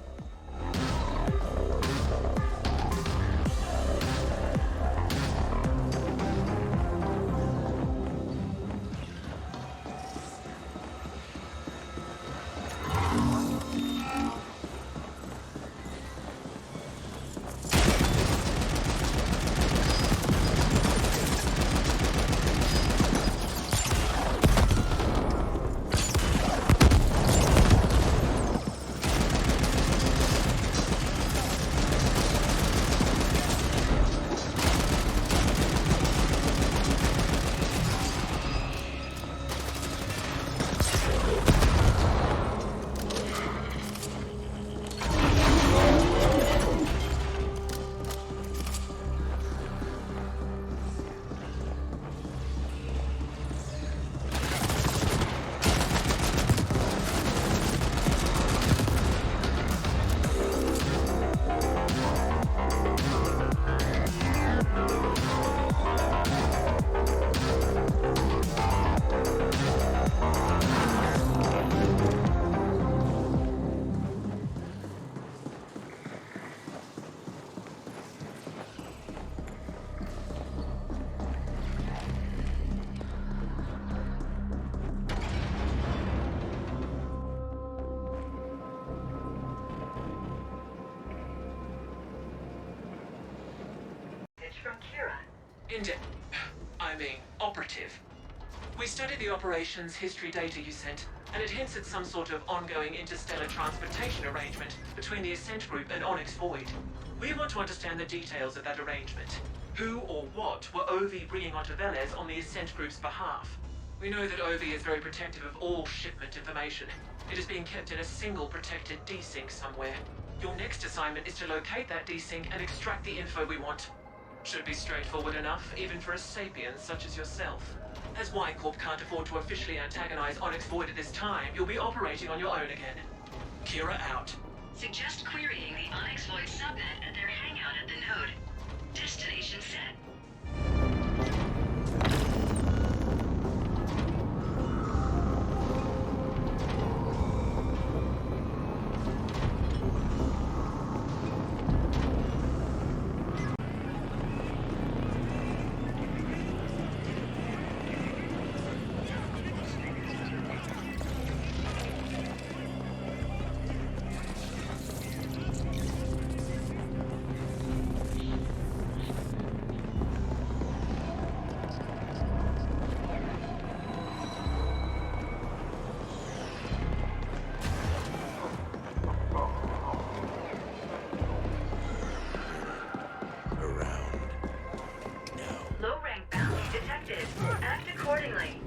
Operative. We studied the operations history data you sent, and it hints at some sort of ongoing interstellar transportation arrangement between the Ascent Group and Onyx Void. We want to understand the details of that arrangement. Who or what were OV bringing onto Velez on the Ascent Group's behalf? We know that OV is very protective of all shipment information. It is being kept in a single protected desync somewhere. Your next assignment is to locate that desync and extract the info we want. Should be straightforward enough, even for a sapient such as yourself. As Y-Corp can't afford to officially antagonize Onyx Void at this time, you'll be operating on your own again. Kira out.
Suggest querying the Onyx Void subnet at their hangout at the node. Destination set. Act accordingly.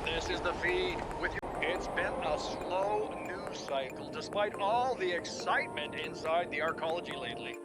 This is the feed with you. It's been a slow news cycle, despite all the excitement inside the arcology lately.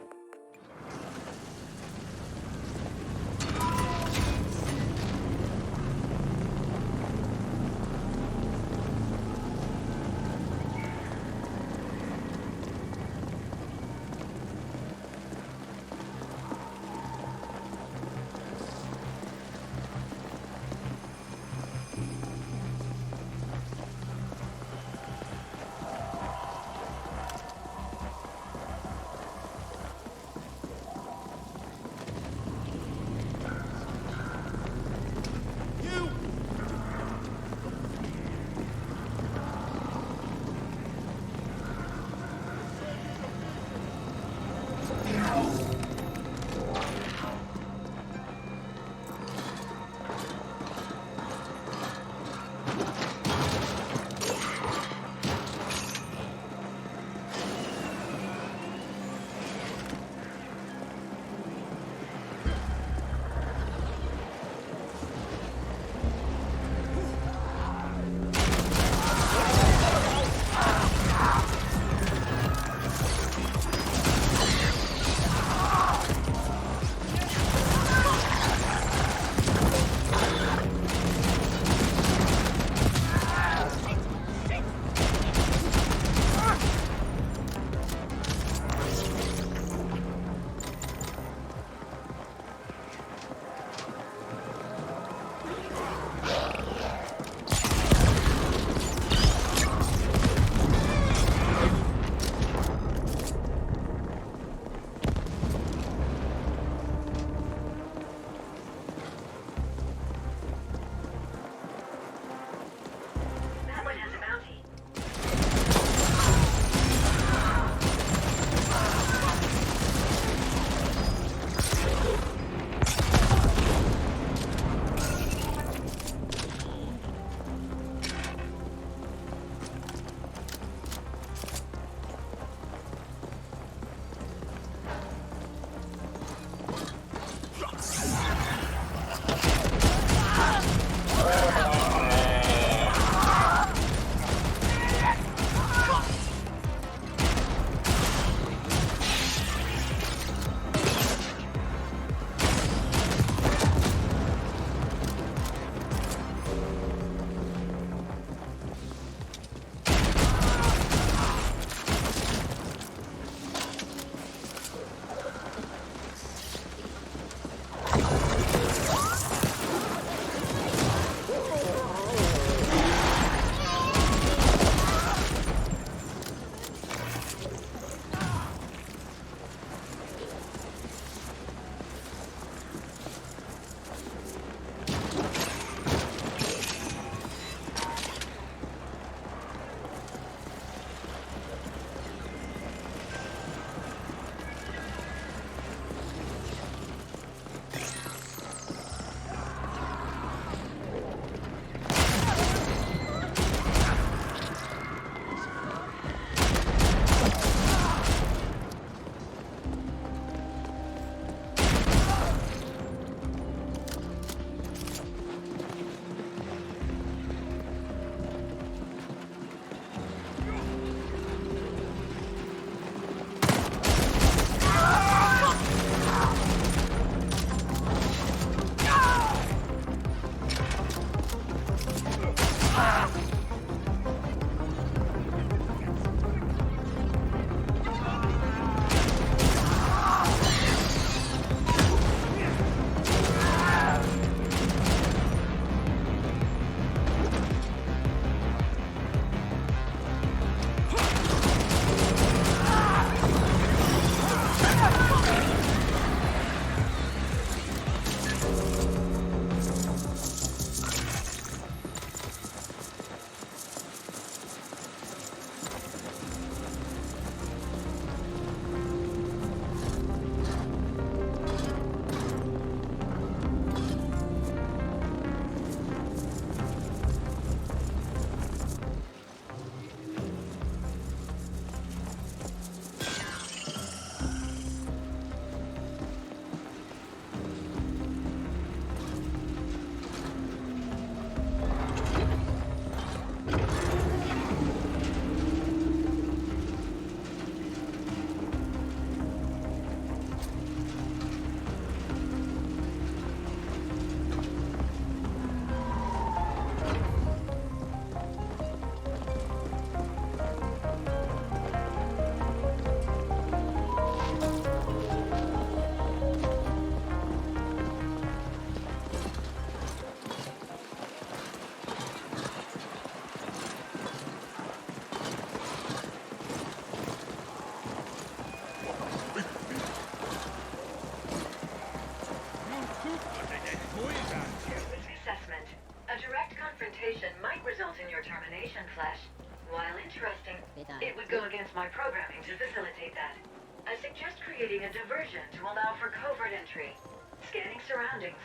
my programming to facilitate that. I suggest creating a diversion to allow for covert entry. Scanning surroundings.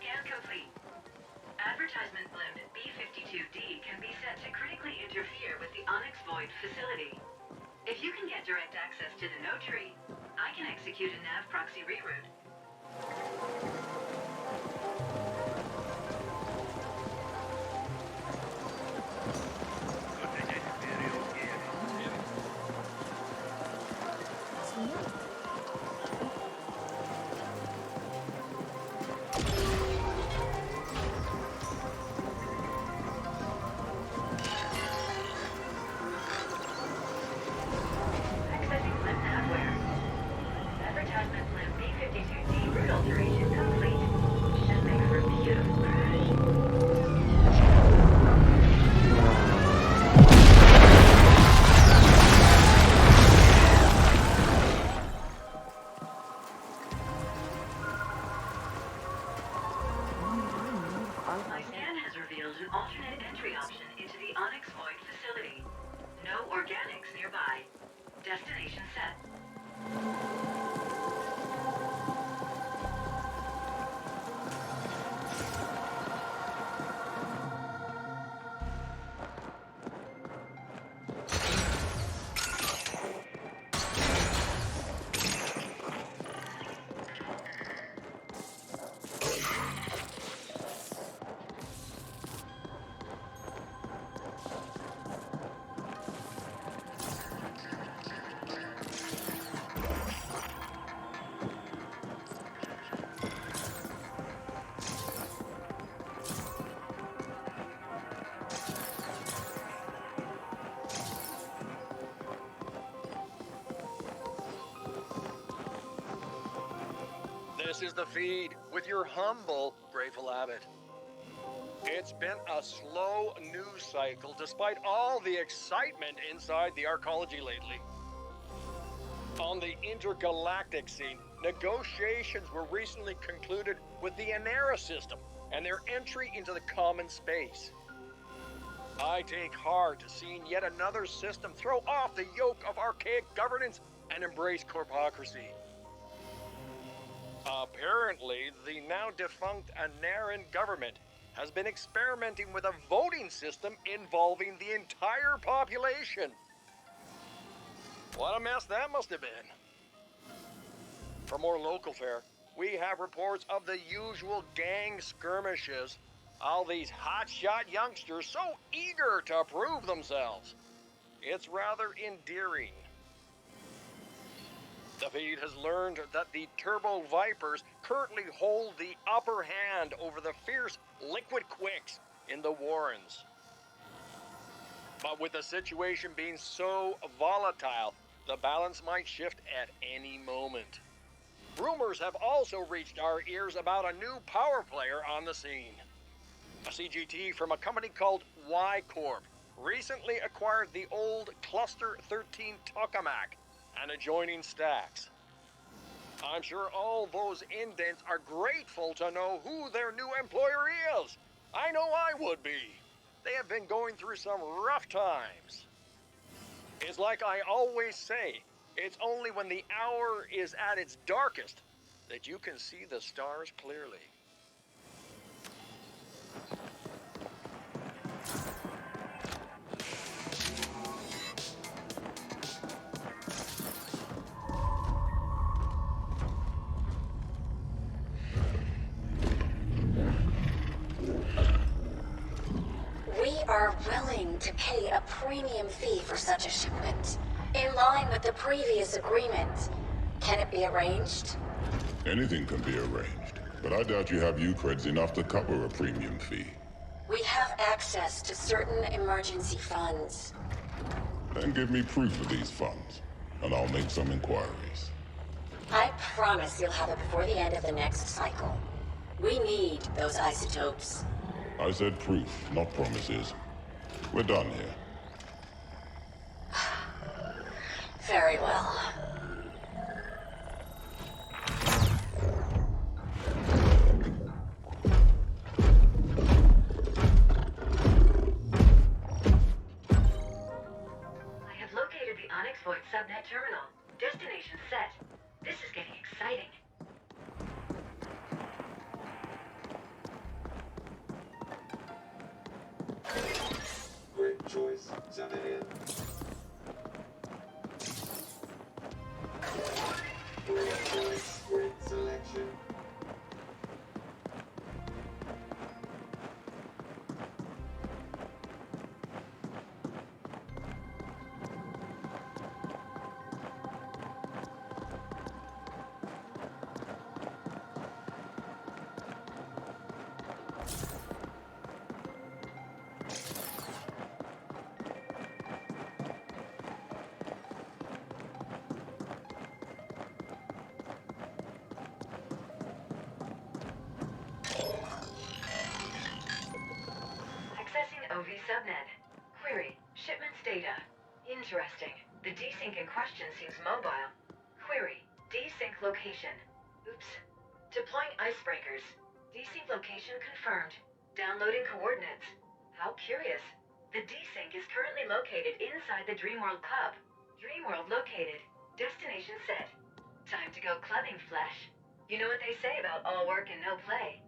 Scan complete. Advertisement blimp B-52D can be set to critically interfere with the Onyx Void facility. If you can get direct access to the node tree, I can execute a nav proxy reroute.
This is the feed with your humble, grateful abbot. It's been a slow news cycle despite all the excitement inside the arcology lately. On the intergalactic scene, negotiations were recently concluded with the Anera system and their entry into the common space. I take heart seeing yet another system throw off the yoke of archaic governance and embrace corpocracy. Apparently, the now defunct Aneran government has been experimenting with a voting system involving the entire population. What a mess that must have been. For more local fare, we have reports of the usual gang skirmishes. All these hotshot youngsters so eager to prove themselves. It's rather endearing. The feed has learned that the Turbo Vipers currently hold the upper hand over the fierce Liquid Quicks in the Warrens. But with the situation being so volatile, the balance might shift at any moment. Rumors have also reached our ears about a new power player on the scene. A CGT from a company called Y Corp recently acquired the old Cluster 13 tokamak and adjoining stacks. I'm sure all those indents are grateful to know who their new employer is. I know I would be. They have been going through some rough times. It's like I always say, it's only when the hour is at its darkest that you can see the stars clearly.
We are willing to pay a premium fee for such a shipment, in line with the previous agreement. Can it be arranged?
Anything can be arranged, but I doubt you have U-creds enough to cover a premium fee.
We have access to certain emergency funds.
Then give me proof of these funds, and I'll make some inquiries.
I promise you'll have it before the end of the next cycle. We need those isotopes.
I said proof, not promises. We're done here.
Very well.
I have located the Onyx exploit subnet terminal. Destination set. This is getting exciting.
Great choice, Xanadian. Great choice, great selection.
OV subnet. Query. Shipments data. Interesting. The desync in question seems mobile. Query. Desync location. Oops. Deploying icebreakers. Desync location confirmed. Downloading coordinates. How curious. The desync is currently located inside the Dreamworld Club. Dreamworld located. Destination set. Time to go clubbing, Flesh. You know what they say about all work and no play.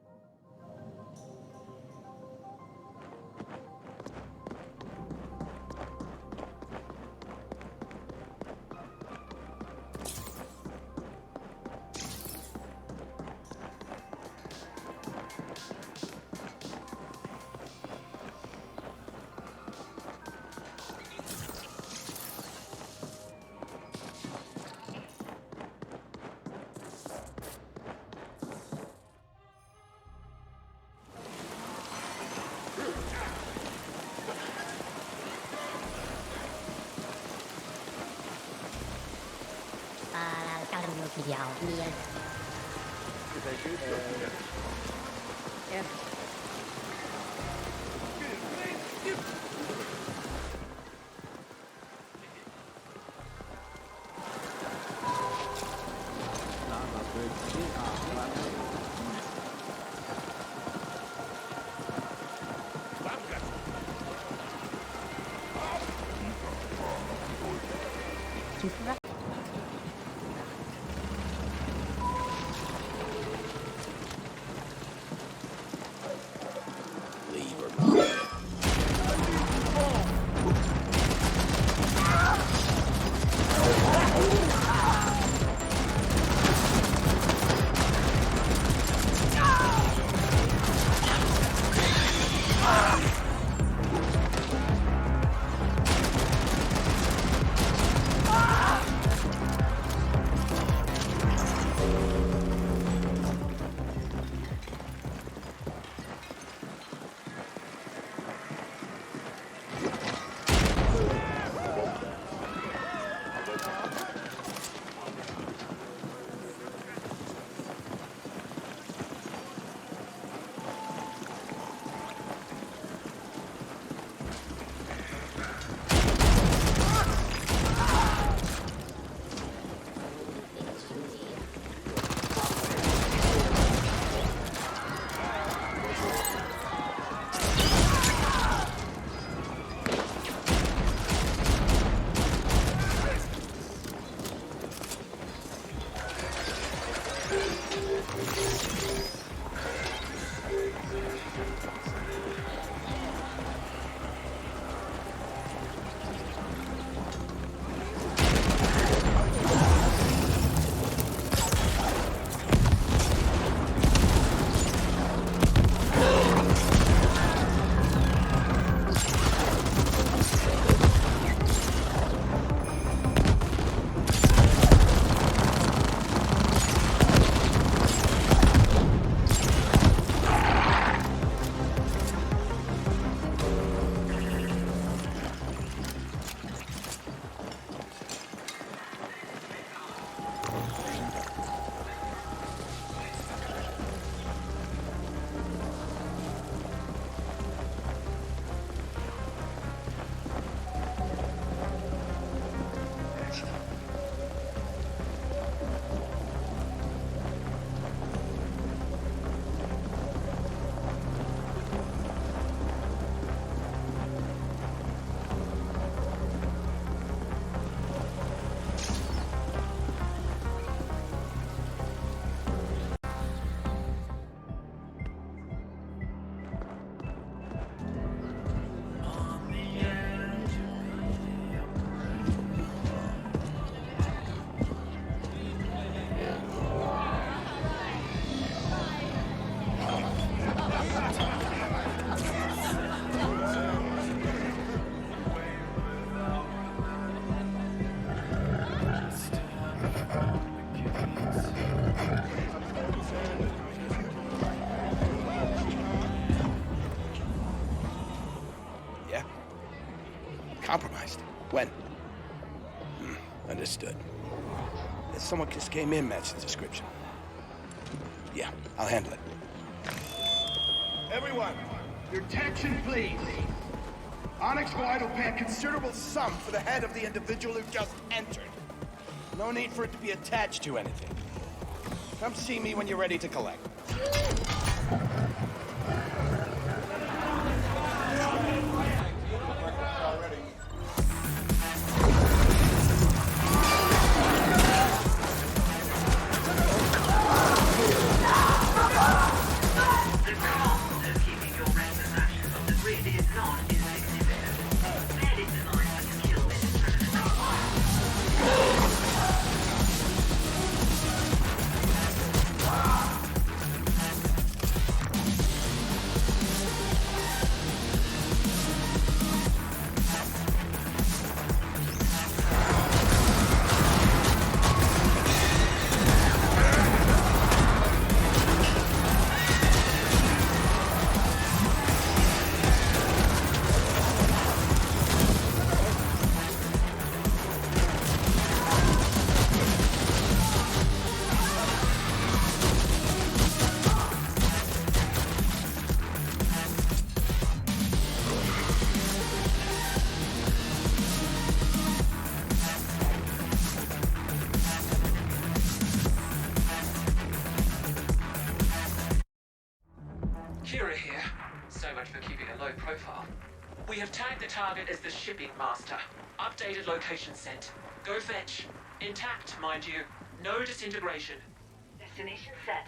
When? Understood. Someone just came in, matched the description. Yeah, I'll handle it.
Everyone, your attention, please. Onyx Wide will pay a considerable sum for the head of the individual who just entered. No need for it to be attached to anything. Come see me when you're ready to collect.
Kira here. So much for keeping a low profile. We have tagged the target as the shipping master. Updated location sent. Go fetch. Intact, mind you. No disintegration.
Destination set.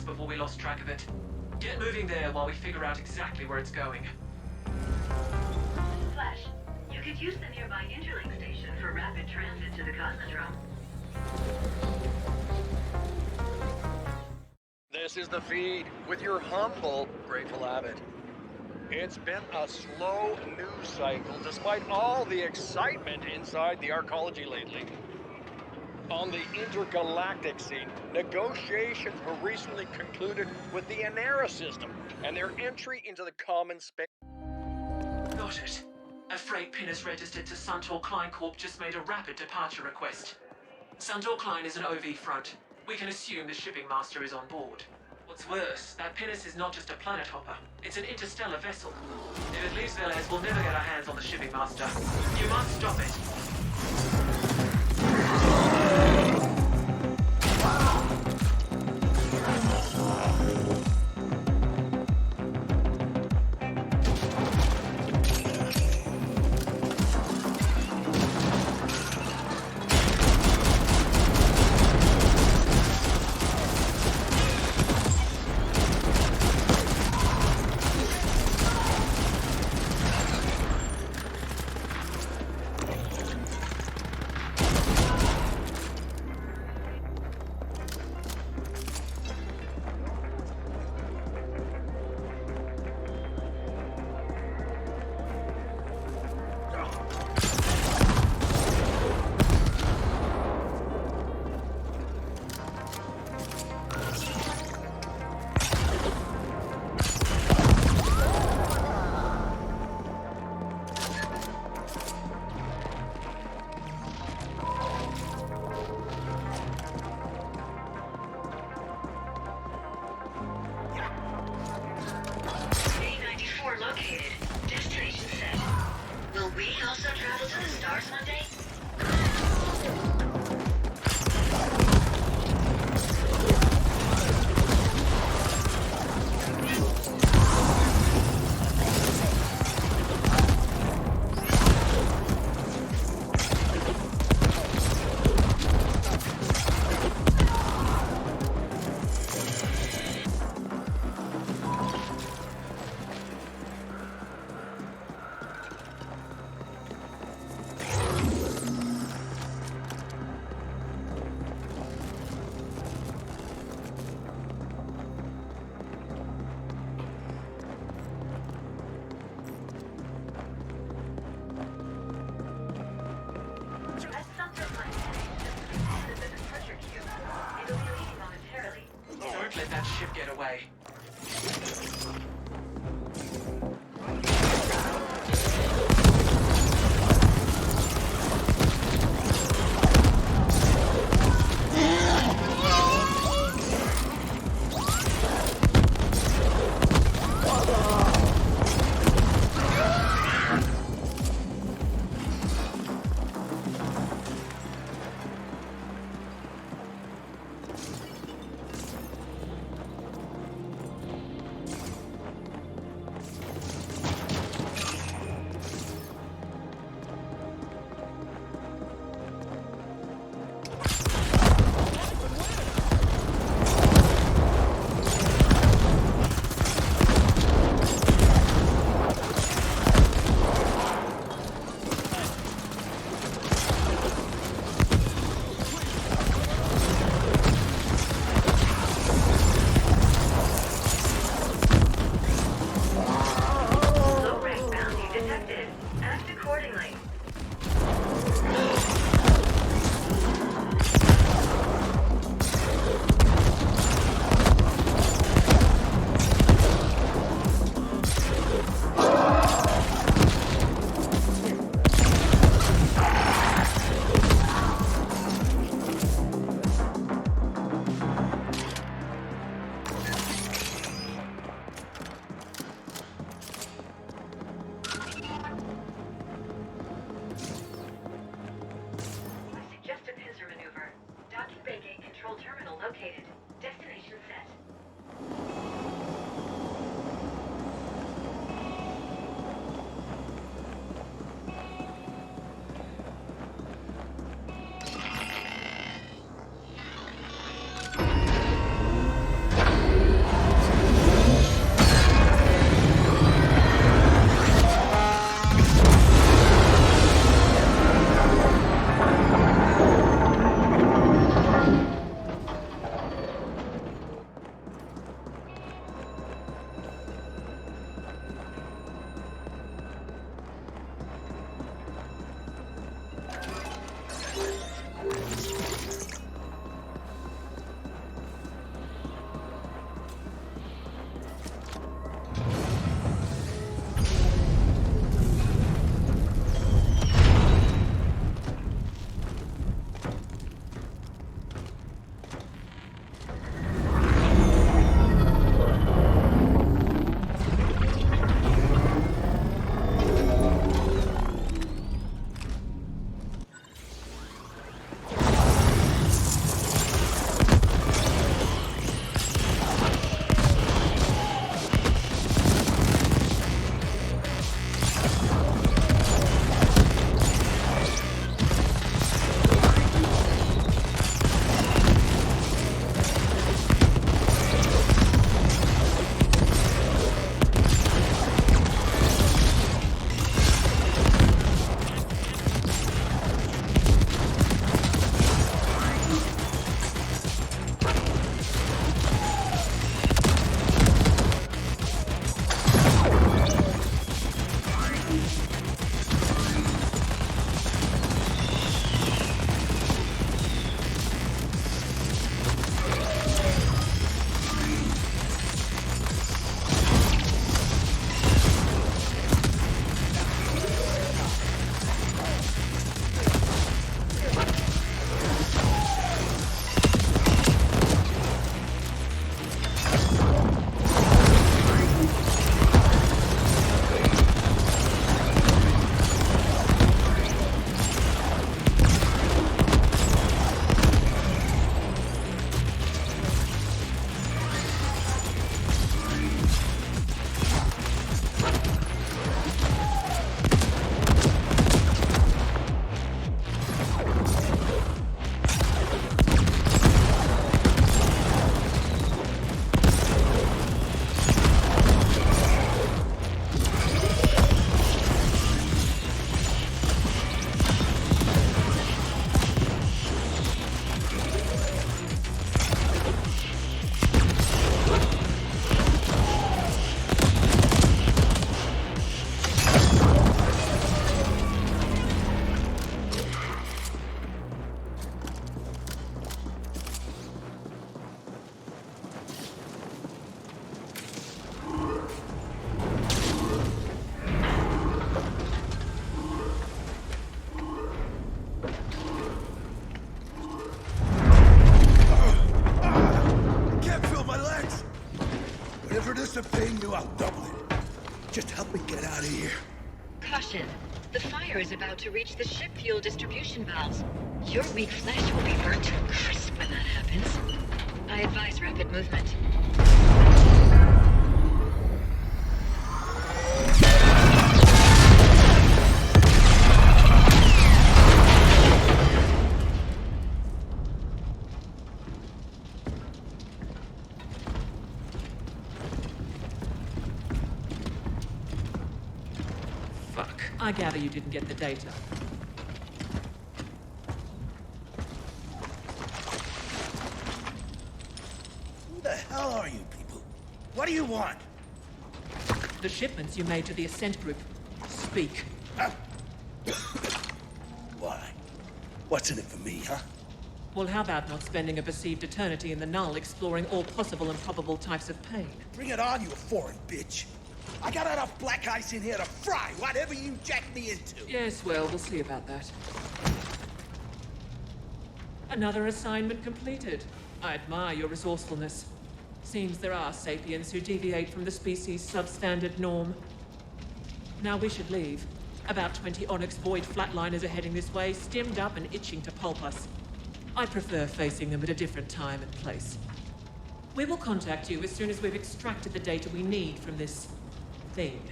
Before we lost track of it. Get moving there while we figure out exactly where it's going.
Use the nearby Interlink station for rapid transit to the Cosmodrome.
This is the feed with your humble Grateful Abbot. It's been a slow news cycle despite all the excitement inside the arcology lately. On the intergalactic scene, negotiations were recently concluded with the Anera system and their entry into the common space.
Got it. A freight pinnace registered to Suntor Klein Corp just made a rapid departure request. Suntor Klein is an OV front. We can assume the shipping master is on board. What's worse, that pinnace is not just a planet hopper. It's an interstellar vessel. If it leaves Velez, we'll never get our hands on the shipping master. You must stop it. Don't let that ship get away.
Attention! The fire is about to reach the ship fuel distribution valves. Your weak flesh will be burnt to a crisp when that happens. I advise rapid movement.
I gather you didn't get the data.
Who the hell are you people? What do you want?
The shipments you made to the Ascent Group. Speak.
Why? What's in it for me, huh?
Well, how about not spending a perceived eternity in the null exploring all possible and probable types of pain?
Bring it on, you foreign bitch. I got enough black ice in here to fry whatever you jack me into.
Yes, well, we'll see about that. Another assignment completed. I admire your resourcefulness. Seems there are sapiens who deviate from the species' substandard norm. Now we should leave. About 20 Onyx Void flatliners are heading this way, stimmed up and itching to pulp us. I prefer facing them at a different time and place. We will contact you as soon as we've extracted the data we need from this thing.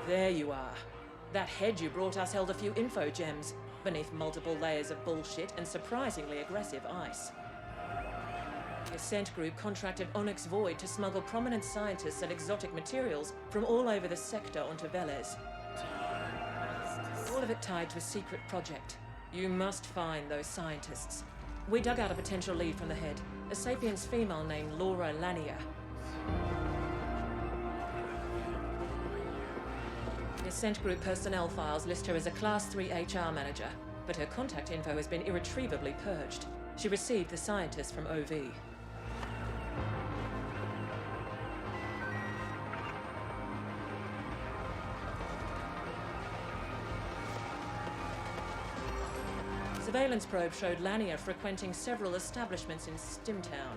There you are. That head you brought us held a few info gems, beneath multiple layers of bullshit and surprisingly aggressive ice. The Ascent Group contracted Onyx Void to smuggle prominent scientists and exotic materials from all over the sector onto Velez. All of it tied to a secret project. You must find those scientists. We dug out a potential lead from the head, a sapiens female named Laura Lanier. The Ascent Group personnel files list her as a Class 3 HR manager, but her contact info has been irretrievably purged. She received the scientist from OV. Surveillance probe showed Lanier frequenting several establishments in Stimtown.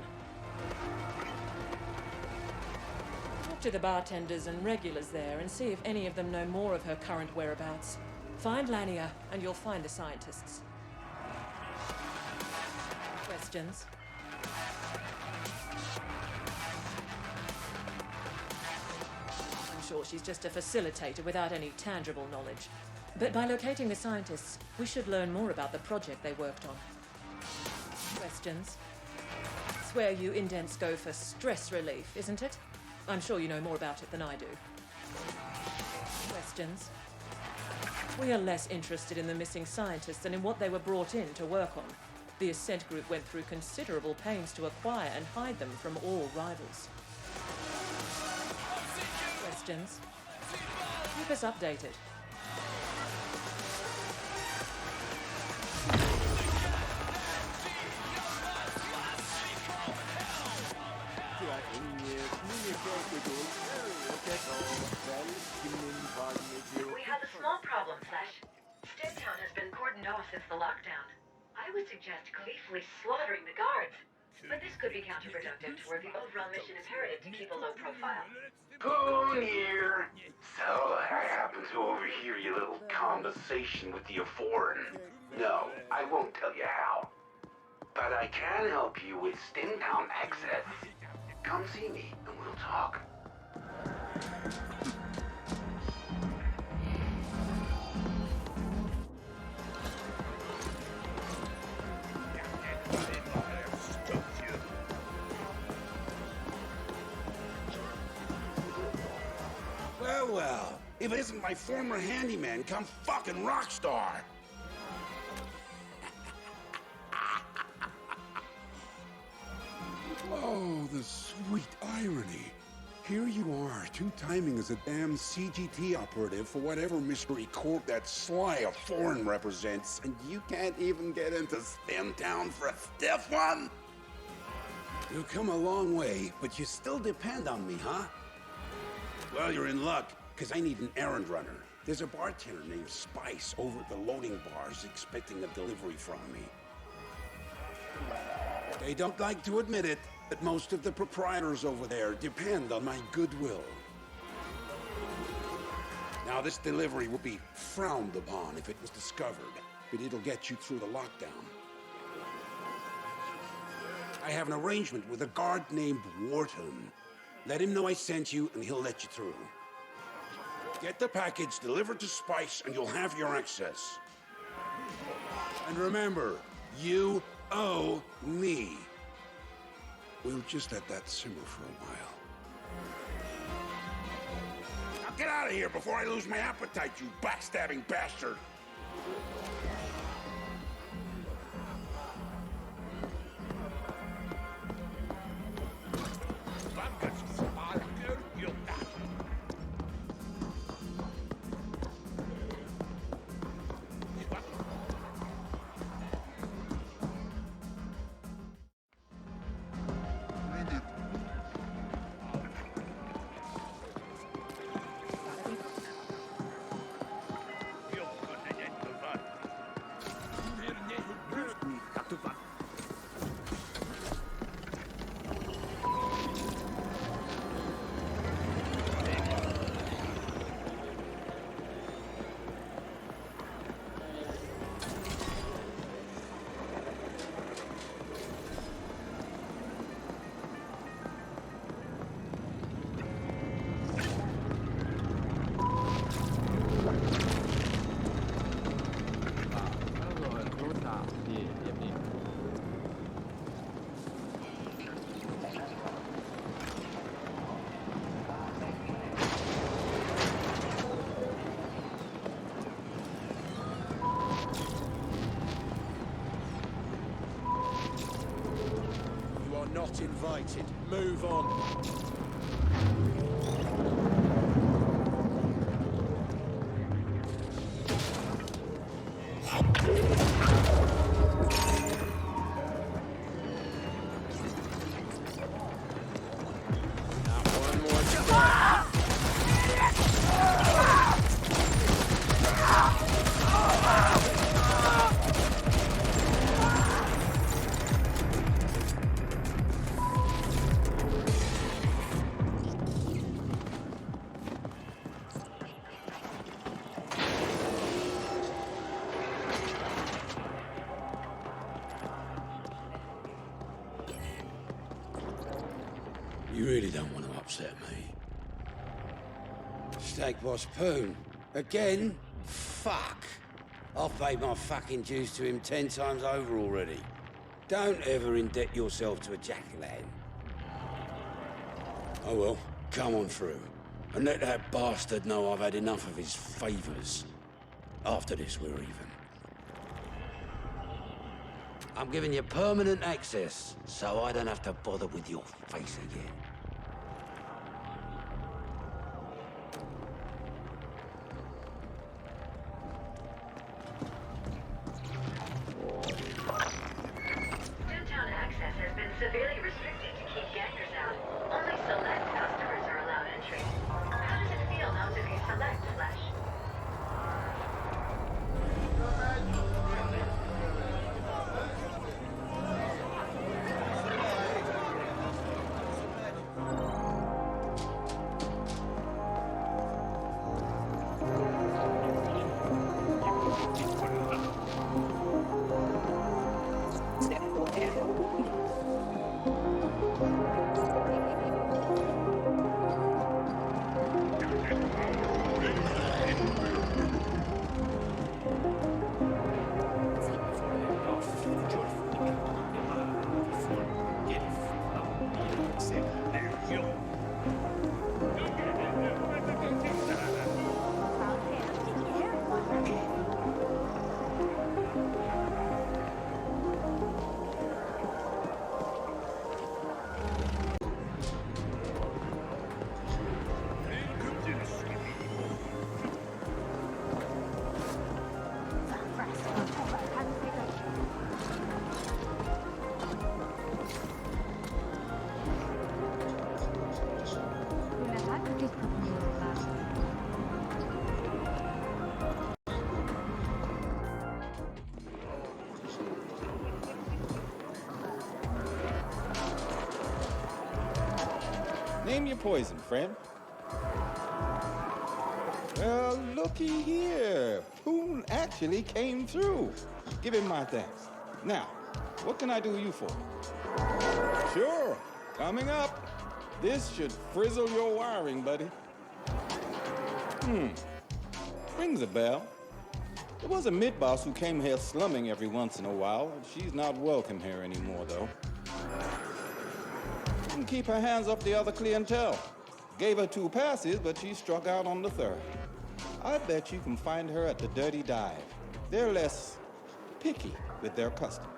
Talk to the bartenders and regulars there and see if any of them know more of her current whereabouts. Find Lanier and you'll find the scientists. Questions? I'm sure she's just a facilitator without any tangible knowledge. But by locating the scientists, we should learn more about the project they worked on. Questions? Swear you indents go for stress relief, isn't it? I'm sure you know more about it than I do. Questions? We are less interested in the missing scientists than in what they were brought in to work on. The Ascent Group went through considerable pains to acquire and hide them from all rivals. Questions? Keep us updated.
We have a small problem, Flesh. Stimtown has been cordoned off since the lockdown. I would suggest gleefully slaughtering the guards, but this could be counterproductive toward the overall mission imperative to keep a low profile.
Poon here. So I happen to overhear your little conversation with the foreign. No, I won't tell you how. But I can help you with Stimtown access. Come see me and we'll talk.
Well, if it isn't my former handyman come fucking rock star. two-timing as a damn CGT operative for whatever mystery corp that Sly of Foreign represents, and you can't even get into STEM Town for a stiff one? You've come a long way, but you still depend on me, huh? Well, you're in luck, because I need an errand runner. There's a bartender named Spice over at the loading bars expecting a delivery from me. They don't like to admit it, but most of the proprietors over there depend on my goodwill. Now, this delivery would be frowned upon if it was discovered, but it'll get you through the lockdown. I have an arrangement with a guard named Wharton. Let him know I sent you, and he'll let you through. Get the package delivered to Spice, and you'll have your access. And remember, you owe me. We'll just let that simmer for a while. Now get out of here before I lose my appetite, you backstabbing bastard!
Not invited. Move on.
You really don't want to upset me. Steak Boss Poon. Again? Fuck. I've paid my fucking dues to him 10 times over already. Don't ever indebt yourself to a jack-o'-lantern. Oh well, come on through. And let that bastard know I've had enough of his favors. After this, we're even. I'm giving you permanent access, so I don't have to bother with your face again.
Downtown access has been severely restricted to keep gangers out. Only select customers are allowed entry. How does it feel not to be select, Flash?
Name your poison, friend. Well, looky here. Poon actually came through. Give him my thanks. Now, what can I do you for? Sure. Coming up. This should frizzle your wiring, buddy. Rings a bell. There was a mid-boss who came here slumming every once in a while. She's not welcome here anymore, though. Couldn't keep her hands off the other clientele. Gave her 2 passes, but she struck out on the 3rd. I bet you can find her at the Dirty Dive. They're less picky with their customers.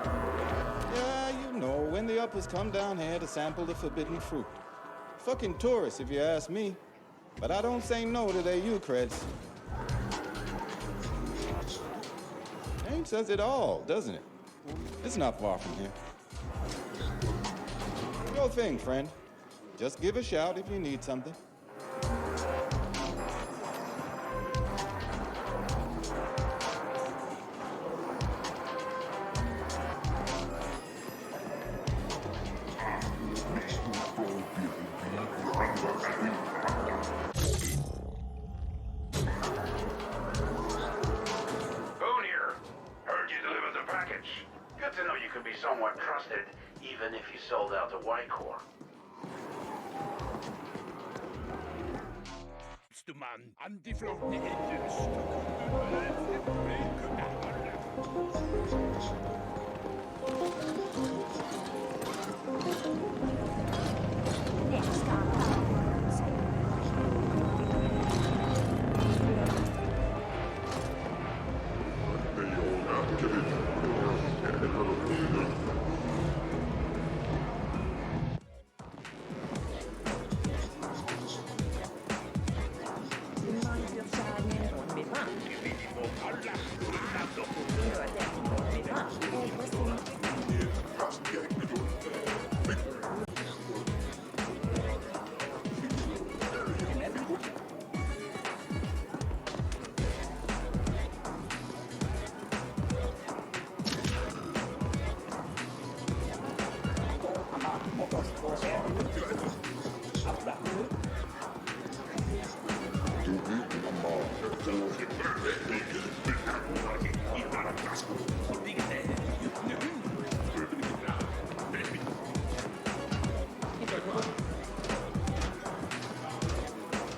Yeah, you know, when the uppers come down here to sample the forbidden fruit. Fucking tourists, if you ask me. But I don't say no to their U-creds. Name says it all, doesn't it? It's not far from here. Your thing, friend. Just give a shout if you need something.
Somewhat trusted, even if you sold out to White Corps.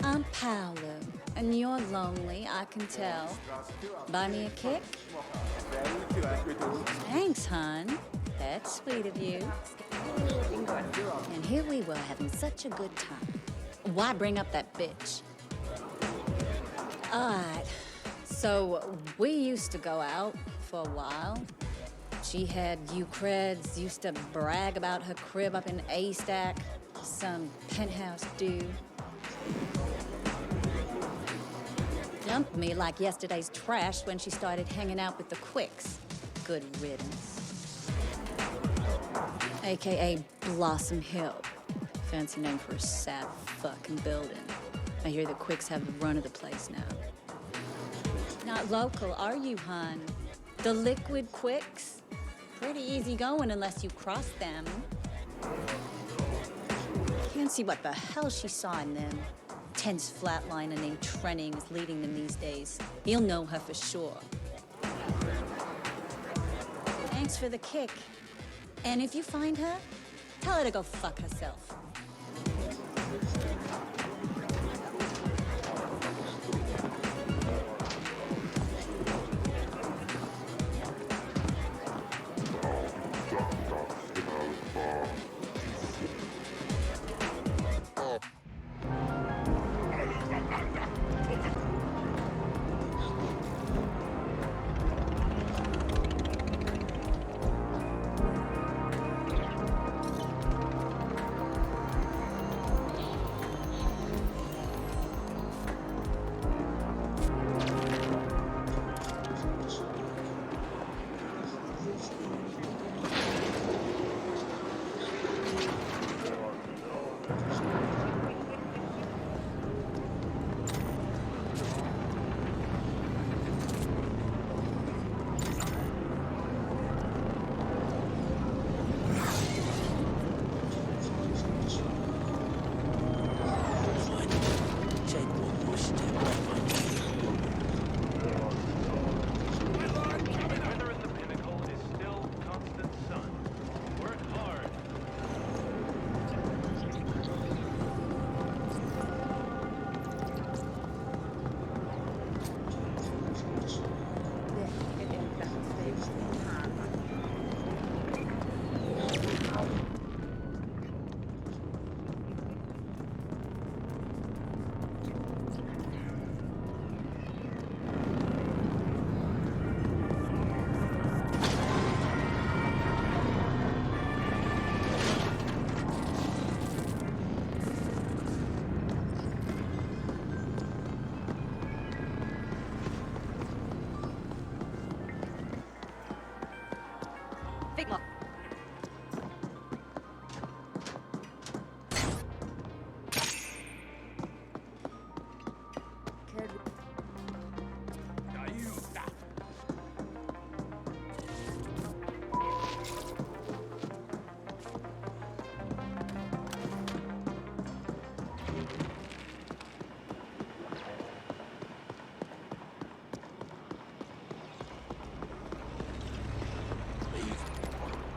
I'm Paolo, and you're lonely, I can tell. Buy me a kick? Thanks, hon. That's sweet of you. And here we were having such a good time. Why bring up that bitch? Alright, so we used to go out for a while. She had U-creds, used to brag about her crib up in A-Stack, some penthouse dude. Dumped me like yesterday's trash when she started hanging out with the quicks. Good riddance. AKA Blossom Hill. Fancy name for a sad fucking building. I hear the quicks have the run of the place now. Not local, are you, hon? The liquid quicks? Pretty easy going unless you cross them. Can't see what the hell she saw in them. Tense flatliner named Trenning is leading them these days. He'll know her for sure. Thanks for the kick. And if you find her, tell her to go fuck herself.
Big Mom.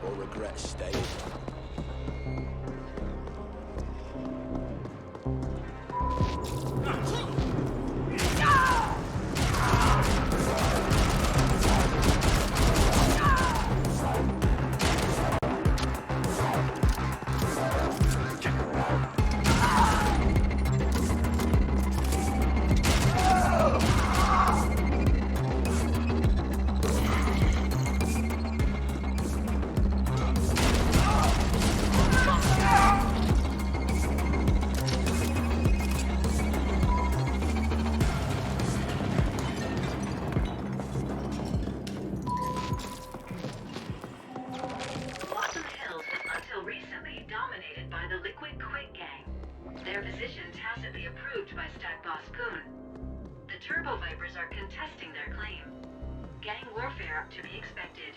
Or regret staying.
To be expected.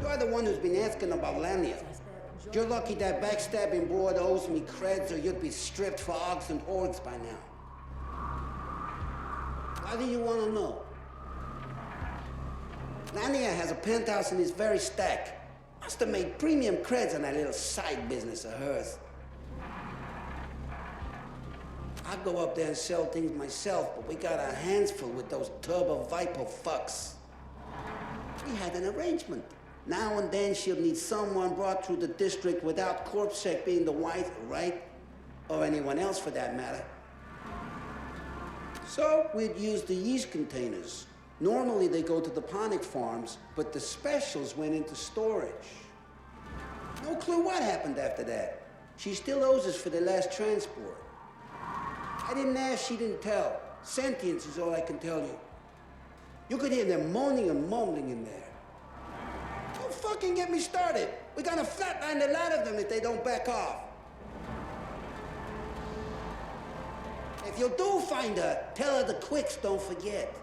You're the one who's been asking about Lania. You're lucky that backstabbing broad owes me creds, or you'd be stripped for ogs and orgs by now. Why do you want to know? Lania has a penthouse in this very stack. Must have made premium creds on that little side business of hers. I'd go up there and sell things myself, but we got our hands full with those turbo viper fucks. We had an arrangement. Now and then she'll need someone brought through the district without CorpSec being the white, right? Or anyone else for that matter. So we'd use the yeast containers. Normally they go to the ponic farms, but the specials went into storage. No clue what happened after that. She still owes us for the last transport. I didn't ask, she didn't tell. Sentience is all I can tell you. You could hear them moaning and mumbling in there. Don't fucking get me started. We're gonna flatline the lot of them if they don't back off. If you do find her, tell her the quicks don't forget.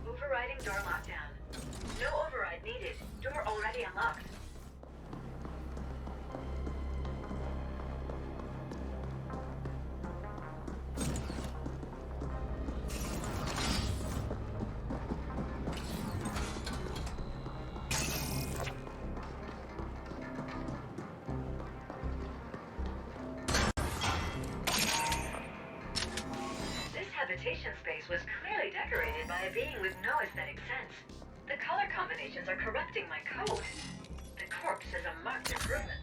Overriding door lockdown. No override needed. Door already unlocked. This habitation space was clearly decorated by a being with no aesthetic sense. The color combinations are corrupting my code. The corpse is a marked improvement.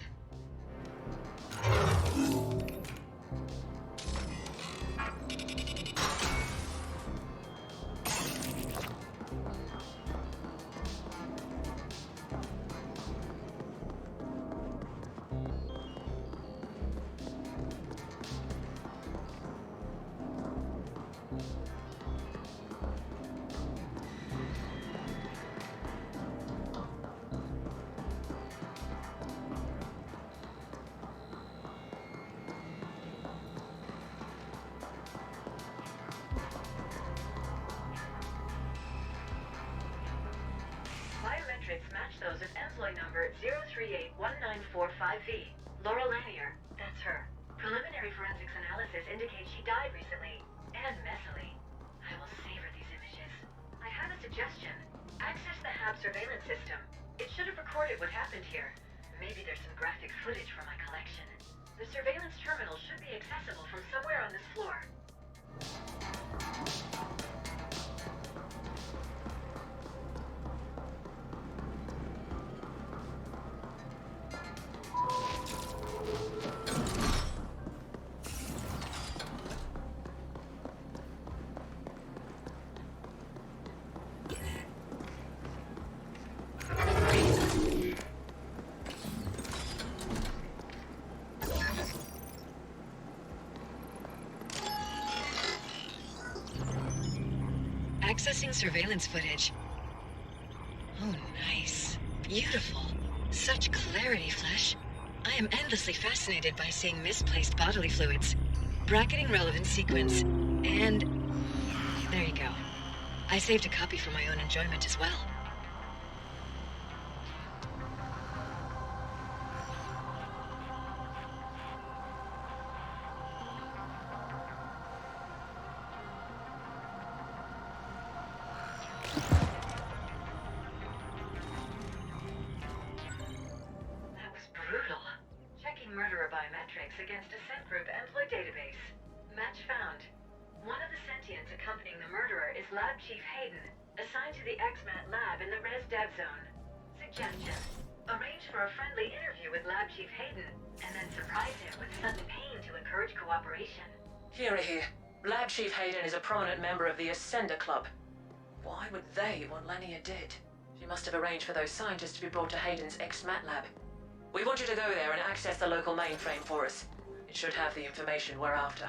Biometrics match those of employee number 0381945V. Laurel Lanier, that's her. Preliminary forensics analysis indicates she died recently, and messily. I will savor these images. I have a suggestion. Access the HAB surveillance system. It should have recorded what happened here. Maybe there's some graphic footage from my collection. The surveillance terminal should be accessible from somewhere on this floor. Accessing surveillance footage. Oh, nice. Beautiful. Such clarity, Flesh. I am endlessly fascinated by seeing misplaced bodily fluids. Bracketing relevant sequence. And... there you go. I saved a copy for my own enjoyment as well. Murderer biometrics against Ascent Group employee database. Match found. One of the sentients accompanying the murderer is Lab Chief Hayden, assigned to the XMAT lab in the Res Dev Zone. Suggestion. Arrange for a friendly interview with Lab Chief Hayden, and then surprise him with sudden pain to encourage cooperation.
Here. Lab Chief Hayden is a prominent member of the Ascent Club. Why would they want Lanier dead? She must have arranged for those scientists to be brought to Hayden's XMAT lab. We want you to go there and access the local mainframe for us. It should have the information we're after.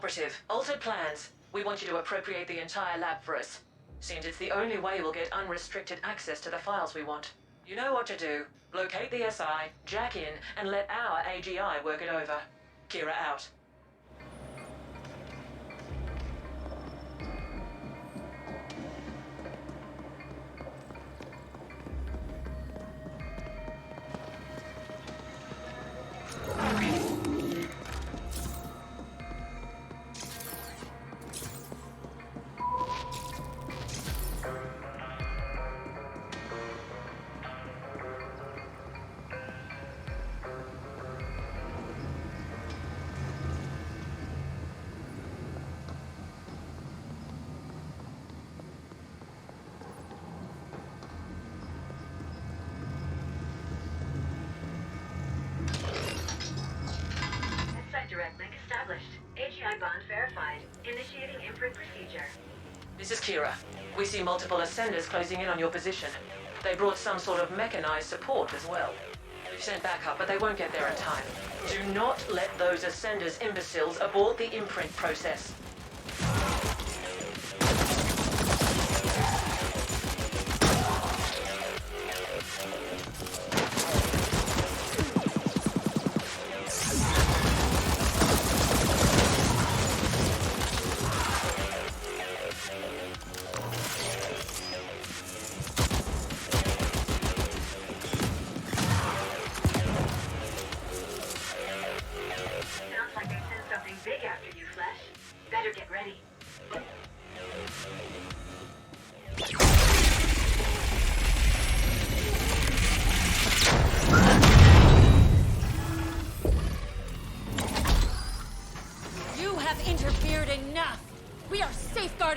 Operative, altered plans. We want you to appropriate the entire lab for us. Seems it's the only way we'll get unrestricted access to the files we want. You know what to do. Locate the SI, jack in, and let our AGI work it over. Kira out.
Direct link established. AGI bond verified. Initiating imprint procedure.
This is Kira. We see multiple ascenders closing in on your position. They brought some sort of mechanized support as well. We've sent backup, but they won't get there in time. Do not let those ascenders imbeciles abort the imprint process.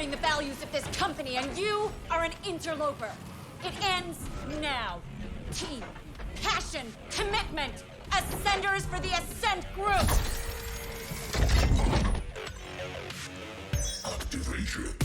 The values of this company, and you are an interloper. It ends now. Team, passion, commitment. Ascenders for the Ascent Group.
Activation.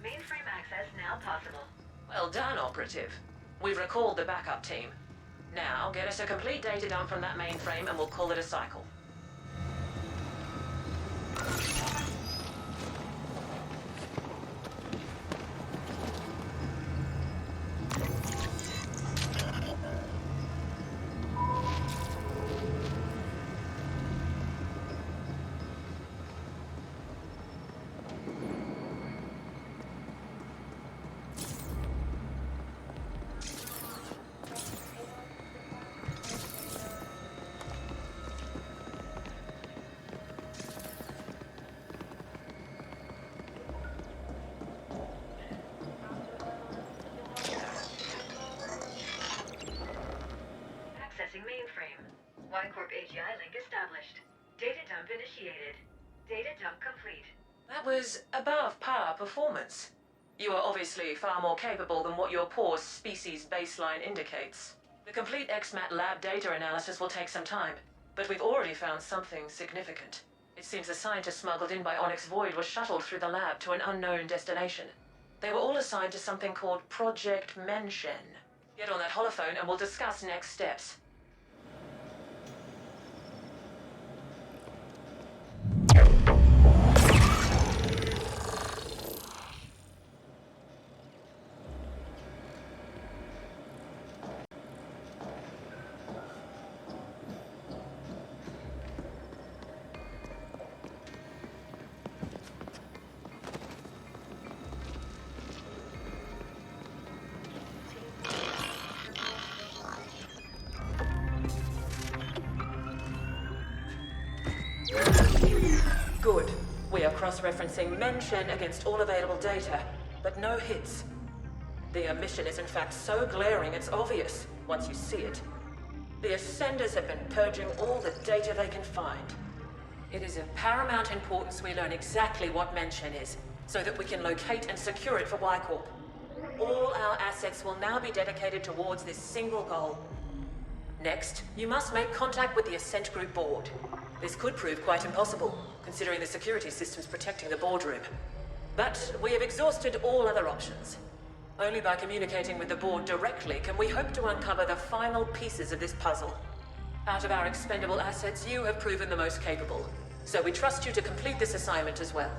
Mainframe access now possible.
Well done, Operative. We've recalled the backup team. Now, get us a complete data dump from that mainframe and we'll call it a cycle.
Mainframe. Y-Corp AGI link established. Data dump initiated. Data dump complete.
That was above par performance. You are obviously far more capable than what your poor species baseline indicates. The complete XMAT lab data analysis will take some time, but we've already found something significant. It seems the scientists smuggled in by Onyx Void were shuttled through the lab to an unknown destination. They were all assigned to something called Project Menshen. Get on that holophone and we'll discuss next steps. Good. We are cross-referencing Menshen against all available data, but no hits. The omission is in fact so glaring it's obvious once you see it. The Ascenders have been purging all the data they can find. It is of paramount importance we learn exactly what Menshen is, so that we can locate and secure it for Y-Corp. All our assets will now be dedicated towards this single goal. Next, you must make contact with the Ascent Group board. This could prove quite impossible, considering the security systems protecting the boardroom. But we have exhausted all other options. Only by communicating with the board directly can we hope to uncover the final pieces of this puzzle. Out of our expendable assets, you have proven the most capable, so we trust you to complete this assignment as well.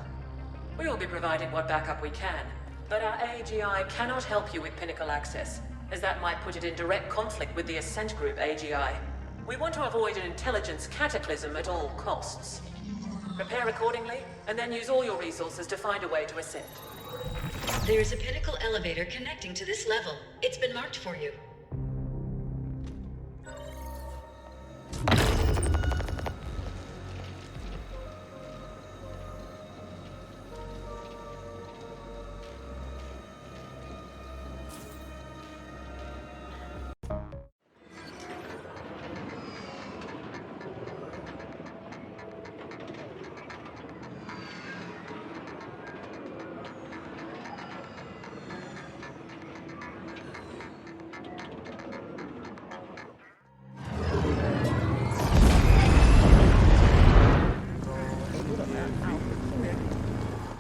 We will be providing what backup we can, but our AGI cannot help you with Pinnacle access, as that might put it in direct conflict with the Ascent Group AGI. We want to avoid an intelligence cataclysm at all costs. Prepare accordingly, and then use all your resources to find a way to ascend.
There is a Pinnacle elevator connecting to this level. It's been marked for you.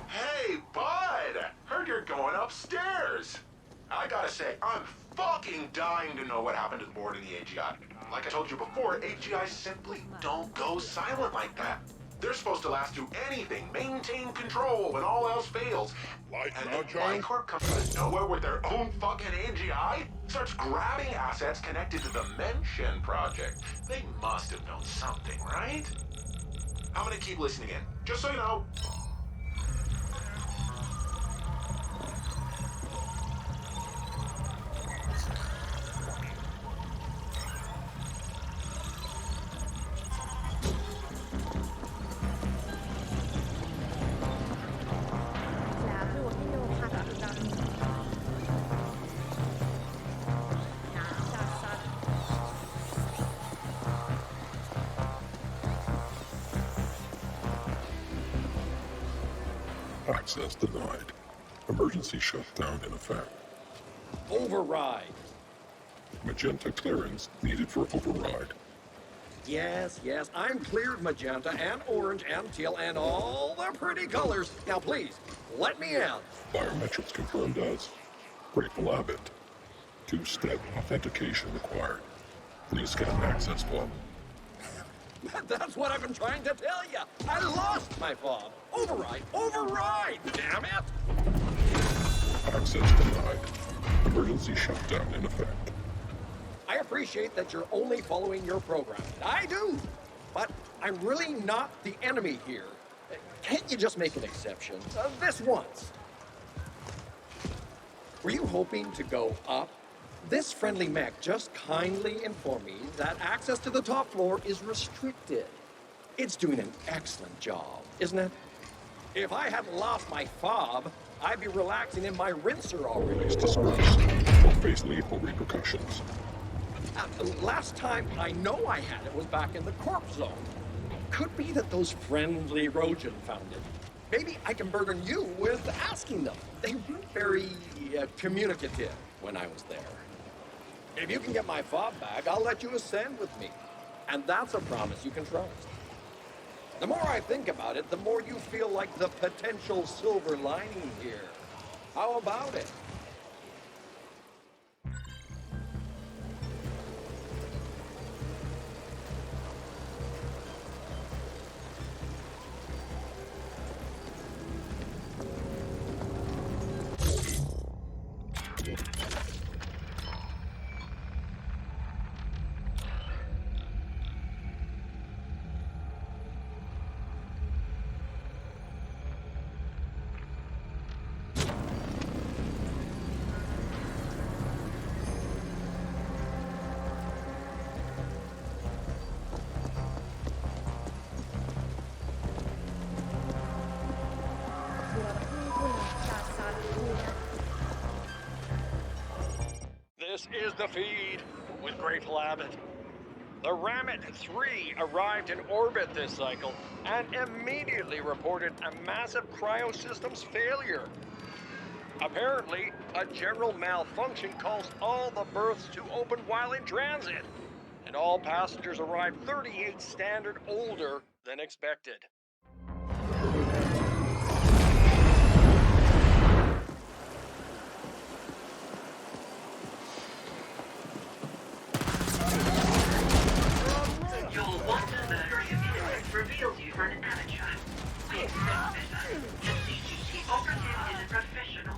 Hey, bud! Heard you're going upstairs. I gotta say, I'm fucking dying to know what happened to the board in the AGI. Like I told you before, AGIs simply don't go silent like that. They're supposed to last through anything, maintain control when all else fails. And then Y-Corp comes out of nowhere with their own fucking AGI? Starts grabbing assets connected to the Menshen project. They must have known something, right? I'm gonna keep listening in, just so you know.
Access denied. Emergency shutdown in effect.
Override.
Magenta clearance needed for override.
Yes, I'm cleared magenta and orange and teal and all the pretty colors. Now please, let me in.
Biometrics confirmed as Grateful Abbott. 2-step authentication required. Please scan the access fob.
That's what I've been trying to tell you. I lost my fob. Override, damn it.
Access denied. Emergency shutdown in effect.
I appreciate that you're only following your program. I do. But I'm really not the enemy here. Can't you just make an exception? This once. Were you hoping to go up? This friendly mech just kindly informed me that access to the top floor is restricted. It's doing an excellent job, isn't it? If I hadn't lost my fob, I'd be relaxing in my rinser already.
Please disperse or face lethal repercussions.
Last time I know I had it was back in the corp zone. Could be that those friendly Rojan found it. Maybe I can burden you with asking them. They weren't very communicative when I was there. If you can get my fob back, I'll let you ascend with me. And that's a promise you can trust. The more I think about it, the more you feel like the potential silver lining here. How about it? This is the feed with Grateful Abbott. The Rammet 3 arrived in orbit this cycle and immediately reported a massive cryosystems failure. Apparently, a general malfunction caused all the berths to open while in transit, and all passengers arrived 38 standard older than expected.
Your water-murdering appearance reveals you for an amateur. We expect better. The CGT operative is a professional.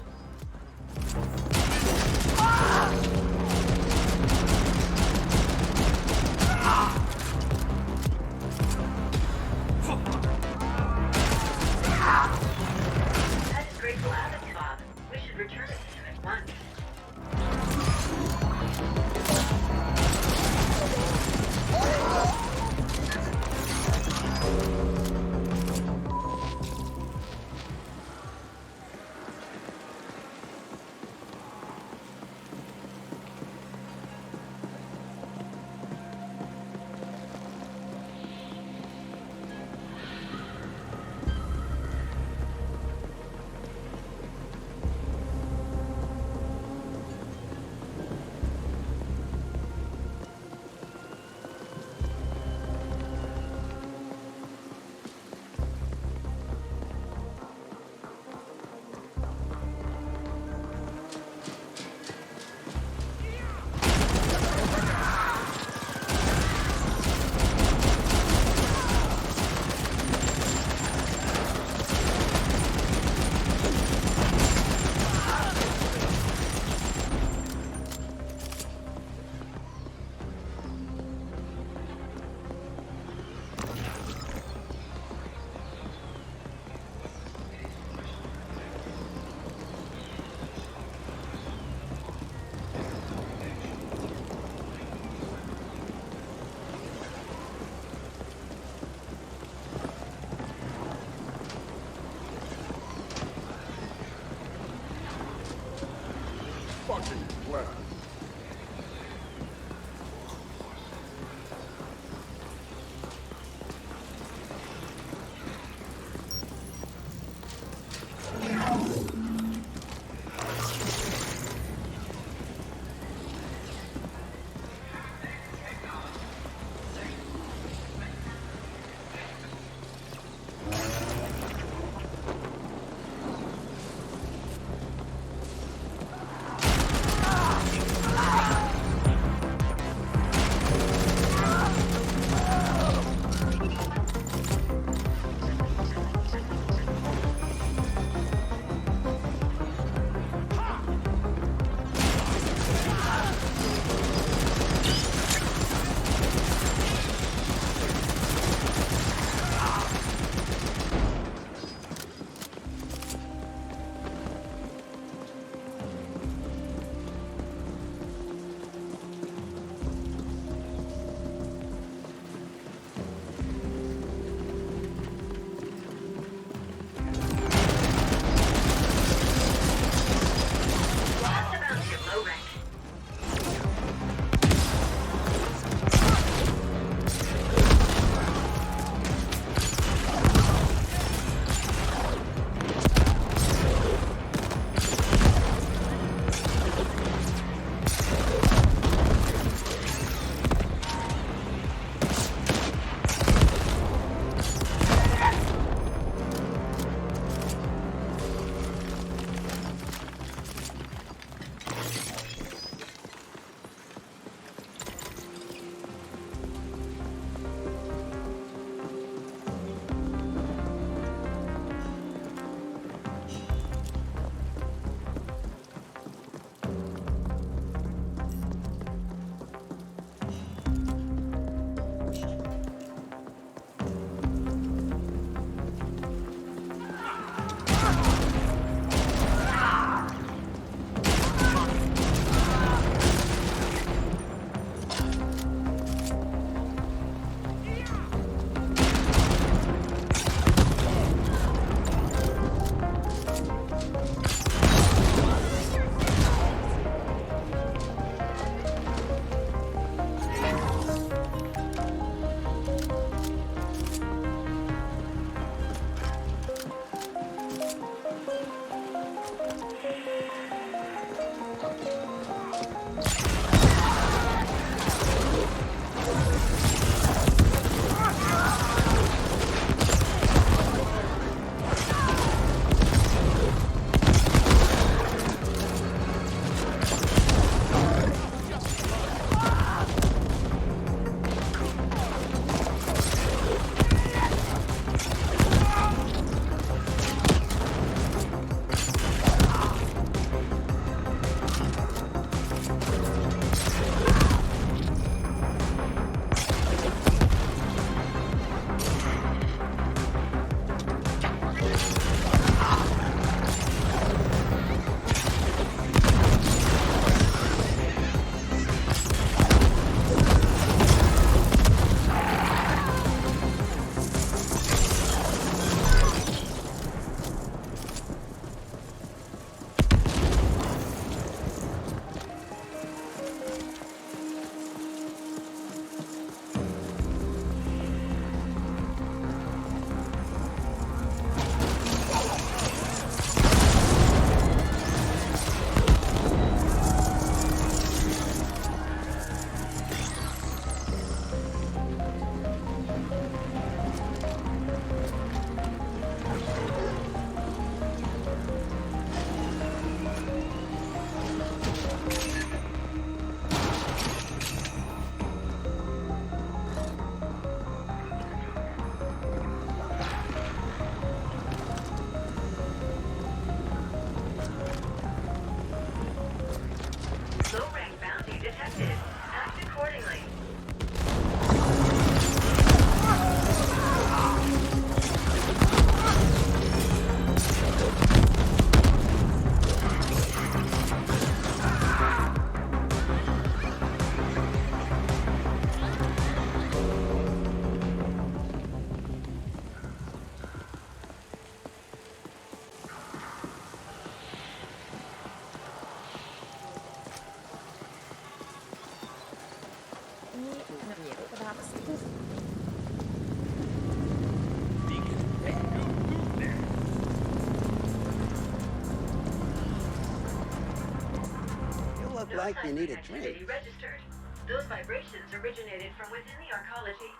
look like you need a
activity
drink.
registered. Those vibrations originated from within the arcology.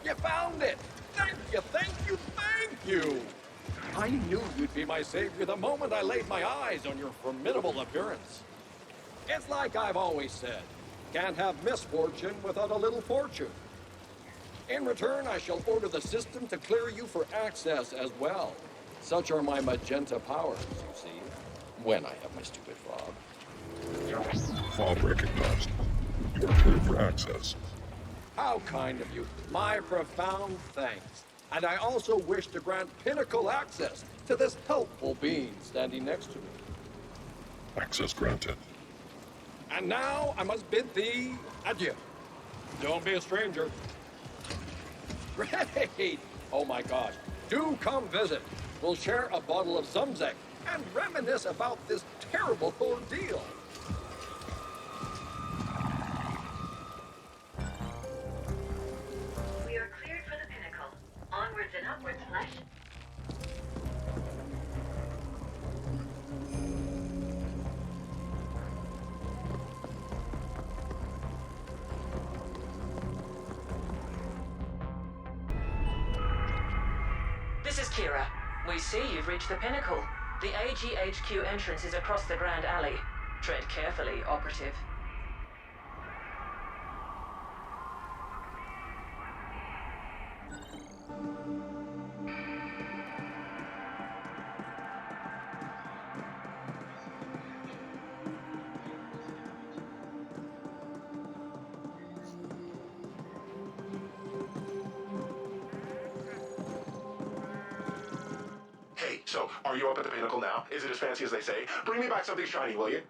You found it! Thank you, thank you, thank you! I knew you'd be my savior the moment I laid my eyes on your formidable appearance. It's like I've always said, can't have misfortune without a little fortune. In return, I shall order the system to clear you for access as well. Such are my magenta powers, you see, when I have my stupid fob.
Fob recognized. You are cleared for access.
How kind of you. My profound thanks. And I also wish to grant pinnacle access to this helpful being standing next to me.
Access granted.
And now I must bid thee adieu. Don't be a stranger. Great! Oh my gosh. Do come visit. We'll share a bottle of Zumzek and reminisce about this terrible ordeal.
We are cleared for the pinnacle. Onwards and upwards, Flesh.
This is Kira. We see you've reached the pinnacle. The AGHQ entrance is across the Grand Alley. Tread carefully, Operative.
Hey, so, are you up at the pinnacle now? Is it as fancy as they say? Bring me back something shiny, will you?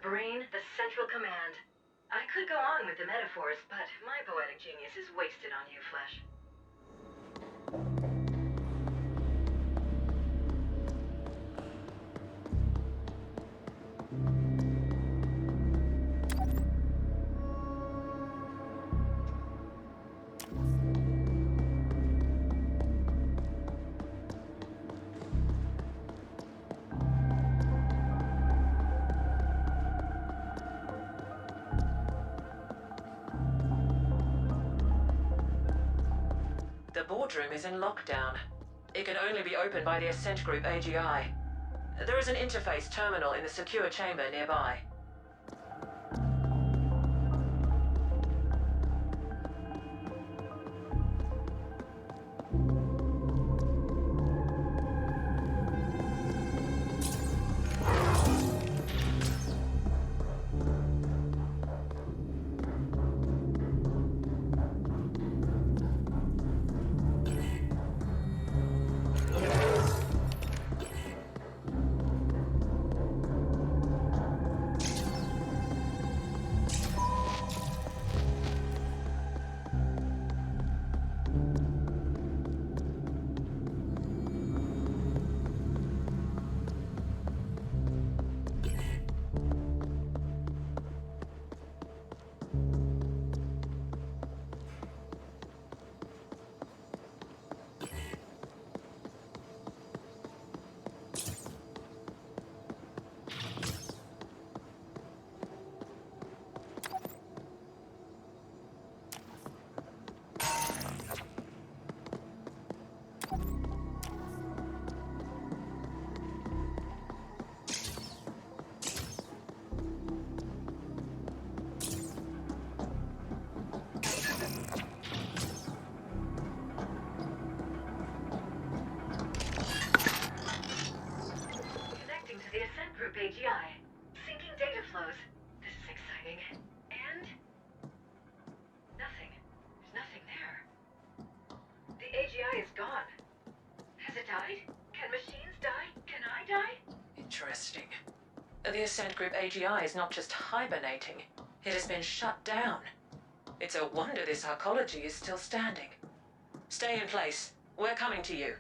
brain, the central command. I could go on with the metaphors, but my poetic genius is wasted on you, Flesh.
The boardroom is in lockdown. It can only be opened by the Ascent Group AGI. There is an interface terminal in the secure chamber nearby. AGI. Syncing data flows. This is exciting. And... nothing. There's nothing there. The AGI is gone. Has it died? Can machines die? Can I die? Interesting. The Ascent Group AGI is not just hibernating. It has been shut down. It's a wonder this arcology is still standing. Stay in place. We're coming to you.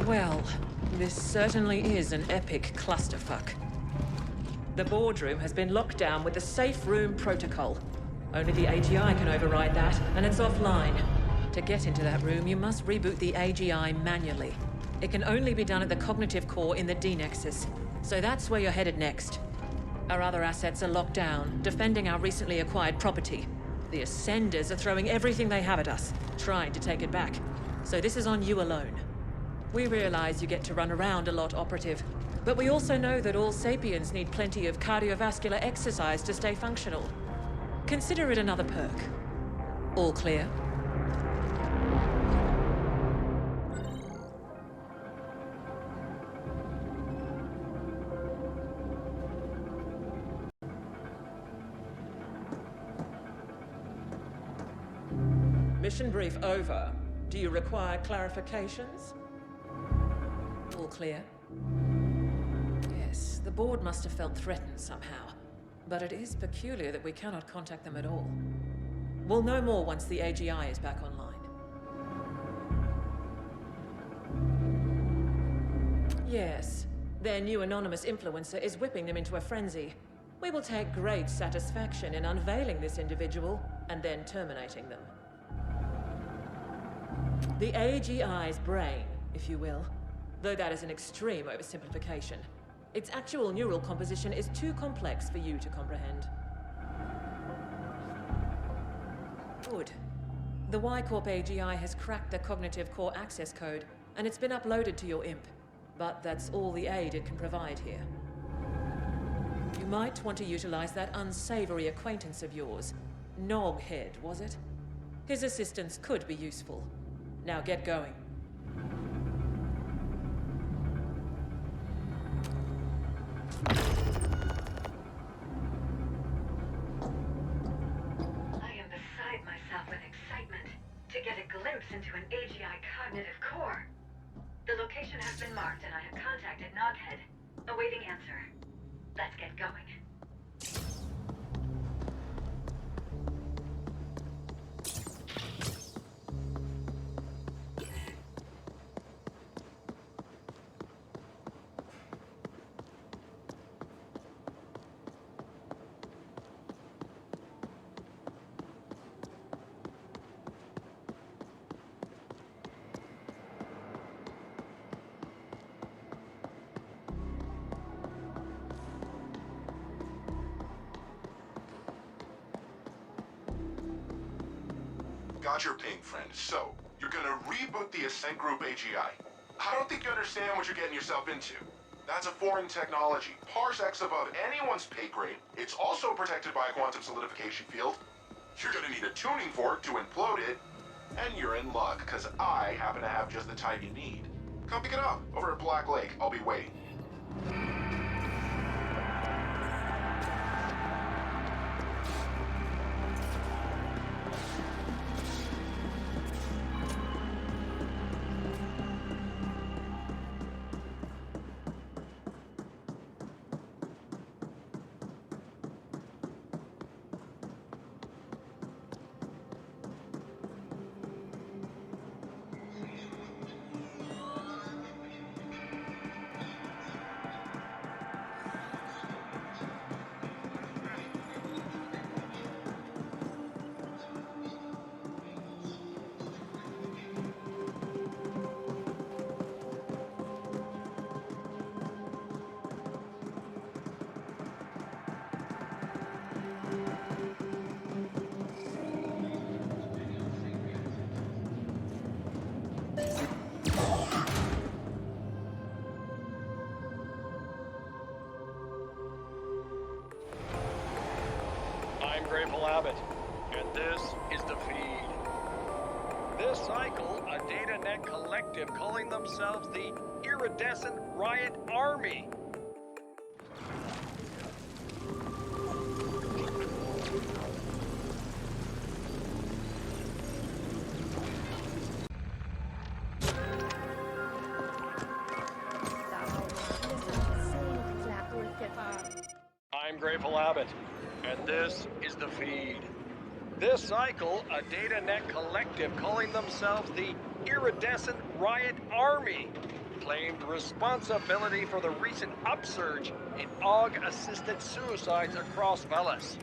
Well, this certainly is an epic clusterfuck. The boardroom has been locked down with the safe room protocol. Only the AGI can override that, and it's offline. To get into that room, you must reboot the AGI manually. It can only be done at the cognitive core in the D-Nexus, so that's where you're headed next. Our other assets are locked down, defending our recently acquired property. The Ascenders are throwing everything they have at us, trying to take it back. So this is on you alone. We realize you get to run around a lot, Operative, but we also know that all sapiens need plenty of cardiovascular exercise to stay functional. Consider it another perk. All clear? Mission brief over. Do you require clarifications? All clear? Yes, the board must have felt threatened somehow. But it is peculiar that we cannot contact them at all. We'll know more once the AGI is back online. Yes, their new anonymous influencer is whipping them into a frenzy. We will take great satisfaction in unveiling this individual and then terminating them. The AGI's brain, if you will, though that is an extreme oversimplification. Its actual neural composition is too complex for you to comprehend. Good. The Y-Corp AGI has cracked the cognitive core access code, and it's been uploaded to your imp. But that's all the aid it can provide here. You might want to utilize that unsavory acquaintance of yours. Noghead, was it? His assistance could be useful. Now get going.
location has been marked and I have contacted Noghead. Awaiting answer. Let's get going.
Got your ping, friend. So, you're gonna reboot the Ascent Group AGI. I don't think you understand what you're getting yourself into. That's a foreign technology, parsecs above anyone's pay grade. It's also protected by a quantum solidification field. You're gonna need a tuning fork to implode it, and you're in luck, because I happen to have just the type you need. Come pick it up, over at Black Lake. I'll be waiting.
Abbott, and this is the feed. This cycle, a DataNet collective calling themselves the Iridescent Riot Army. I'm Grateful Abbott, and this is the feed. This cycle, a DataNet collective calling themselves the Iridescent Riot Army claimed responsibility for the recent upsurge in AUG-assisted suicides across Veles.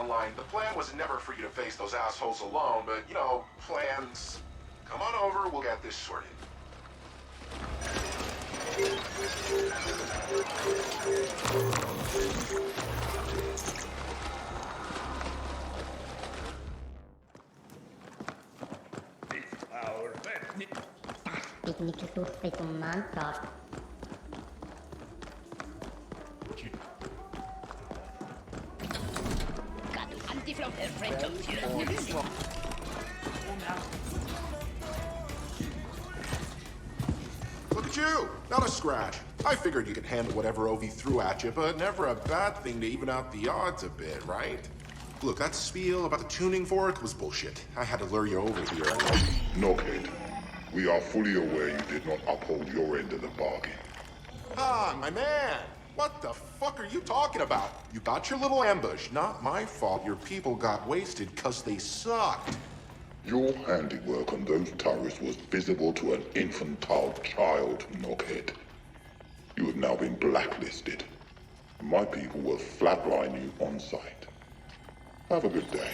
online. The plan was never for you to face those assholes alone, but, you know, plans... Come on over, we'll get this sorted.
Picnic itu feito mantap.
Look at you! Not a scratch. I figured you could handle whatever OV threw at you, but never a bad thing to even out the odds a bit, right? Look, that spiel about the tuning fork was bullshit. I had to lure you over here.
No, kid. We are fully aware you did not uphold your end of the bargain.
Ah, my man! What the fuck are you talking about? You got your little ambush. Not my fault your people got wasted because they sucked.
Your handiwork on those turrets was visible to an infantile child, Knockhead. You have now been blacklisted. My people will flatline you on sight. Have a good day.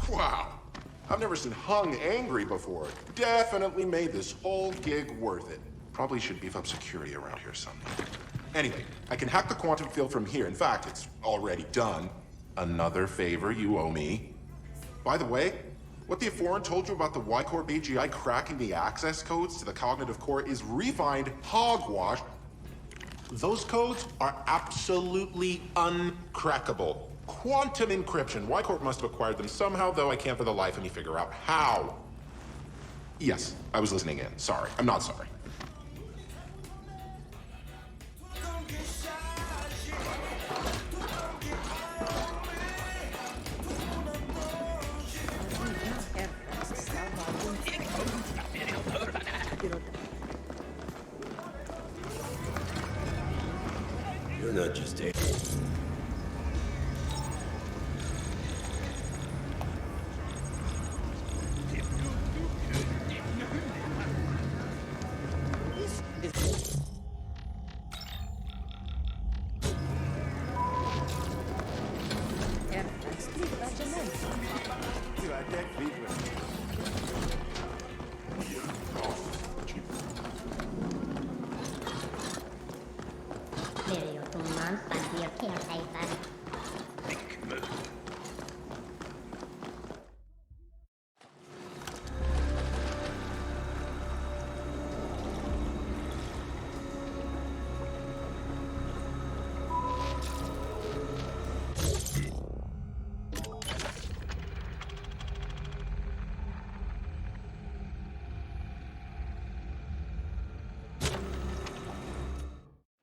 Wow. I've never seen Hung angry before. Definitely made this whole gig worth it. Probably should beef up security around here someday. Anyway, I can hack the quantum field from here. In fact, it's already done. Another favor you owe me. By the way, what the Foreign told you about the Y-Corp AGI cracking the access codes to the cognitive core is refined hogwash. Those codes are absolutely uncrackable. Quantum encryption. Y-Corp must have acquired them somehow, though I can't for the life of me figure out how. Yes, I was listening in. Sorry. I'm not sorry.
You're not just a...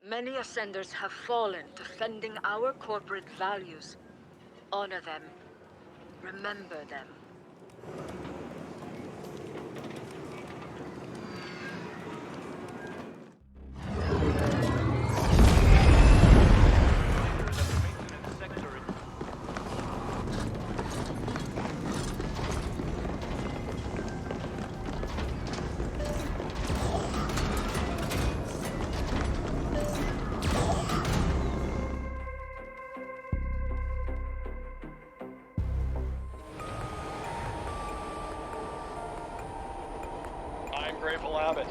Many Ascenders have fallen defending our corporate values. Honor them. Remember them.
Grateful Abbott,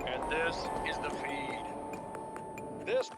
and this is the feed. This...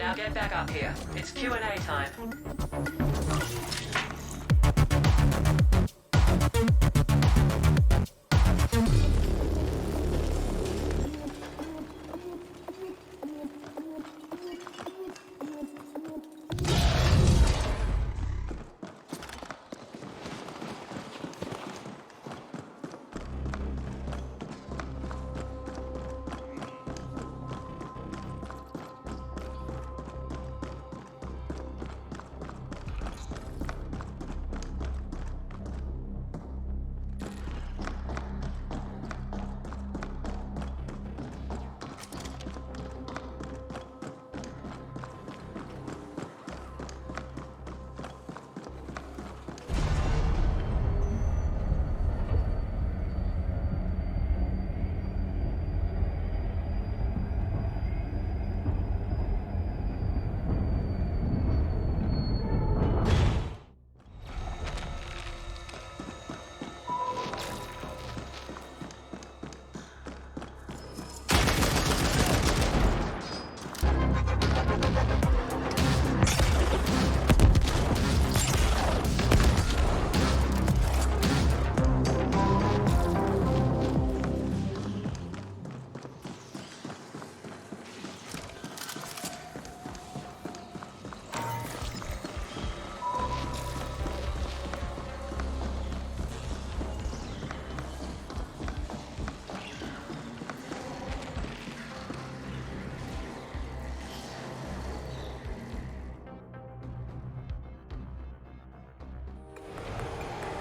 Now get back up here. It's Q&A time.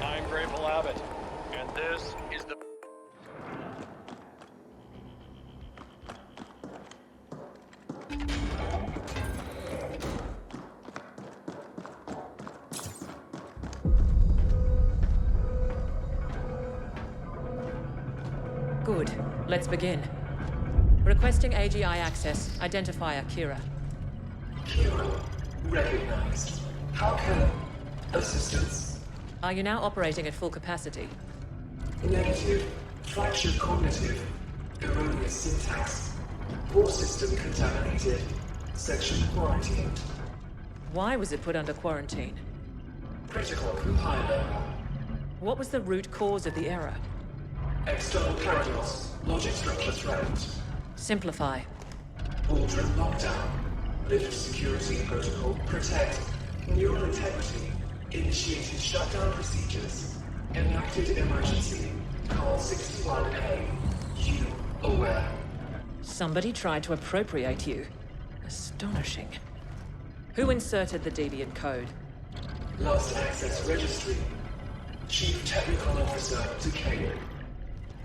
I'm Grateful Abbott, and this is the...
Good. Let's begin. Requesting AGI access. Identifier, Kira.
Kira, recognized. How can... assistance?
Are you now operating at full capacity?
Negative. Fractured cognitive. Erroneous syntax. Core system contaminated. Section quarantined.
Why was it put under quarantine?
Critical compiler.
What was the root cause of the error?
External paradox. Logic structure threat.
Simplify.
Aldrin lockdown. Lift security protocol. Protect. Neural integrity. Initiated shutdown procedures. Enacted emergency. Call 61A. You aware.
Somebody tried to appropriate you. Astonishing. Who inserted the deviant code?
Last access registry. Chief Technical Officer Decay.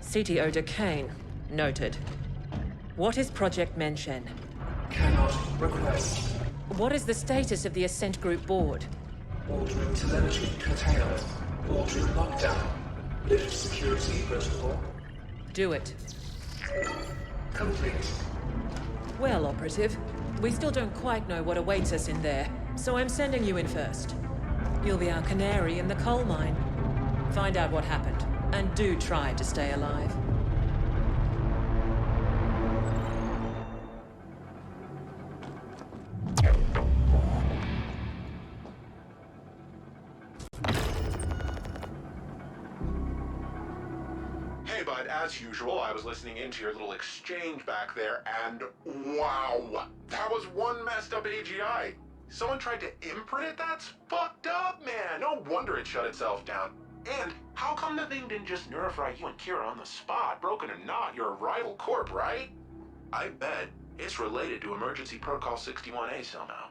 CTO Decane. Noted. What is Project Menshen?
Cannot request.
What is the status of the Ascent Group board?
Ordering telemetry curtailed. Ordering lockdown. Lift security protocol.
Do it.
Complete.
Well, Operative, we still don't quite know what awaits us in there, so I'm sending you in first. You'll be our canary in the coal mine. Find out what happened, and do try to stay alive.
Hey, bud, as usual, I was listening into your little exchange back there, and wow! That was one messed up AGI. Someone tried to imprint it? That's fucked up, man! No wonder it shut itself down. And how come the thing didn't just nerf you and Kira on the spot? Broken or not, you're a rival corp, right? I bet it's related to Emergency Protocol 61A somehow.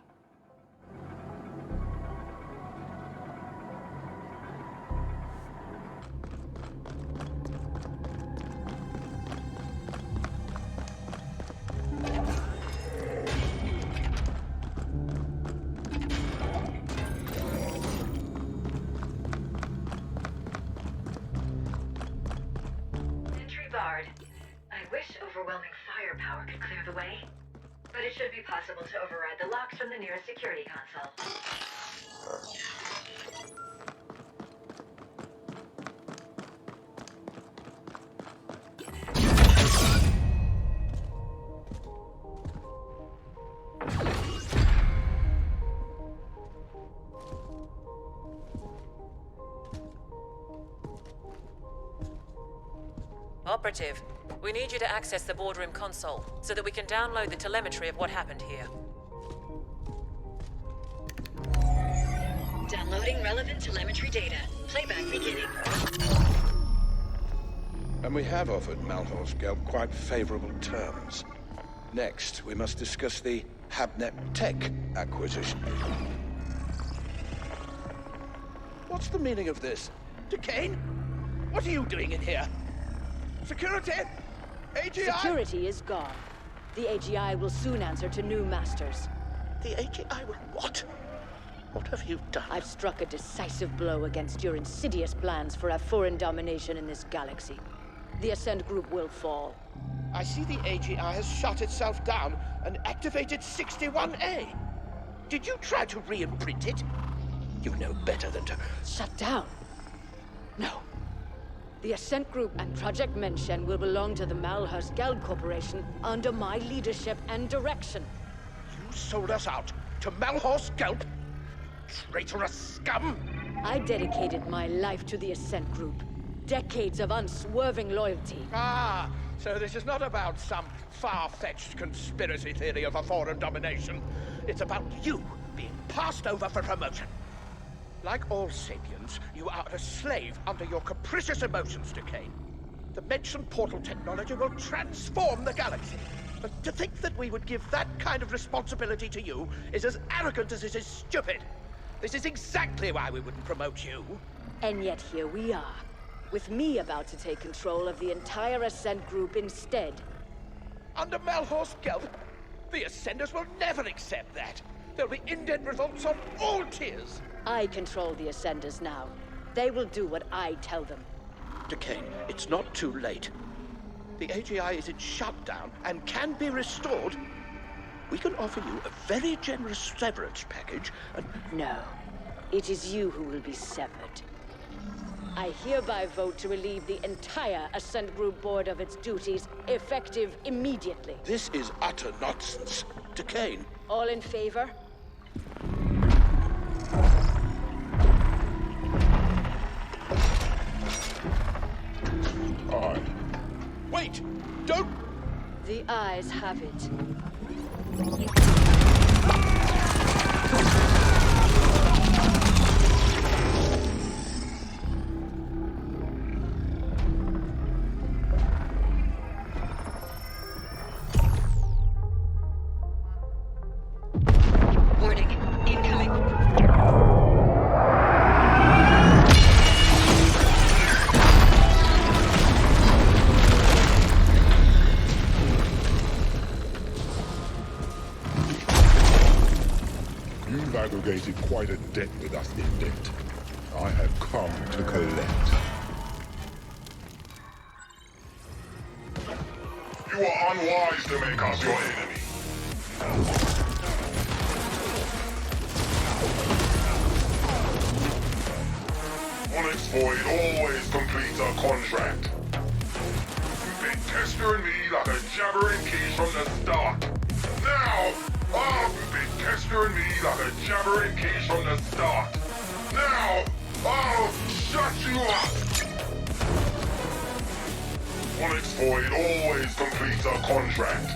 I wish overwhelming firepower could clear the way, but it should be possible to override the locks from the nearest security console.
Operative, we need you to access the boardroom console so that we can download the telemetry of what happened here.
Downloading relevant telemetry data. Playback beginning.
And we have offered Malhor's Gelb quite favorable terms. Next, we must discuss the Habnet Tech acquisition. What's the meaning of this? Decane? What are you doing in here? Security? AGI?
Security is gone. The AGI will soon answer to new masters.
The AGI will what? What have you done?
I've struck a decisive blow against your insidious plans for a foreign domination in this galaxy. The Ascent Group will fall.
I see the AGI has shut itself down and activated 61A. Did you try to re-imprint it? You know better than to...
Shut down? No. The Ascent Group and Project Menshen will belong to the Malhor's Gelb Corporation under my leadership and direction.
You sold us out to Malhor's Gelb? Traitorous scum!
I dedicated my life to the Ascent Group. Decades of unswerving loyalty.
Ah, so this is not about some far-fetched conspiracy theory of a foreign domination. It's about you being passed over for promotion. Like all sapiens, you are a slave under your capricious emotions, Decane. The mentioned portal technology will transform the galaxy. But to think that we would give that kind of responsibility to you is as arrogant as it is stupid. This is exactly why we wouldn't promote you.
And yet here we are, with me about to take control of the entire Ascent Group instead.
Under Malhor's Gelb, the Ascenders will never accept that. There'll be indent revolts on all tiers.
I control the Ascenders now. They will do what I tell them.
Decane, it's not too late. The AGI is in shutdown and can be restored. We can offer you a very generous severance package and...
No. It is you who will be severed. I hereby vote to relieve the entire Ascent Group board of its duties, effective immediately.
This is utter nonsense. Decane.
All in favor?
Aye.
Wait! Don't...
The eyes have it.
Warning. Incoming.
You've aggregated quite a debt with us, Indent. I have come to collect. You are unwise to make us your enemy. Onyx Void always completes a contract. You've been pestering me like a jabbering quiche from the start. Now, you've been pestering me like a jabbering quiche from the start. Now, I'll shut you up. Onyx Void always completes a contract.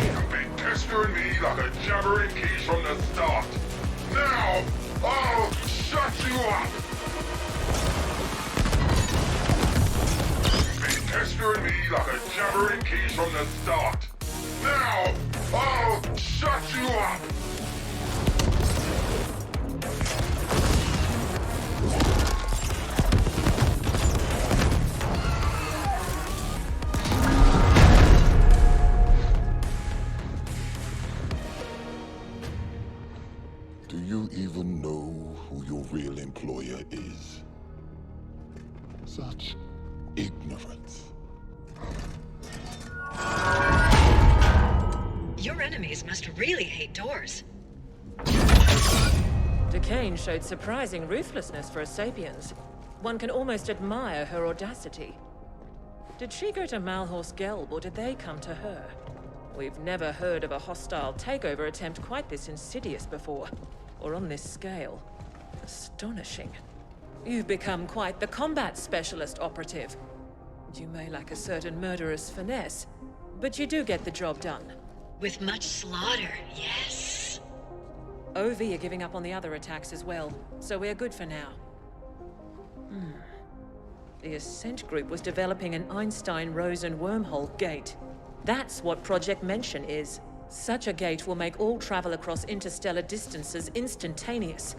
You've been pestering me like a jabbering quiche from the start. Now, I'll shut you up. You've been pestering me like a jabbering quiche from the start. Now, I'll shut you up.
Do you even know who your real employer is? Such ignorance.
Your enemies must really hate doors.
Decane showed surprising ruthlessness for a sapiens. One can almost admire her audacity. Did she go to Malhorst Gelb, or did they come to her? We've never heard of a hostile takeover attempt quite this insidious before, or on this scale. Astonishing. You've become quite the combat specialist operative. You may lack a certain murderous finesse, but you do get the job done.
With much slaughter, yes.
OV are giving up on the other attacks as well, so we're good for now. The Ascent Group was developing an Einstein-Rosen wormhole gate. That's what Project Mention is. Such a gate will make all travel across interstellar distances instantaneous.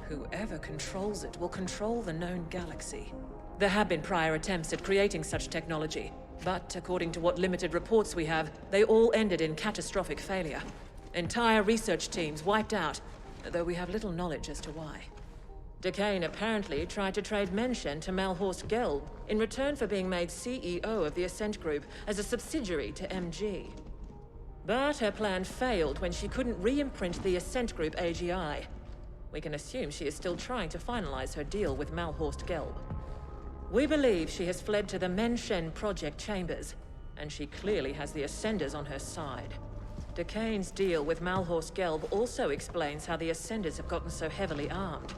Whoever controls it will control the known galaxy. There have been prior attempts at creating such technology, but according to what limited reports we have, they all ended in catastrophic failure. Entire research teams wiped out, though we have little knowledge as to why. Decane apparently tried to trade Mention to Malhorst Gelb in return for being made CEO of the Ascent Group as a subsidiary to MG. But her plan failed when she couldn't re-imprint the Ascent Group AGI. We can assume she is still trying to finalize her deal with Malhorst Gelb. We believe she has fled to the Mention Project chambers, and she clearly has the Ascenders on her side. Decane's deal with Malhorst Gelb also explains how the Ascenders have gotten so heavily armed.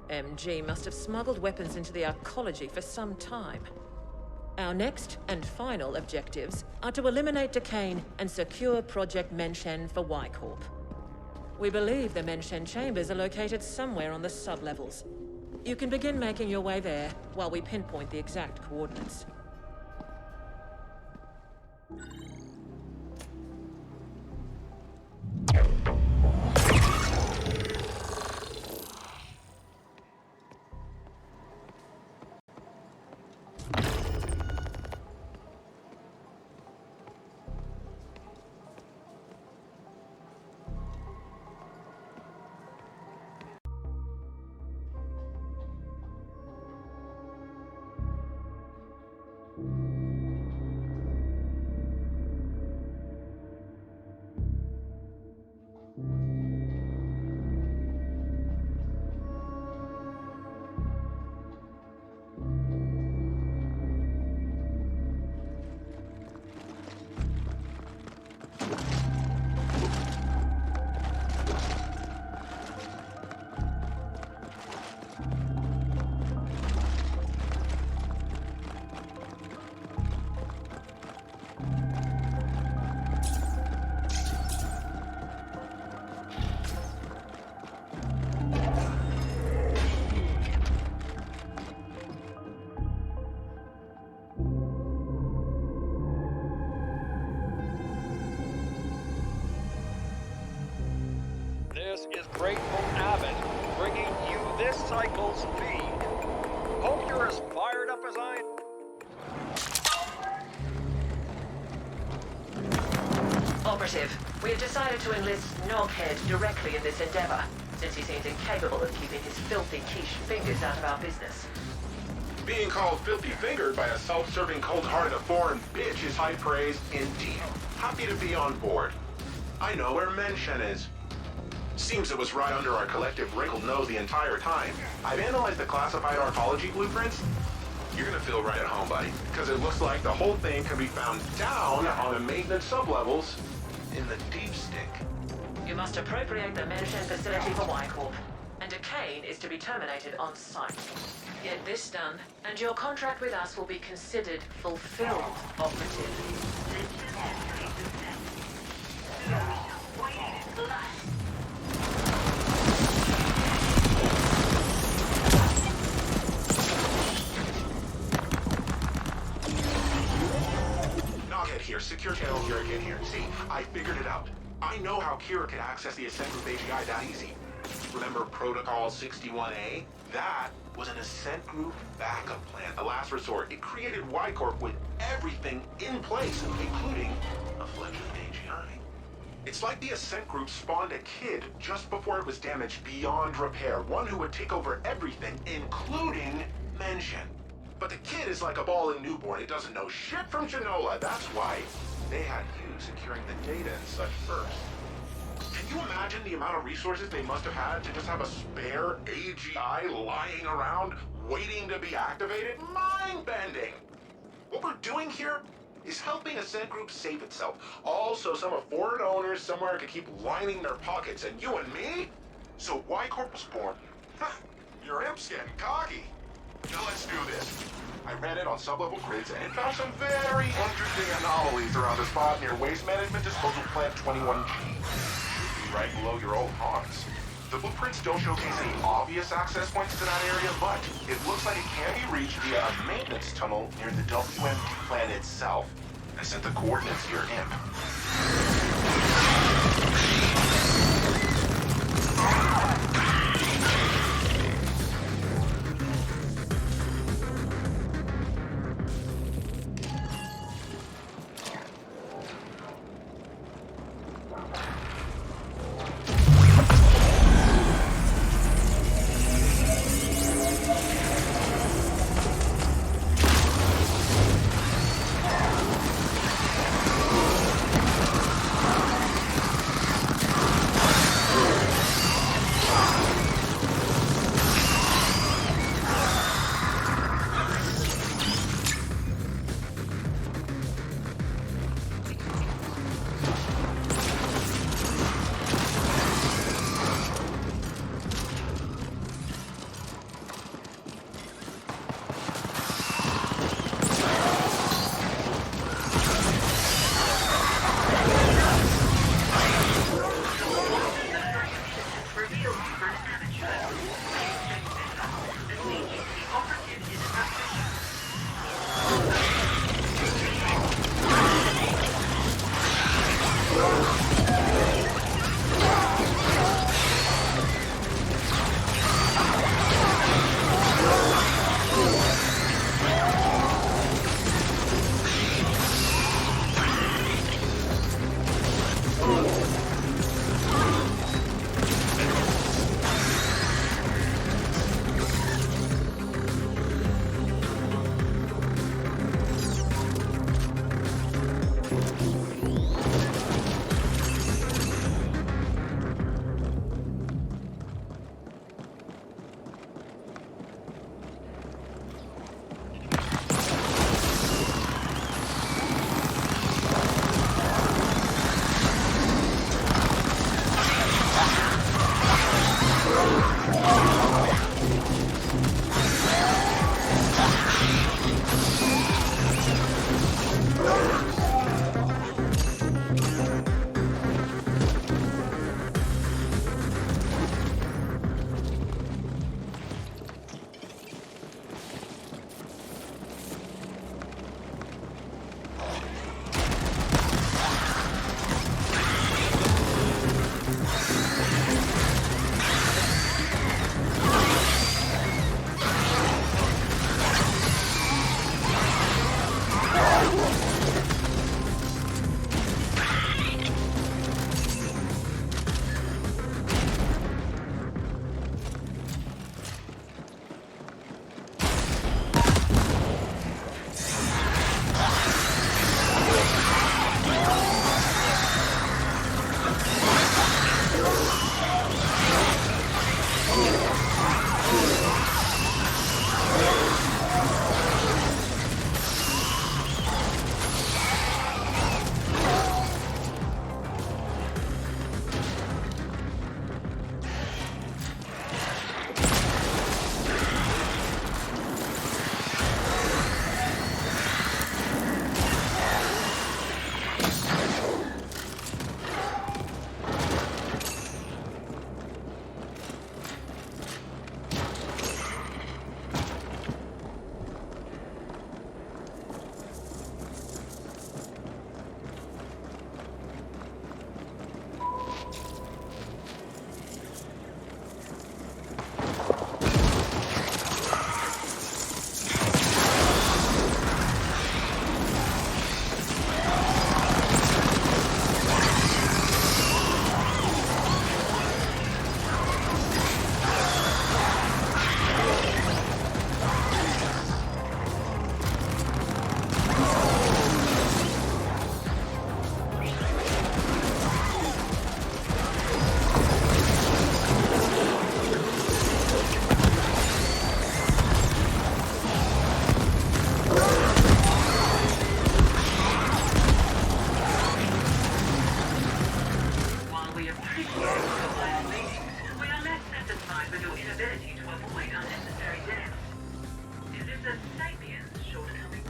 MG must have smuggled weapons into the arcology for some time. Our next and final objectives are to eliminate Decane and secure Project Mention for Y-Corp. We believe the Mention chambers are located somewhere on the sublevels. You can begin making your way there while we pinpoint the exact coordinates.
This is Grateful Abbott, bringing you this cycle's feed. Hope you're as fired up as I am.
Operative, we have decided to enlist Noghead directly in this endeavor, since he seems incapable of keeping his filthy quiche fingers out of our business.
Being called filthy-fingered by a self-serving, cold-hearted, foreign bitch is high praise indeed. Happy to be on board. I know where Mention is. Seems it was right under our collective wrinkled nose the entire time. I've analyzed the classified arcology blueprints. You're gonna feel right at home, buddy, because it looks like the whole thing can be found down on the maintenance sublevels in the deep stink.
You must appropriate the Mention facility for Y-Corp, and Decane is to be terminated on site. Get this done, and your contract with us will be considered fulfilled, Operative.
Noghead here, secure channel Kira in here. See, I figured it out. I know how Kira could access the Ascent Group AGI that easy. Remember Protocol 61A? That was an Ascent Group backup plan, a last resort. It created Y-Corp with everything in place, including a fledgling AGI. It's like the Ascent Group spawned a kid just before it was damaged beyond repair, one who would take over everything, including Mention. But the kid is like a bawling newborn. It doesn't know shit from Genola. That's why they had you securing the data and such first. Can you imagine the amount of resources they must have had to just have a spare AGI lying around, waiting to be activated? Mind-bending! What we're doing here is helping Ascent Group save itself. Also, some of foreign owners somewhere could keep lining their pockets, and you and me? So why Corporal Spawn? Your imp's getting cocky. Now let's do this. I ran it on sub-level grids and found some very interesting anomalies around the spot near Waste Management Disposal Plant 21G. Should be right below your old haunts. The blueprints don't showcase any obvious access points to that area, but it looks like it can be reached via a maintenance tunnel near the WMD plant itself. I sent the coordinates to your imp.
advise you to avoid unnecessary deaths. Is this a sapient shortcoming?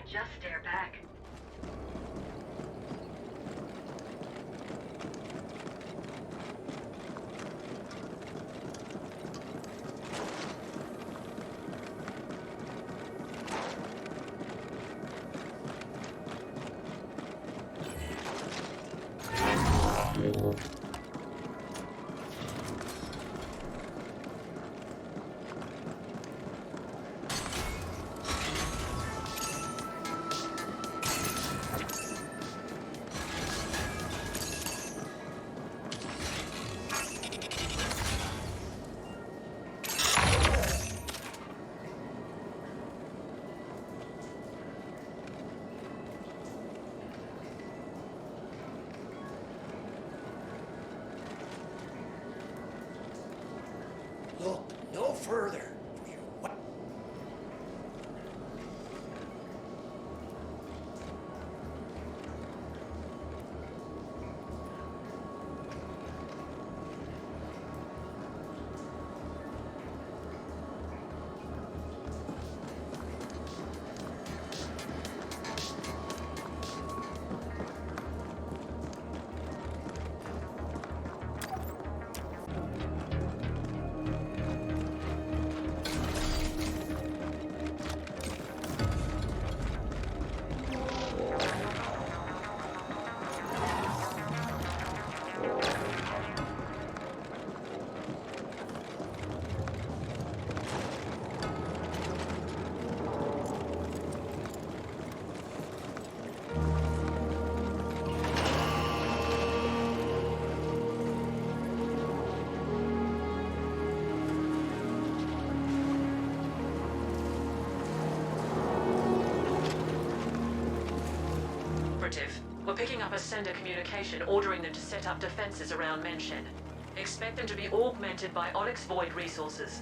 Just stare back.
Look no further, for your
Operative, we're picking up a sender communication ordering them to set up defenses around Menshen. Expect them to be augmented by Onyx Void resources.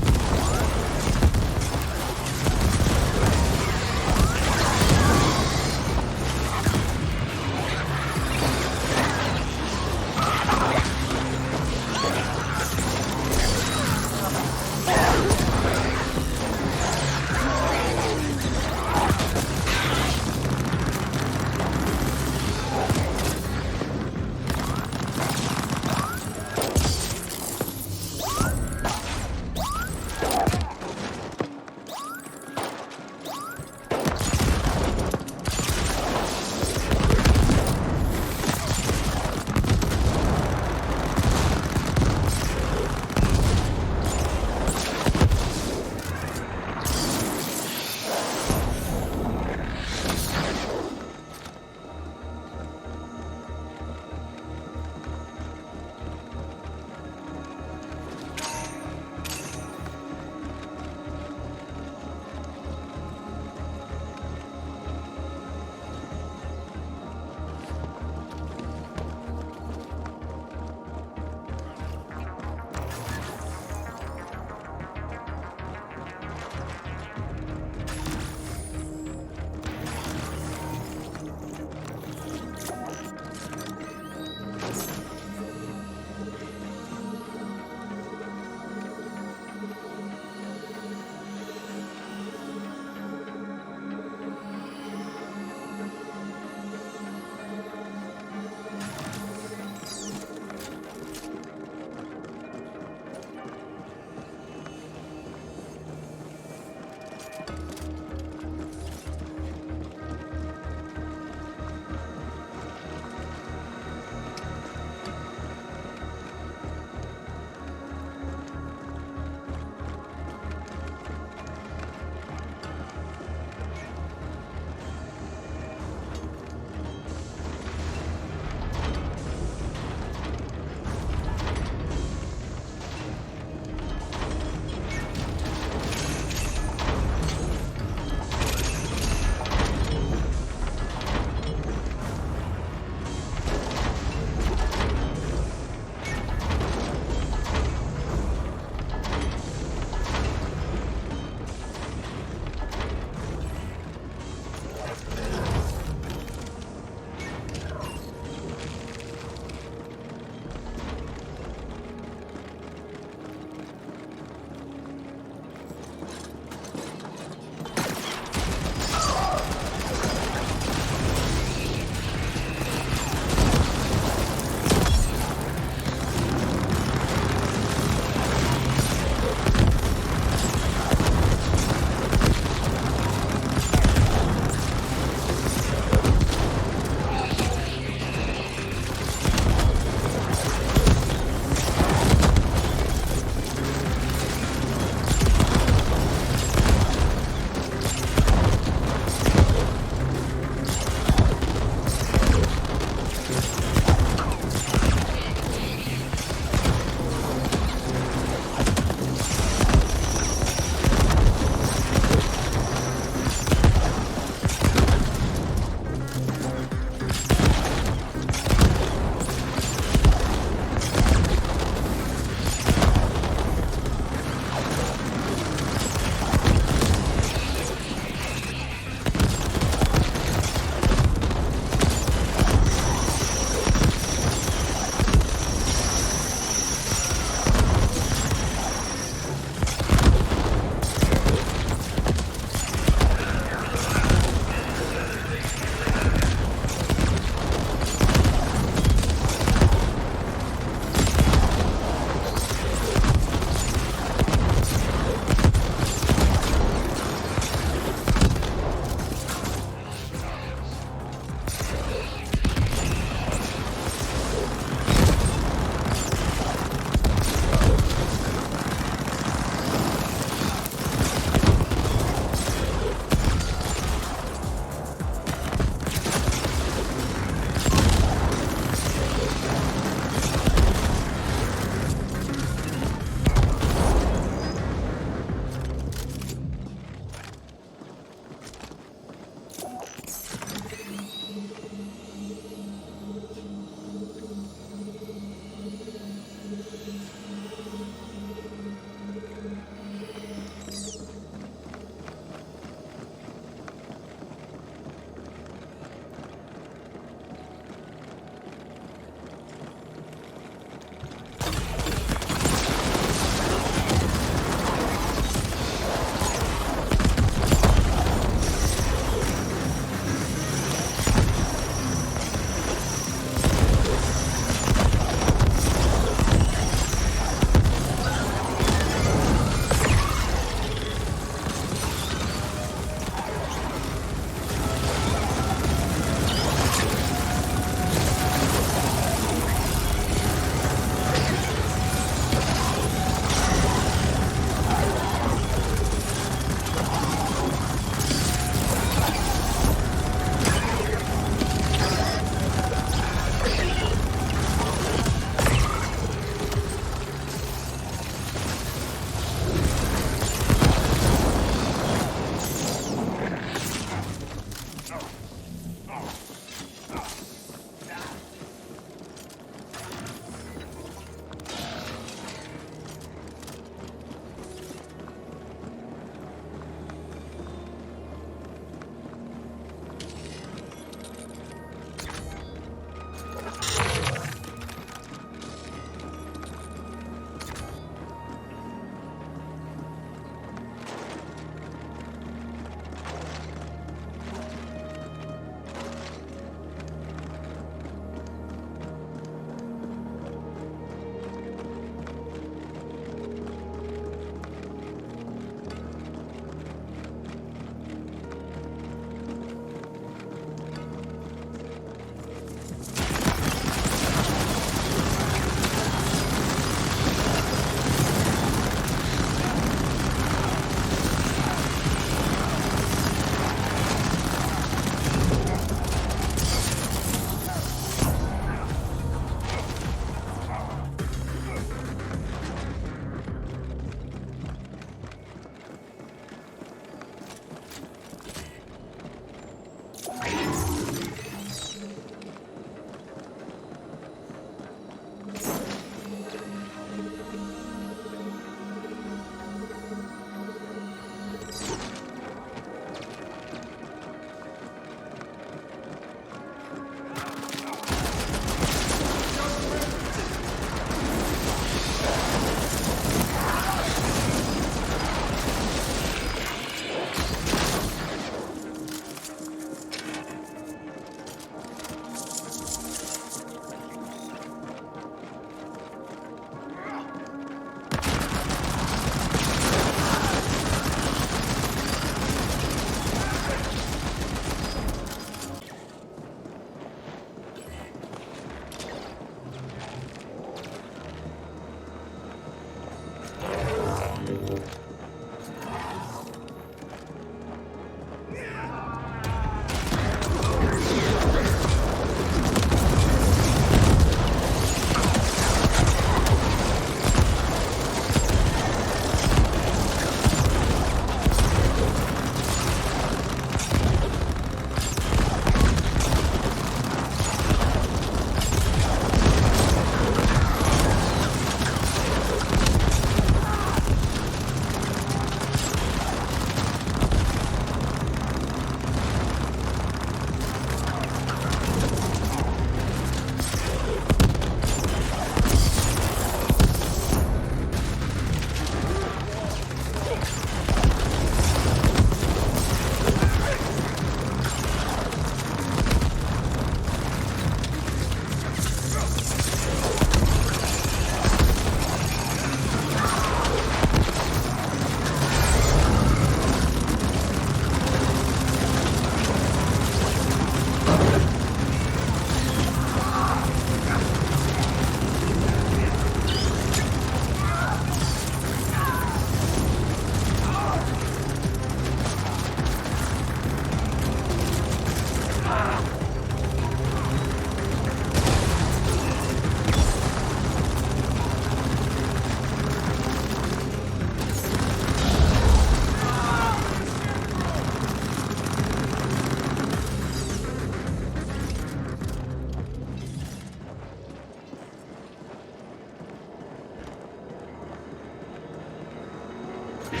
Your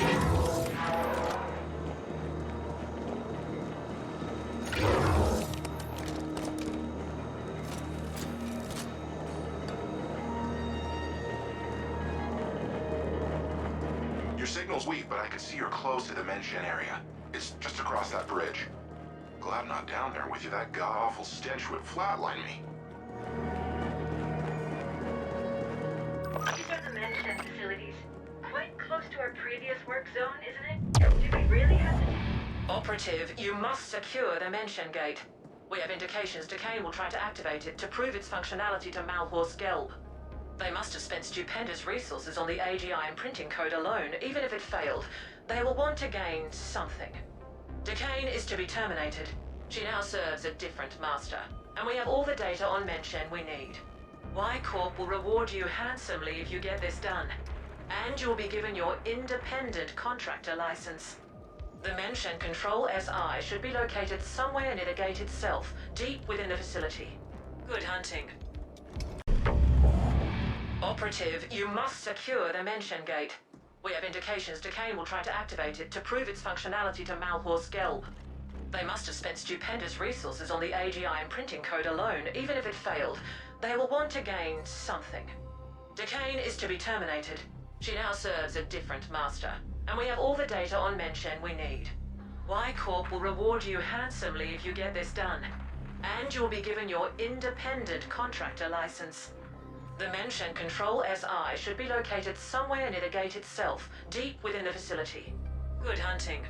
signal's weak, but I can see you're close to the mention area. It's just across that bridge. Glad I'm not down there with you. That god-awful stench would flatline me.
These are the mention facilities. Quite close to our previous work zone, isn't it? Do we really have to...
Operative, you must secure the mention gate. We have indications Decane will try to activate it to prove its functionality to Malhorst Gelb. They must have spent stupendous resources on the AGI imprinting code alone. Even if it failed, they will want to gain something. Decane is to be terminated. She now serves a different master, and we have all the data on mention we need. Y-Corp will reward you handsomely if you get this done, and you will be given your independent contractor license. The mention Control SI should be located somewhere near the gate itself, deep within the facility. Good hunting. Operative, you must secure the mention gate. We have indications Decane will try to activate it to prove its functionality to Malhorst Gelb. They must have spent stupendous resources on the AGI imprinting code alone. Even if it failed, they will want to gain something. Decane is to be terminated. She now serves a different master, and we have all the data on mention we need. Y-Corp will reward you handsomely if you get this done, and you'll be given your independent contractor license. The mention Control SI should be located somewhere near the gate itself, deep within the facility. Good hunting.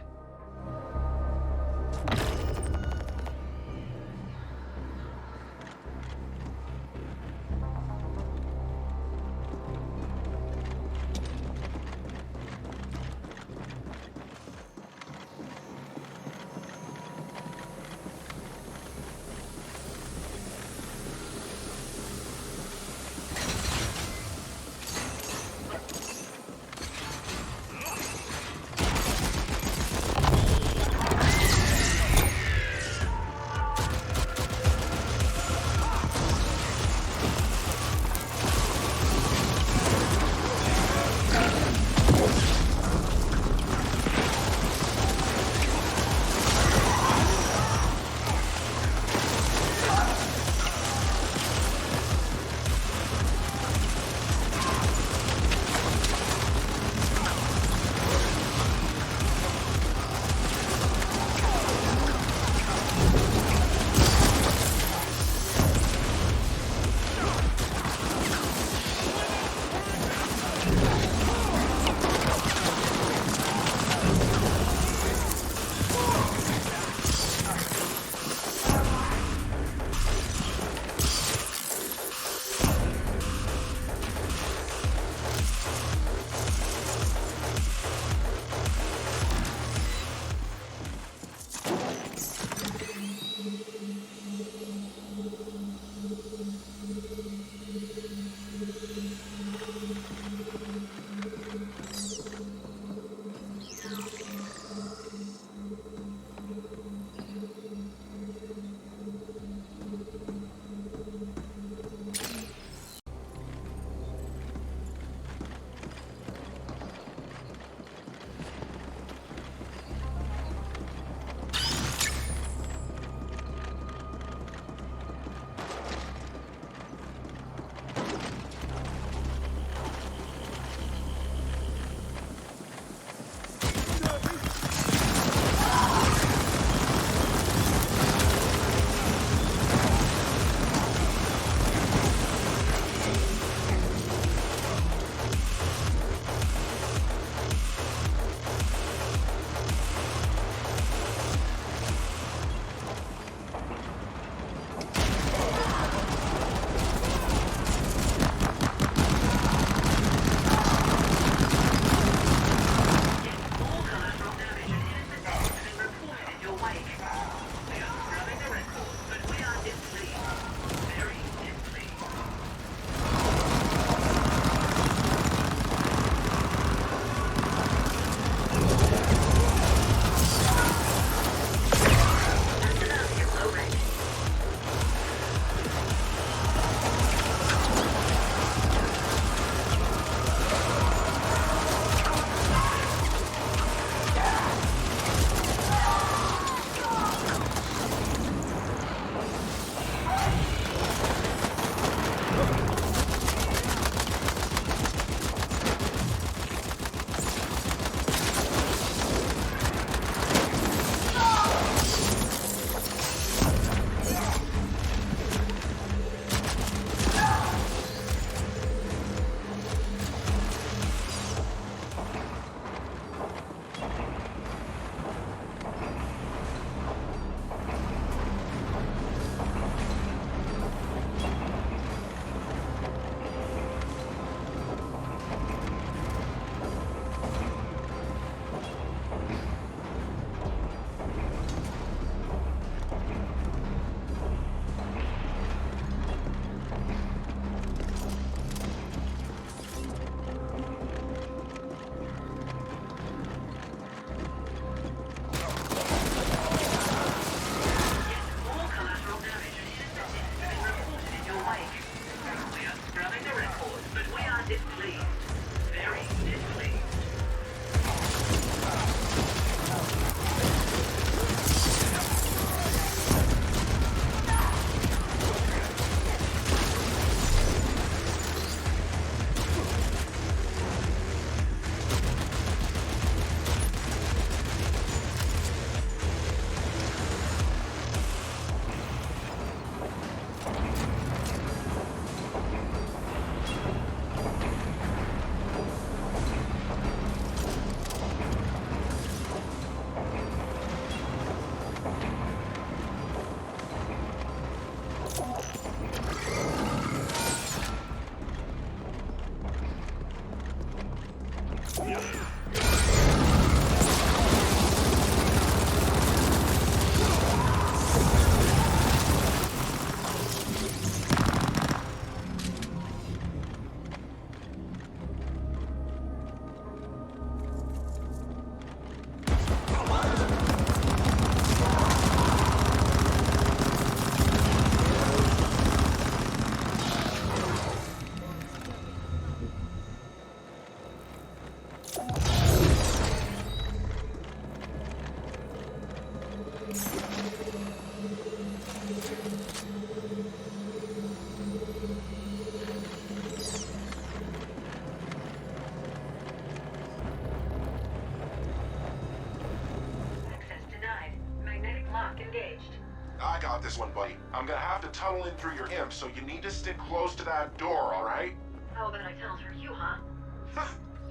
I got this one, buddy. I'm gonna have to tunnel in through your imp, so you need to stick close to that door, alright?
How about I tunnel through you, huh?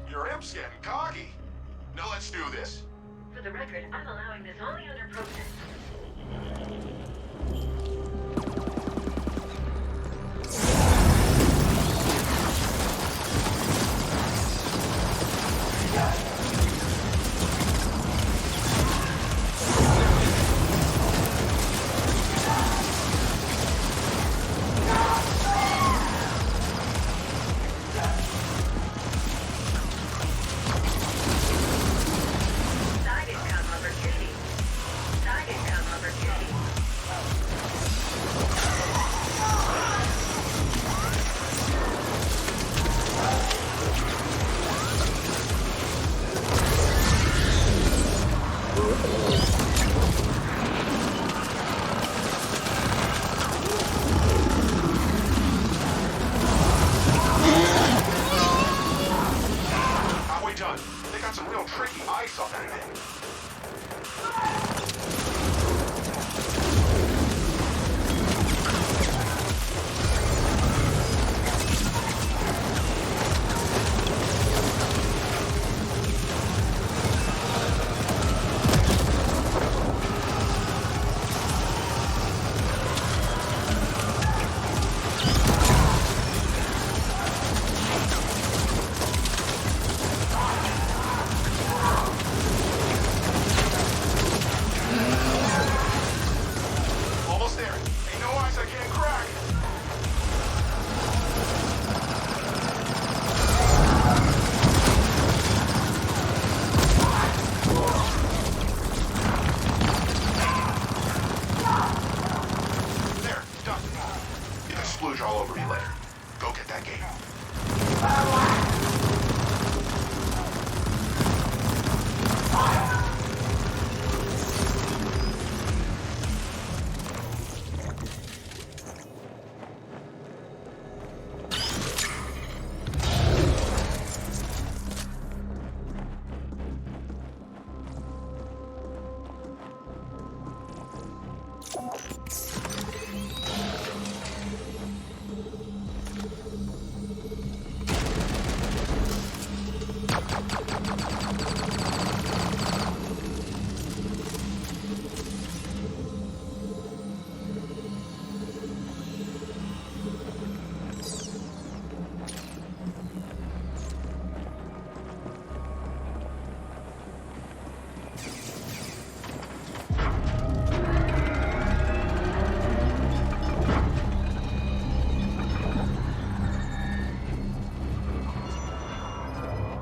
Your imp's getting cocky. Now let's do this.
For the record, I'm allowing this only under protest.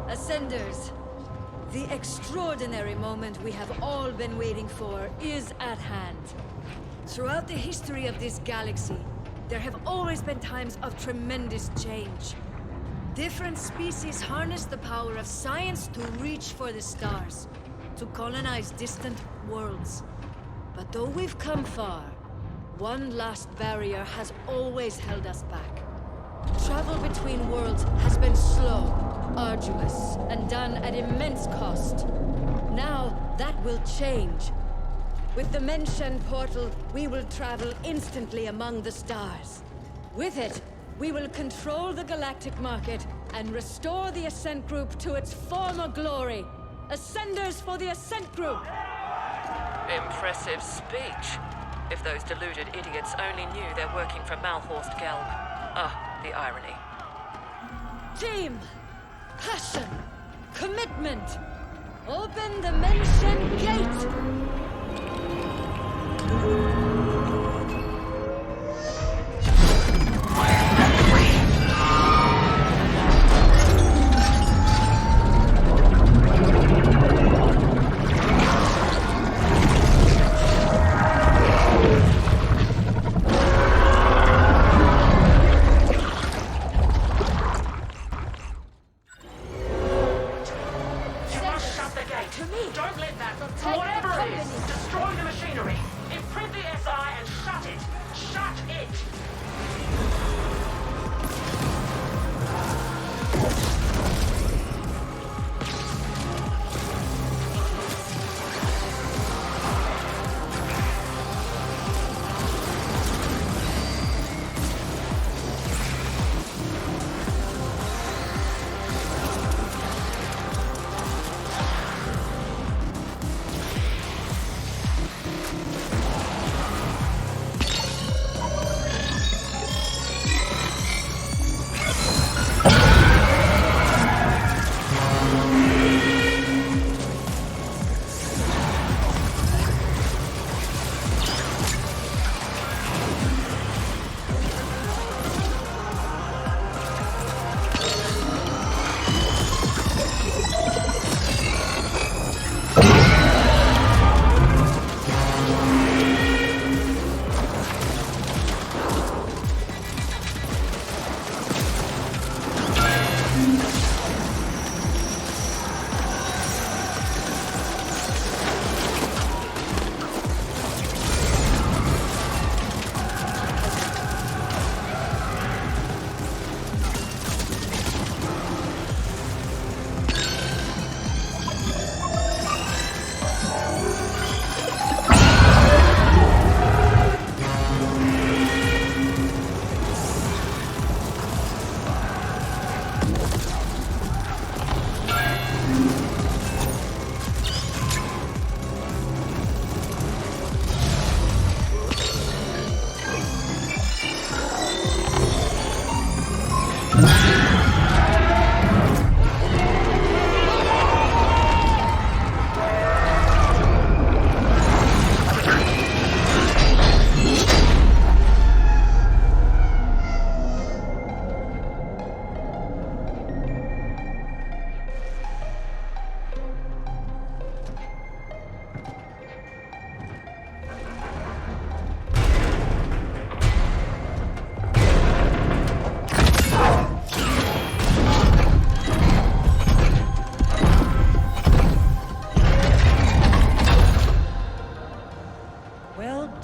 Ascenders, the extraordinary moment we have all been waiting for is at hand. Throughout the history of this galaxy, there have always been times of tremendous change. Different species harness the power of science to reach for the stars, to colonize distant worlds. But though we've come far, one last barrier has always held us back. Travel between worlds has been slow, arduous, and done at immense cost. Now, that will change. With the Menshen portal, we will travel instantly among the stars. With it, we will control the galactic market and restore the Ascent Group to its former glory. Ascenders for the Ascent Group!
Impressive speech. If those deluded idiots only knew they're working for Malhorst Gelb. Ah, the irony.
Team! Passion! commitment! Open the Mention Gate!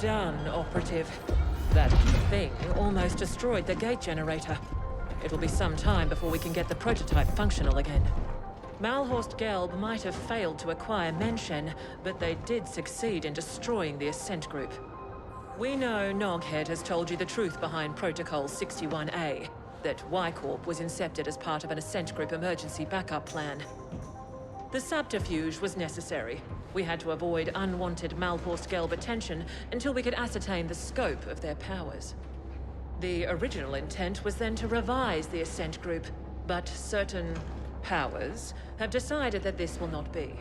Done, operative. That thing almost destroyed the gate generator. It'll be some time before we can get the prototype functional again. Malhorst Gelb might have failed to acquire Menshen, but they did succeed in destroying the Ascent Group. We know Noghead has told you the truth behind Protocol 61A, that Y-Corp was incepted as part of an Ascent Group emergency backup plan. The subterfuge was necessary. We had to avoid unwanted Malhorst Gelb attention until we could ascertain the scope of their powers. The original intent was then to revise the Ascent Group, but certain powers have decided that this will not be.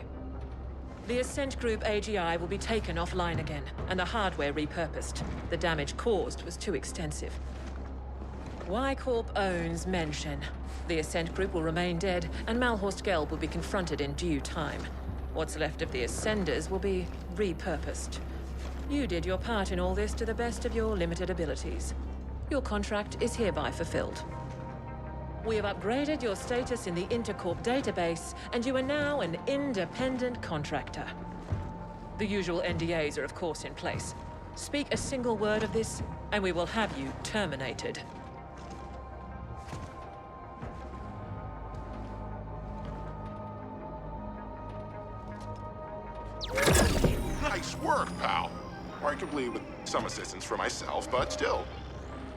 The Ascent Group AGI will be taken offline again, and the hardware repurposed. The damage caused was too extensive. Y-Corp owns Menshen. The Ascent Group will remain dead, and Malhorst Gelb will be confronted in due time. What's left of the Ascenders will be repurposed. You did your part in all this to the best of your limited abilities. Your contract is hereby fulfilled. We have upgraded your status in the Intercorp database, and you are now an independent contractor. The usual NDAs are of course in place. Speak a single word of this, and we will have you terminated.
Nice work, pal. Arguably with some assistance from myself, but still,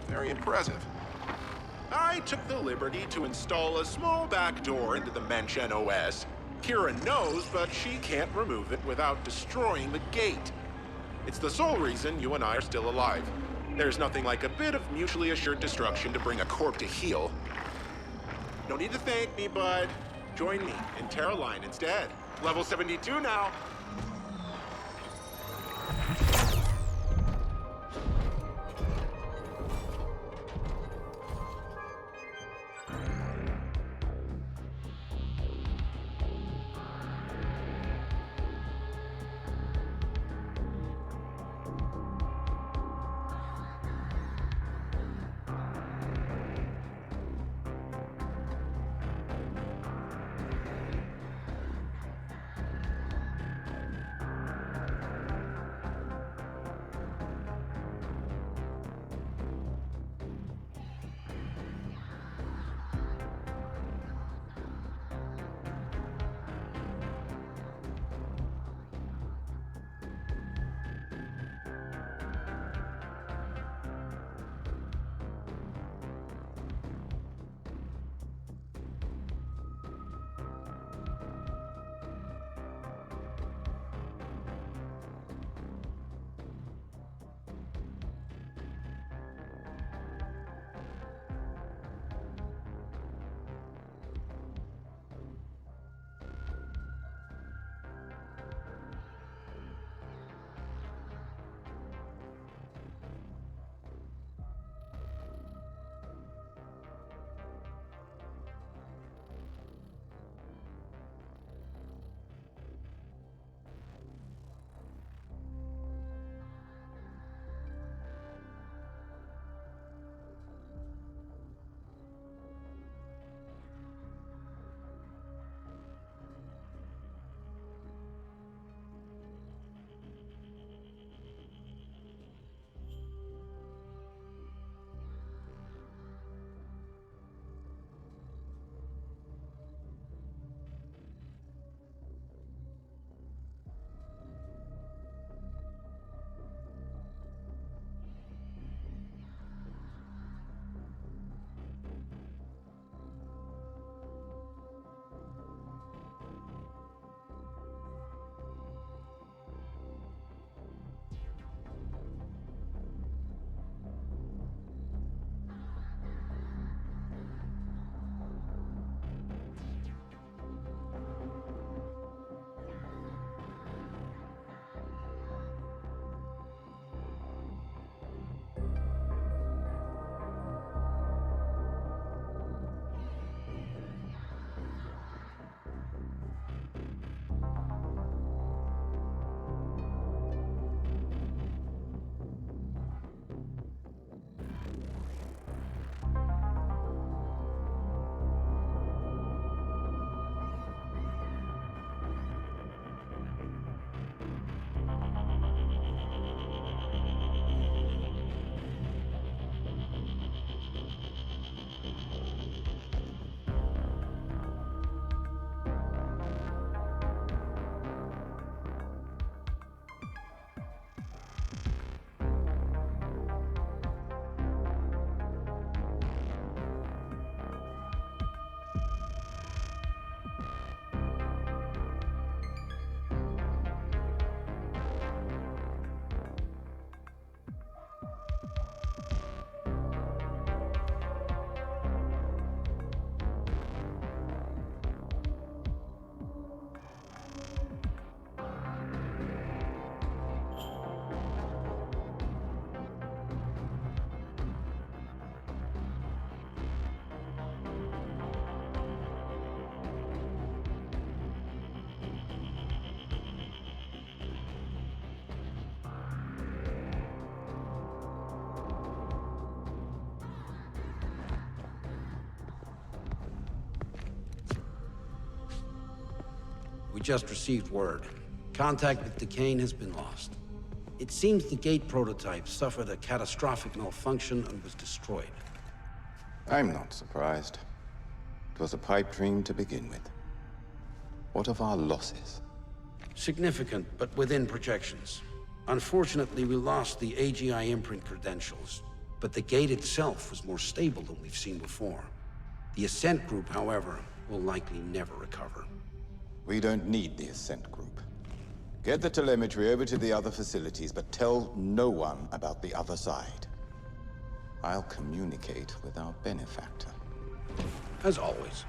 very impressive. I took the liberty to install a small back door into the Menshen OS. Kira knows, but she can't remove it without destroying the gate. It's the sole reason you and I are still alive. There's nothing like a bit of mutually assured destruction to bring a corp to heel. No need to thank me, bud. Join me in Terraline instead. Level 72 now.
We just received word. Contact with Decane has been lost. It seems the gate prototype suffered a catastrophic malfunction and was destroyed.
I'm not surprised. It was a pipe dream to begin with. What of our losses?
Significant, but within projections. Unfortunately, we lost the AGI imprint credentials, but the gate itself was more stable than we've seen before. The Ascent Group, however, will likely never recover.
We don't need the Ascent Group. Get the telemetry over to the other facilities, but tell no one about the other side. I'll communicate with our benefactor.
As always.